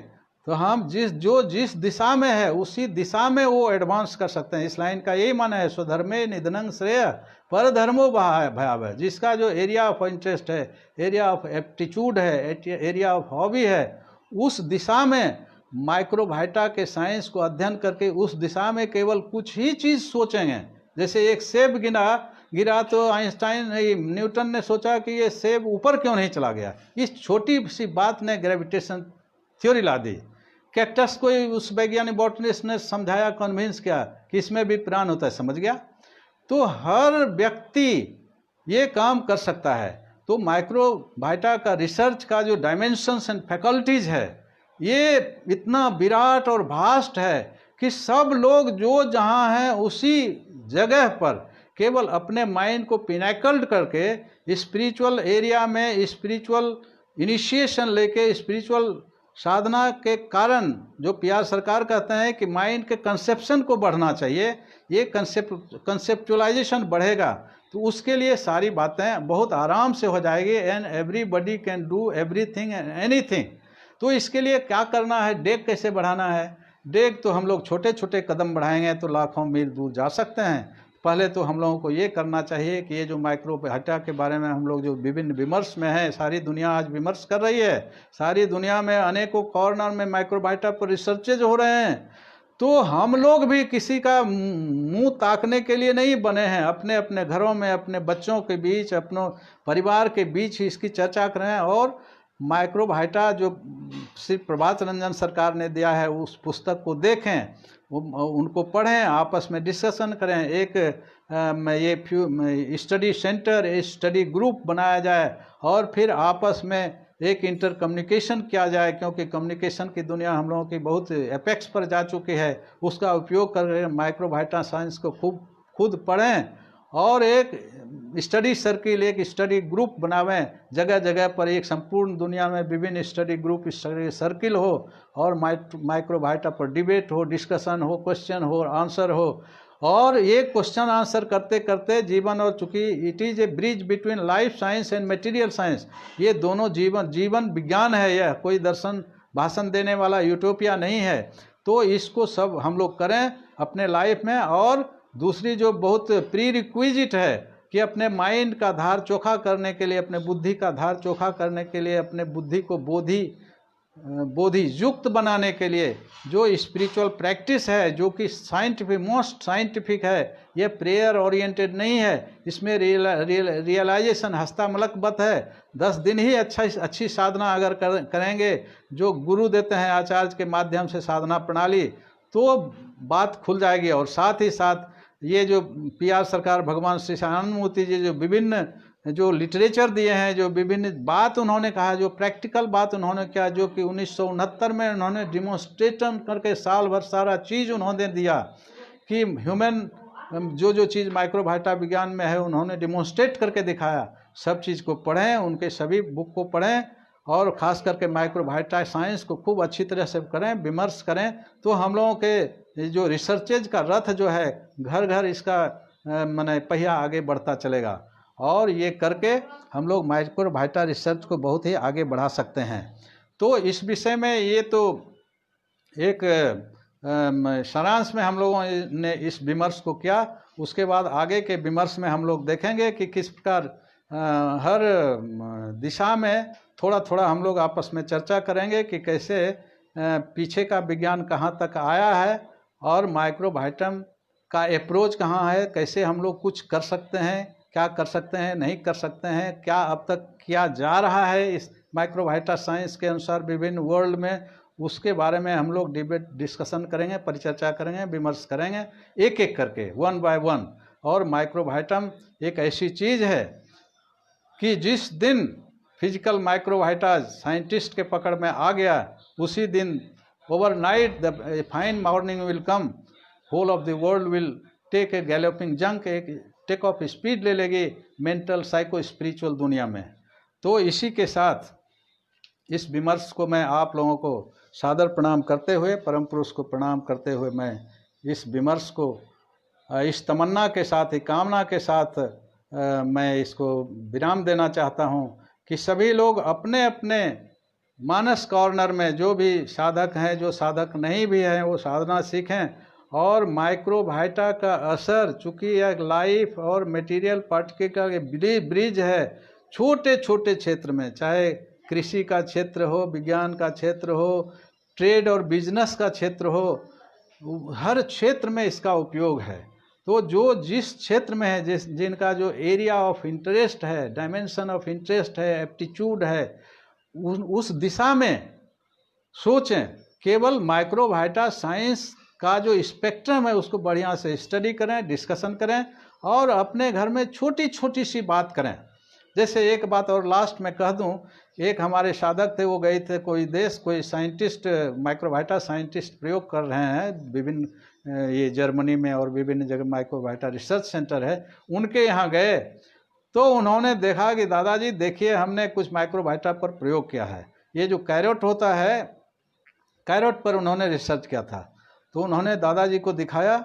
तो हम जिस दिशा में है उसी दिशा में वो एडवांस कर सकते हैं। इस लाइन का यही माना है स्वधर्मे निधनं श्रेयः पर धर्मो भयावह। जिसका जो एरिया ऑफ इंटरेस्ट है, एरिया ऑफ एप्टीट्यूड है, एरिया ऑफ हॉबी है, उस दिशा में माइक्रोबायोटा के साइंस को अध्ययन करके उस दिशा में केवल कुछ ही चीज़ सोचेंगे। जैसे एक सेब गिरा तो आइंस्टाइन न्यूटन ने सोचा कि ये सेब ऊपर क्यों नहीं चला गया। इस छोटी सी बात ने ग्रेविटेशन थ्योरी ला दी। कैक्टस को उस वैज्ञानिक बॉटनिस्ट ने समझाया, कन्विंस किया कि इसमें भी प्राण होता है, समझ गया। तो हर व्यक्ति ये काम कर सकता है। तो माइक्रोबायोटा का रिसर्च का जो डायमेंशंस एंड फैकल्टीज है ये इतना विराट और वास्ट है कि सब लोग जो जहाँ हैं उसी जगह पर केवल अपने माइंड को पिनाकल्ड करके स्पिरिचुअल एरिया में स्पिरिचुअल इनिशिएशन लेके स्पिरिचुअल साधना के कारण जो पीआर सरकार कहते हैं कि माइंड के कंसेप्शन को बढ़ना चाहिए, ये कंसेप्चुअलाइजेशन बढ़ेगा तो उसके लिए सारी बातें बहुत आराम से हो जाएगी। And everybody can do everything and anything. तो इसके लिए क्या करना है, डेग कैसे बढ़ाना है? डेग तो हम लोग छोटे छोटे कदम बढ़ाएंगे तो लाखों मील दूर जा सकते हैं। पहले तो हम लोगों को ये करना चाहिए कि ये जो माइक्रोबायोटा के बारे में हम लोग जो विभिन्न विमर्श में हैं, सारी दुनिया आज विमर्श कर रही है, सारी दुनिया में अनेकों कॉर्नर में माइक्रोबायोटा पर रिसर्चेज हो रहे हैं। तो हम लोग भी किसी का मुंह ताकने के लिए नहीं बने हैं। अपने अपने घरों में अपने बच्चों के बीच, अपनों परिवार के बीच ही इसकी चर्चा करें और माइक्रोबायोटा जो श्री प्रभात रंजन सरकार ने दिया है उस पुस्तक को देखें, उनको पढ़ें, आपस में डिस्कशन करें। एक ये स्टडी सेंटर, स्टडी ग्रुप बनाया जाए और फिर आपस में एक इंटर कम्युनिकेशन किया जाए, क्योंकि कम्युनिकेशन की दुनिया हम लोगों की बहुत एपेक्स पर जा चुकी है। उसका उपयोग करके माइक्रोबायोटा साइंस को खुद पढ़ें और एक स्टडी सर्किल, एक स्टडी ग्रुप बनावें। जगह जगह पर एक संपूर्ण दुनिया में विभिन्न स्टडी ग्रुप, स्टडी सर्किल हो और माइक्रोबायोटा पर डिबेट हो, डिस्कशन हो, क्वेश्चन हो, आंसर हो। और ये क्वेश्चन आंसर करते करते जीवन, और चूँकि it is a bridge between life science and material science, ये दोनों जीवन विज्ञान है, यह कोई दर्शन भाषण देने वाला यूटोपिया नहीं है। तो इसको सब हम लोग करें अपने लाइफ में। और दूसरी जो बहुत प्री रिक्विजिट है कि अपने माइंड का धार चोखा करने के लिए, अपने बुद्धि का धार चोखा करने के लिए, अपने बुद्धि को बोधि युक्त बनाने के लिए जो स्पिरिचुअल प्रैक्टिस है, जो कि साइंटिफिक, मोस्ट साइंटिफिक है, ये प्रेयर ओरिएंटेड नहीं है। इसमें रियलाइजेशन हस्तामलकबत है। 10 दिन ही अच्छी साधना अगर करेंगे, जो गुरु देते हैं आचार्य के माध्यम से साधना प्रणाली, तो बात खुल जाएगी। और साथ ही साथ ये जो पीआर सरकार, भगवान श्री सहानंद मूर्ति जी जो विभिन्न जो लिटरेचर दिए हैं, जो विभिन्न बात उन्होंने कहा, जो प्रैक्टिकल बात उन्होंने किया, जो कि 1969 में उन्होंने डिमोन्स्ट्रेशन करके साल भर सारा चीज़ उन्होंने दिया कि ह्यूमन जो चीज़ माइक्रोबायोटा विज्ञान में है उन्होंने डिमोन्स्ट्रेट करके दिखाया। सब चीज़ को पढ़ें, उनके सभी बुक को पढ़ें और ख़ास करके माइक्रोबायोटा साइंस को खूब अच्छी तरह से करें, विमर्श करें। तो हम लोगों के जो रिसर्चेज का रथ जो है, घर घर इसका माने पहिया आगे बढ़ता चलेगा। और ये करके हम लोग माइक्रोबायोटा रिसर्च को बहुत ही आगे बढ़ा सकते हैं। तो इस विषय में ये तो एक सारांश में हम लोगों ने इस विमर्श को किया। उसके बाद आगे के विमर्श में हम लोग देखेंगे कि किस प्रकार हर दिशा में थोड़ा थोड़ा हम लोग आपस में चर्चा करेंगे कि कैसे पीछे का विज्ञान कहाँ तक आया है और माइक्रोबायोटम का अप्रोच कहाँ है, कैसे हम लोग कुछ कर सकते हैं, क्या कर सकते हैं, नहीं कर सकते हैं, क्या अब तक किया जा रहा है इस माइक्रोबायोटा साइंस के अनुसार विभिन्न वर्ल्ड में, उसके बारे में हम लोग डिबेट डिस्कशन करेंगे, परिचर्चा करेंगे, विमर्श करेंगे एक एक करके, वन बाय वन। और माइक्रोबायोटम एक ऐसी चीज़ है कि जिस दिन फिजिकल माइक्रोबायोटा साइंटिस्ट के पकड़ में आ गया, उसी दिन overnight the fine morning will come, whole of the world will take a galloping jump, एक टेक ऑफ स्पीड ले लेगी मेंटल साइको स्पिरिचुअल दुनिया में। तो इसी के साथ इस विमर्श को मैं आप लोगों को सादर प्रणाम करते हुए, परम पुरुष को प्रणाम करते हुए, मैं इस विमर्श को इस तमन्ना के साथ, एक कामना के साथ मैं इसको विराम देना चाहता हूँ कि सभी लोग अपने अपने मानस कॉर्नर में जो भी साधक हैं, जो साधक नहीं भी हैं, वो साधना सीखें। और माइक्रोबायोटा का असर, चूँकि यह लाइफ और मटेरियल पार्टिकल का ब्रिज है, छोटे छोटे क्षेत्र में, चाहे कृषि का क्षेत्र हो, विज्ञान का क्षेत्र हो, ट्रेड और बिजनेस का क्षेत्र हो, हर क्षेत्र में इसका उपयोग है। तो जो जिस क्षेत्र में है, जिनका जो एरिया ऑफ इंटरेस्ट है, डायमेंशन ऑफ इंटरेस्ट है, एप्टीट्यूड है, उस दिशा में सोचें। केवल माइक्रोबायोटा साइंस का जो स्पेक्ट्रम है उसको बढ़िया से स्टडी करें, डिस्कशन करें और अपने घर में छोटी छोटी सी बात करें। जैसे एक बात और लास्ट में कह दूं, एक हमारे साधक थे, वो गए थे कोई देश, कोई साइंटिस्ट, माइक्रोबायोटा साइंटिस्ट प्रयोग कर रहे हैं विभिन्न, ये जर्मनी में और विभिन्न जगह माइक्रोबायोटा रिसर्च सेंटर है, उनके यहाँ गए तो उन्होंने देखा कि दादाजी देखिए, हमने कुछ माइक्रोबायोटा पर प्रयोग किया है। ये जो कैरोट होता है, कैरोट पर उन्होंने रिसर्च किया था। तो उन्होंने दादाजी को दिखाया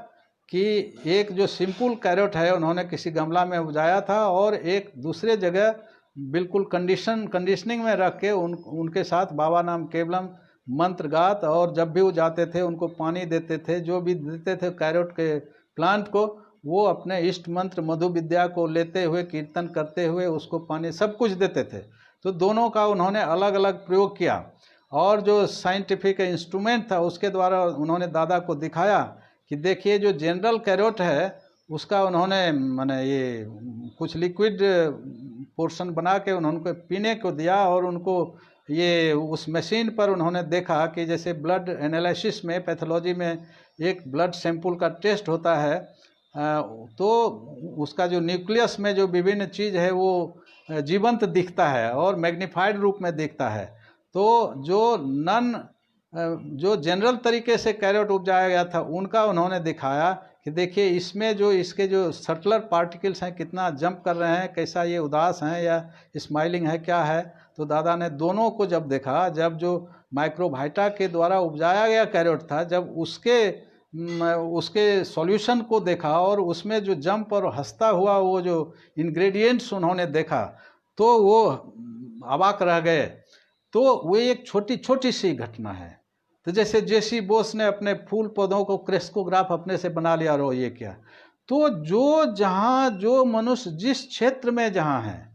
कि एक जो सिंपल कैरोट है उन्होंने किसी गमला में उपजाया था और एक दूसरे जगह बिल्कुल कंडीशनिंग में रख के उनके साथ बाबा नाम केवलम मंत्र गात, और जब भी वो जाते थे उनको पानी देते थे, जो भी देते थे कैरोट के प्लांट को, वो अपने इष्ट मंत्र मधु विद्या को लेते हुए कीर्तन करते हुए उसको पानी सब कुछ देते थे। तो दोनों का उन्होंने अलग अलग प्रयोग किया और जो साइंटिफिक इंस्ट्रूमेंट था उसके द्वारा उन्होंने दादा को दिखाया कि देखिए जो जनरल कैरोट है उसका उन्होंने माने ये कुछ लिक्विड पोर्शन बना के उन्होंने पीने को दिया, और उनको ये उस मशीन पर उन्होंने देखा कि जैसे ब्लड एनालिसिस में पैथोलॉजी में एक ब्लड सैंपल का टेस्ट होता है, तो उसका जो न्यूक्लियस में जो विभिन्न चीज़ है वो जीवंत दिखता है और मैग्नीफाइड रूप में दिखता है। तो जो जनरल तरीके से कैरोट उपजाया गया था उनका उन्होंने दिखाया कि देखिए इसमें जो इसके जो सटलर पार्टिकल्स हैं कितना जंप कर रहे हैं, कैसा ये उदास हैं या स्माइलिंग है क्या है। तो दादा ने दोनों को जब देखा, जब जो माइक्रोवाइटा के द्वारा उपजाया गया कैरोट था, जब उसके सॉल्यूशन को देखा और उसमें जो जंप और हंसता हुआ वो जो इंग्रेडिएंट्स उन्होंने देखा तो वो अवाक रह गए। तो वो एक छोटी छोटी सी घटना है। तो जैसे जेसी बोस ने अपने फूल पौधों को क्रेस्कोग्राफ अपने से बना लिया, रो ये क्या। तो जो मनुष्य जिस क्षेत्र में जहाँ है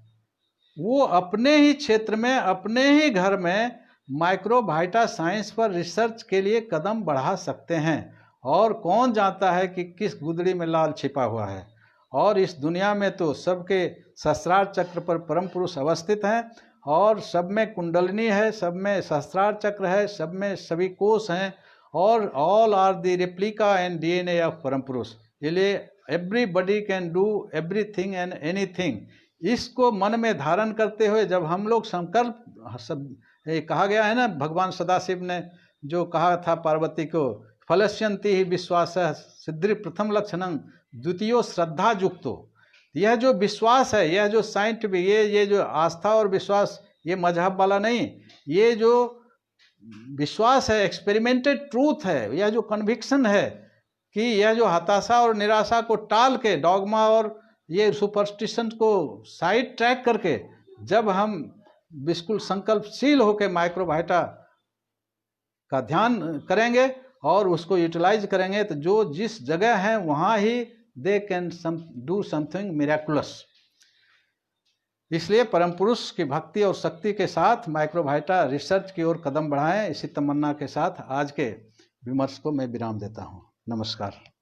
वो अपने ही क्षेत्र में अपने ही घर में माइक्रोवाइटा साइंस पर रिसर्च के लिए कदम बढ़ा सकते हैं। और कौन जानता है कि किस गुदड़ी में लाल छिपा हुआ है। और इस दुनिया में तो सबके सहस्रार चक्र पर परम पुरुष अवस्थित हैं और सब में कुंडलिनी है, सब में सहस्रार चक्र है, सब में सभी कोष हैं, और all are the replica and DNA of परम पुरुष। इसलिए everybody can do everything and anything. इसको मन में धारण करते हुए जब हम लोग संकल्प, कहा गया है ना, भगवान सदाशिव ने जो कहा था पार्वती को, फलस्यन्ति ही विश्वास सिद्धि प्रथम लक्षणं द्वितीयो श्रद्धा युक्तो। यह जो विश्वास है, यह जो साइंटिफिक, ये जो आस्था और विश्वास, ये मजहब वाला नहीं, ये जो विश्वास है एक्सपेरिमेंटेड ट्रूथ है, यह जो कन्विक्शन है कि यह जो हताशा और निराशा को टाल के, डॉगमा और ये सुपरस्टिशन को साइड ट्रैक करके जब हम बिल्कुल संकल्पशील होकर माइक्रोवाइटा का ध्यान करेंगे और उसको यूटिलाइज करेंगे, तो जो जिस जगह है वहाँ ही they can do something miraculous. इसलिए परम पुरुष की भक्ति और शक्ति के साथ माइक्रोवाइटा रिसर्च की ओर कदम बढ़ाएं। इसी तमन्ना के साथ आज के विमर्श को मैं विराम देता हूँ। नमस्कार।